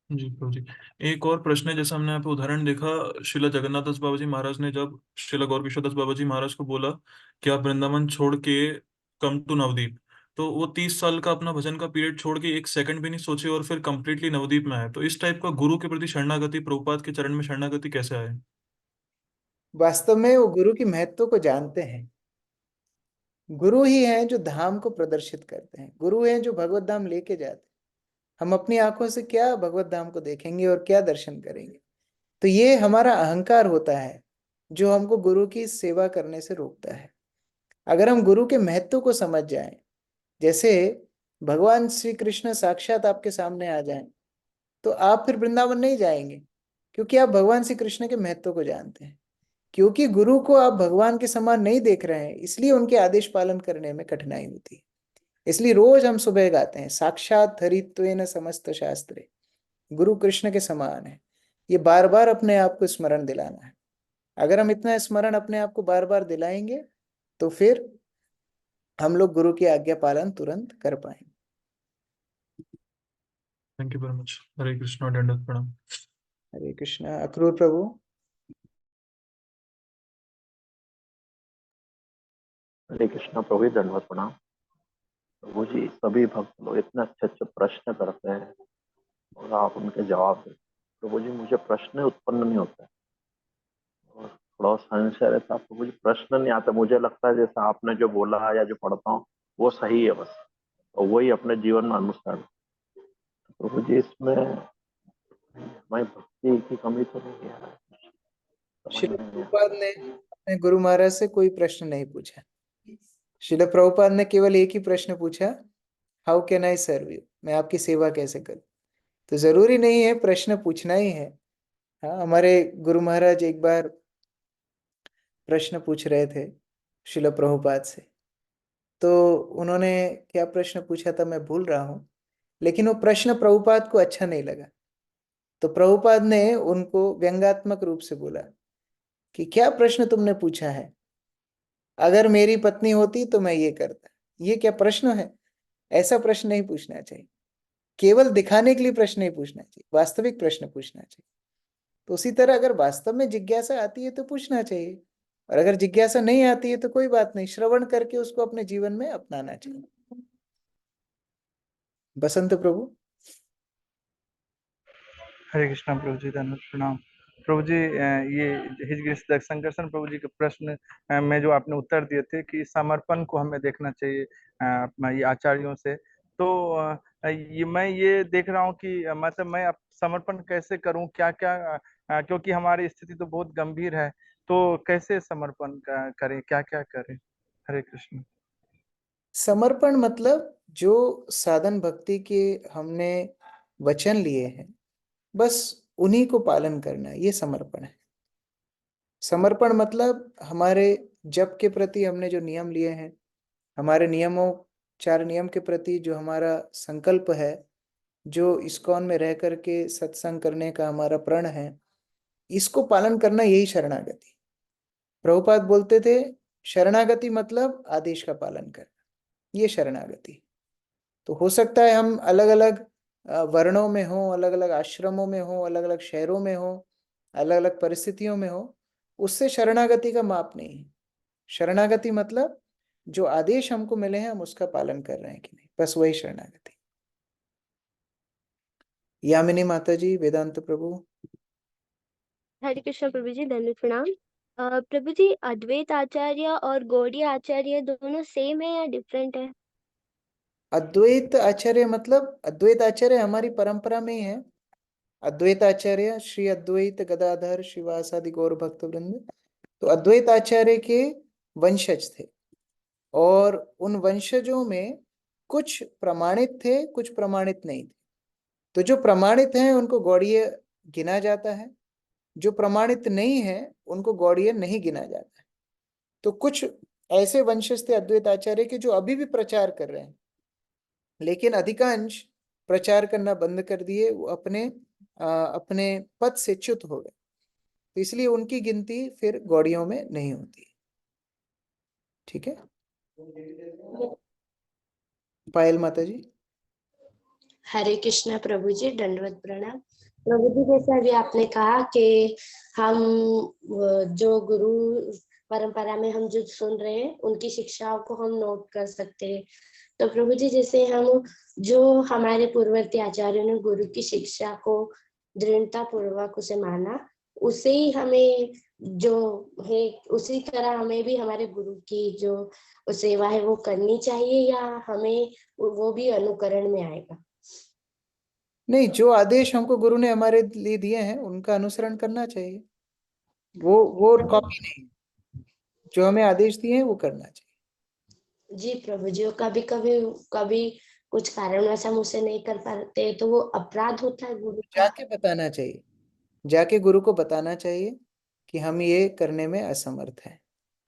जी प्रभु जी, एक और प्रश्न है। जैसे हमने यहाँ पे उदाहरण देखा, श्रीला जगन्नाथ दास बाबा जी महाराज ने जब श्रीला गौर किशोर दास बाबा जी महाराज को बोला कि आप वृंदावन छोड़ के कम टू नवदीप, तो वो 30 साल का अपना भजन का पीरियड छोड़ के एक सेकंड भी नहीं सोचे और फिर कंप्लीटली नवदीप में आए। तो इस टाइप का गुरु के प्रति शरणागति, प्रभुपाद के चरण में शरणागति कैसे आए? वास्तव में वो गुरु की महत्व को जानते हैं। गुरु ही हैं जो धाम को प्रदर्शित करते हैं। गुरु हैं जो भगवत धाम लेके जाते हैं। हम अपनी आंखों से क्या भगवत धाम को देखेंगे और क्या दर्शन करेंगे? तो ये हमारा अहंकार होता है जो हमको गुरु की सेवा करने से रोकता है। अगर हम गुरु के महत्व को समझ जाएं, जैसे भगवान श्री कृष्ण साक्षात आपके सामने आ जाएं, तो आप फिर वृंदावन नहीं जाएंगे, क्योंकि आप भगवान श्री कृष्ण के महत्व को जानते हैं। क्योंकि गुरु को आप भगवान के समान नहीं देख रहे हैं, इसलिए उनके आदेश पालन करने में कठिनाई होती है। इसलिए रोज हम सुबह गाते हैं, साक्षात हरित्वेन समस्त शास्त्रे, गुरु कृष्ण के समान है। ये बार बार अपने आप को स्मरण दिलाना है। अगर हम इतना स्मरण अपने आप को बार बार दिलाएंगे, तो फिर हम लोग गुरु की आज्ञा पालन तुरंत कर पाएंगे। Thank you very much. Hare Krishna, दंडवत प्रणाम। हरे कृष्णा। अक्रूर प्रभु। हरे कृष्णा प्रभु, दंडवत प्रणाम। प्रभु जी, सभी भक्त लोग इतने अच्छे अच्छे प्रश्न करते हैं और आप उनके जवाब देते हैं। प्रभु जी, मुझे प्रश्न उत्पन्न नहीं होता है और थोड़ा संशय रहता है। प्रभु जी, प्रश्न नहीं आता। मुझे लगता है जैसे आपने जो बोला या जो पढ़ता हूँ वो सही है बस, और वही अपने जीवन में अनुसरण। प्रभु जी, इसमें हमारी भक्ति की कमी तो नहीं है? श्रील प्रभुपाद ने अपने गुरु महाराज से कोई प्रश्न नहीं पूछा। श्रील प्रभुपाद ने केवल एक ही प्रश्न पूछा how can I serve you, मैं आपकी सेवा कैसे करूं। तो जरूरी नहीं है प्रश्न पूछना ही है। हाँ, हमारे गुरु महाराज एक बार प्रश्न पूछ रहे थे शिल प्रभुपाद से, तो उन्होंने क्या प्रश्न पूछा था मैं भूल रहा हूँ, लेकिन वो प्रश्न प्रभुपाद को अच्छा नहीं लगा। तो प्रभुपाद ने उनको व्यंग्यात्मक रूप से बोला कि क्या प्रश्न तुमने पूछा है, अगर मेरी पत्नी होती तो मैं ये करता। ये क्या प्रश्न है, ऐसा प्रश्न नहीं पूछना चाहिए। केवल दिखाने के लिए प्रश्न नहीं पूछना चाहिए, वास्तविक प्रश्न पूछना चाहिए। तो उसी तरह अगर वास्तव में जिज्ञासा आती है तो पूछना चाहिए, और अगर जिज्ञासा नहीं आती है तो कोई बात नहीं, श्रवण करके उसको अपने जीवन में अपनाना चाहिए। बसंत प्रभु। हरे कृष्णा प्रभु जी, धन्यवाद प्रणाम प्रभु जी। ये हिजगिरी संकर्षण प्रभु जी के प्रश्न में जो आपने उत्तर दिए थे कि समर्पण को हमें देखना चाहिए ये आचार्यों से, तो मैं ये देख रहा हूँ कि मतलब मैं समर्पण कैसे करूँ, क्या क्या क्योंकि हमारी स्थिति तो बहुत गंभीर है, तो कैसे समर्पण करें, क्या क्या करें। हरे कृष्ण। समर्पण मतलब जो साधन भक्ति के हमने वचन लिए हैं, बस उन्हीं को पालन करना, ये समर्पण है। समर्पण मतलब हमारे जप के प्रति हमने जो नियम लिए हैं, हमारे नियमों 4 नियम के प्रति जो हमारा संकल्प है, जो इस्कॉन में रह करके सत्संग करने का हमारा प्रण है, इसको पालन करना, यही शरणागति। प्रभुपाद बोलते थे शरणागति मतलब आदेश का पालन करना, ये शरणागति। तो हो सकता है हम अलग अलग वर्णों में हो, अलग अलग आश्रमों में हो, अलग अलग शहरों में हो, अलग अलग परिस्थितियों में हो, उससे शरणागति का माप नहीं है। शरणागति मतलब जो आदेश हमको मिले हैं हम उसका पालन कर रहे हैं कि नहीं, बस वही शरणागति। यामिनी माता जी, वेदांत प्रभु। हरे कृष्ण प्रभु जी, धन्यवाद प्रणाम। प्रभु जी, अद्वैत आचार्य और गौड़ीय आचार्य दोनों सेम है या डिफरेंट है? अद्वैत आचार्य मतलब अद्वैत आचार्य हमारी परंपरा में ही है। अद्वैत आचार्य श्री अद्वैत गदाधर श्रीवासादि गौर भक्त वृंद, तो अद्वैत आचार्य के वंशज थे, और उन वंशजों में कुछ प्रमाणित थे, कुछ प्रमाणित नहीं थे। तो जो प्रमाणित हैं उनको गौड़ीय गिना जाता है, जो प्रमाणित नहीं है उनको गौड़ीय नहीं गिना जाता है। तो कुछ ऐसे वंशज थे अद्वैत आचार्य के जो अभी भी प्रचार कर रहे हैं, लेकिन अधिकांश प्रचार करना बंद कर दिए, वो अपने पद से च्युत हो गए। तो इसलिए उनकी गिनती फिर गौड़ियों में नहीं होती। ठीक है, पायल माता जी। हरे कृष्णा प्रभु जी, दंडवत प्रणाम प्रभु जी। जैसे अभी आपने कहा कि हम जो गुरु परंपरा में हम जो सुन रहे हैं उनकी शिक्षाओं को हम नोट कर सकते हैं। तो प्रभु जी, जैसे हम जो हमारे पूर्ववर्ती आचार्यों ने गुरु की शिक्षा को दृढ़ता पूर्वक उसे माना, उसे ही हमें जो है उसी तरह हमें भी हमारे गुरु की जो सेवा है वो करनी चाहिए, या हमें वो भी अनुकरण में आएगा? नहीं, जो आदेश हमको गुरु ने हमारे लिए दिए हैं उनका अनुसरण करना चाहिए। वो कॉपी नहीं, जो हमें आदेश दिए हैं वो करना चाहिए। जी प्रभु जी, कभी कुछ कारणवश हम उसे नहीं कर पाते तो वो अपराध होता है गुरु का? जाके बताना चाहिए, जाके गुरु को बताना चाहिए कि हम ये करने में असमर्थ हैं,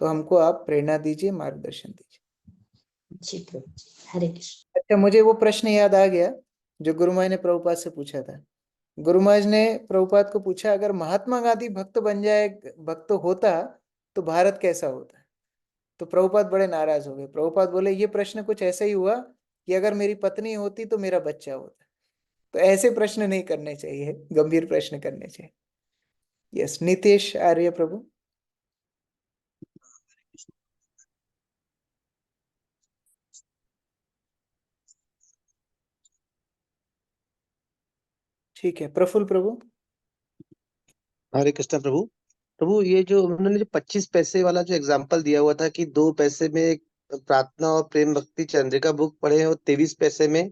तो हमको आप प्रेरणा दीजिए, मार्गदर्शन दीजिए। जी प्रभु जी, हरे कृष्ण। अच्छा, मुझे वो प्रश्न याद आ गया जो गुरु महाराज ने प्रभुपाद से पूछा था। गुरु महाराज ने प्रभुपाद को पूछा, अगर महात्मा गांधी भक्त बन जाए, भक्त होता तो भारत कैसा होता? तो प्रभुपाद बड़े नाराज हो गए। प्रभुपाद बोले, ये प्रश्न कुछ ऐसा ही हुआ कि अगर मेरी पत्नी होती तो मेरा बच्चा होता। तो ऐसे प्रश्न नहीं करने चाहिए, गंभीर प्रश्न करने चाहिए। यस, नितेश आर्य प्रभु। ठीक है, प्रफुल्ल प्रभु। हरे कृष्णा प्रभु। प्रभु, ये जो उन्होंने जो 25 पैसे वाला जो एग्जाम्पल दिया हुआ था कि 2 पैसे में एक प्रार्थना और प्रेम भक्ति चंद्रिका बुक पढ़े और 23 पैसे में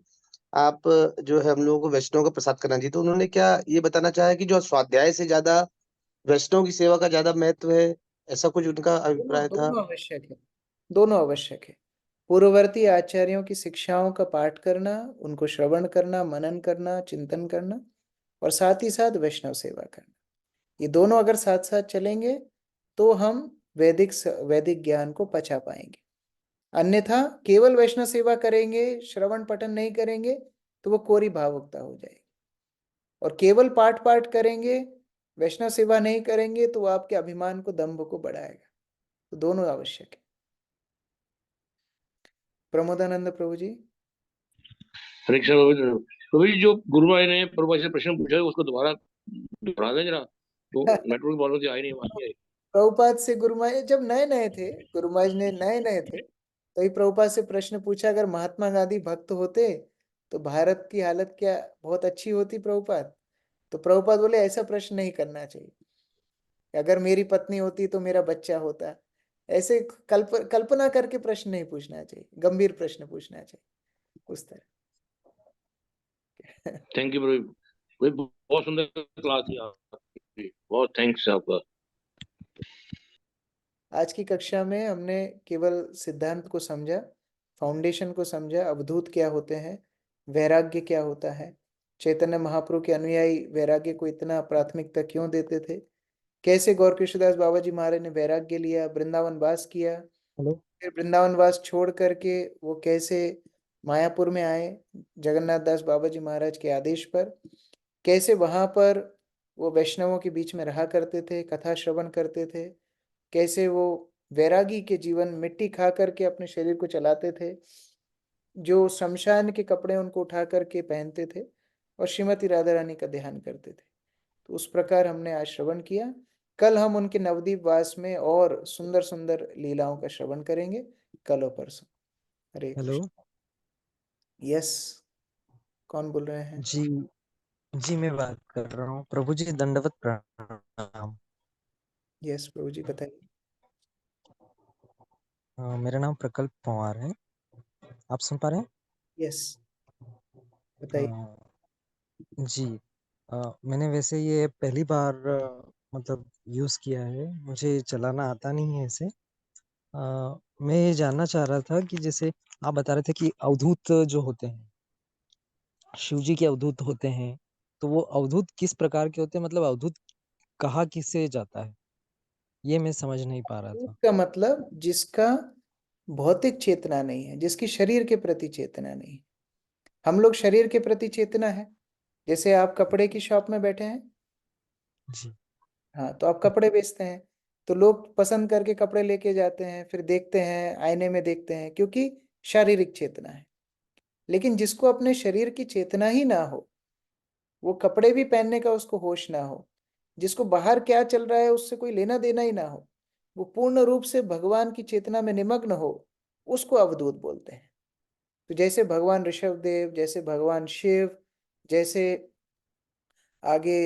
आप जो है हम लोगों को वैष्णव का प्रसाद करना चाहिए, तो उन्होंने क्या ये बताना चाहा कि जो स्वाध्याय से ज्यादा वैष्णव की सेवा का ज्यादा महत्व है, ऐसा कुछ उनका दोनों अभिप्राय था? दोनों आवश्यक है, दोनों आवश्यक है। पूर्ववर्ती आचार्यों की शिक्षाओं का पाठ करना, उनको श्रवण करना, मनन करना, चिंतन करना, और साथ ही साथ वैष्णव सेवा करना। ये दोनों अगर साथ साथ चलेंगे तो हम वैदिक ज्ञान को पचा पाएंगे। अन्यथा केवल वैष्णव सेवा करेंगे, श्रवण पठन नहीं करेंगे, तो वो कोरी भावुकता हो जाएगी। और केवल पाठ पाठ करेंगे, वैष्णव सेवा नहीं करेंगे, तो वो आपके अभिमान को, दंभ को बढ़ाएगा। तो दोनों आवश्यक है। प्रमोदानंद प्रभु जी। हरे कृष्ण प्रभु जी, जो गुरु भाई ने प्रभु भाई से प्रश्न पूछा है उसको दोबारा दोहरा दें जरा, तो नेटवर्क प्रॉब्लम से आई नहीं, आवाज नहीं आई। प्रभुपाद से गुरु महाराज जब नए नए थे, गुरु महाराज ने नए नए थे, तो ही प्रभुपाद से प्रश्न पूछा, अगर महात्मा गांधी भक्त होते तो भारत की हालत क्या बहुत अच्छी होती प्रभुपाद? तो प्रभुपाद बोले ऐसा प्रश्न नहीं करना चाहिए, अगर मेरी पत्नी होती तो मेरा बच्चा होता। ऐसे कल्पना करके प्रश्न नहीं पूछना चाहिए, गंभीर प्रश्न पूछना चाहिए उस तरह। थैंक यू प्रभु, बहुत सुंदर क्लास थी आपकी, बहुत थैंक्स आपका। आज की कक्षा में हमने केवल सिद्धांत को समझा, फाउंडेशन को समझा, अवधूत क्या होते हैं, वैराग्य क्या होता है, चैतन्य महाप्रभु के अनुयायी वैराग्य को इतना प्राथमिकता क्यों देते थे, कैसे गौर कृष्णदास बाबा जी महाराज ने वैराग्य लिया, वृंदावन वास किया, फिर वृंदावन वास छोड़ करके वो कैसे मायापुर में आए जगन्नाथ दास बाबा जी महाराज के आदेश पर, कैसे वहां पर वो वैष्णवों के बीच में रहा करते थे, कथा श्रवण करते थे, कैसे वो वैरागी के जीवन मिट्टी खा करके अपने शरीर को चलाते थे, जो शमशान के कपड़े उनको उठा करके पहनते थे और श्रीमती राधा रानी का ध्यान करते थे। तो उस प्रकार हमने आज श्रवण किया। कल हम उनके नवद्वीप वास में और सुंदर सुंदर लीलाओं का श्रवण करेंगे, कल और परसों। हरे हेलो यस, कौन बोल रहे हैं? जी, जी मैं बात कर रहा हूँ। प्रभु जी दंडवत प्रणाम। यस प्रभु जी बताइए। मेरा नाम प्रकल्प पवार है, आप सुन पा रहे हैं? यस बताइए। जी, मैंने वैसे ये पहली बार मतलब यूज़ किया है, मुझे चलाना आता नहीं है इसे। मैं ये जानना चाह रहा था कि जैसे आप बता रहे थे कि अवधूत जो होते हैं, शिव जी के अवधूत होते हैं, तो वो अवधूत किस प्रकार के होते हैं, मतलब अवधूत कहा किससे जाता है, ये मैं समझ नहीं पा रहा था। का मतलब जिसका भौतिक चेतना नहीं है, जिसकी शरीर के प्रति चेतना नहीं है। हम लोग शरीर के प्रति चेतना है, जैसे आप कपड़े की शॉप में बैठे हैं, जी हाँ, तो आप कपड़े बेचते हैं, तो लोग पसंद करके कपड़े लेके जाते हैं, फिर देखते हैं, आईने में देखते हैं, क्योंकि शारीरिक चेतना है। लेकिन जिसको अपने शरीर की चेतना ही ना हो, वो कपड़े भी पहनने का उसको होश ना हो, जिसको बाहर क्या चल रहा है उससे कोई लेना देना ही ना हो, वो पूर्ण रूप से भगवान की चेतना में निमग्न हो, उसको अवधूत बोलते हैं। तो जैसे भगवान ऋषभ देव, जैसे भगवान शिव, जैसे आगे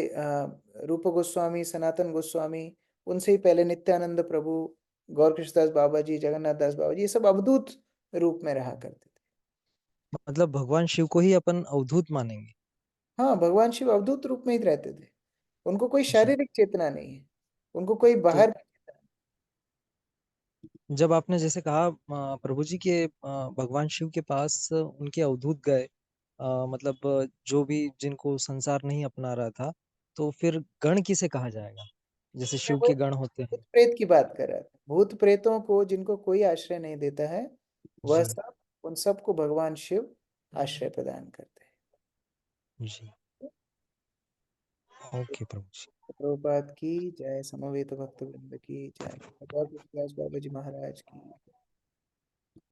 रूप गोस्वामी, सनातन गोस्वामी, उनसे ही पहले नित्यानंद प्रभु, गौर कृष्णदास बाबा जी, जगन्नाथ दास बाबा जी, ये सब अवधूत रूप में रहा करते थे। मतलब भगवान शिव को ही अपन अवधूत मानेंगे? हाँ, भगवान शिव अवधूत रूप में ही रहते थे, उनको कोई जी। शारीरिक चेतना नहीं है, उनको कोई तो बाहर जब आपने जैसे कहा प्रभु जी के भगवान शिव के पास उनके अवधूत गए, मतलब जो भी जिनको संसार नहीं अपना रहा था, तो फिर गण किसे कहा जाएगा, जैसे शिव वो के गण होते भूत हैं? प्रेत की बात कर रहा था। भूत प्रेतों को, जिनको कोई आश्रय नहीं देता है, वह जी सब, उन सबको भगवान शिव आश्रय प्रदान करते जी, ओके प्रभु जी। हैं। प्रभुपाद की जय, समवेत भक्त वृंद की जय, भगवत विश्वास बाबा जी महाराज की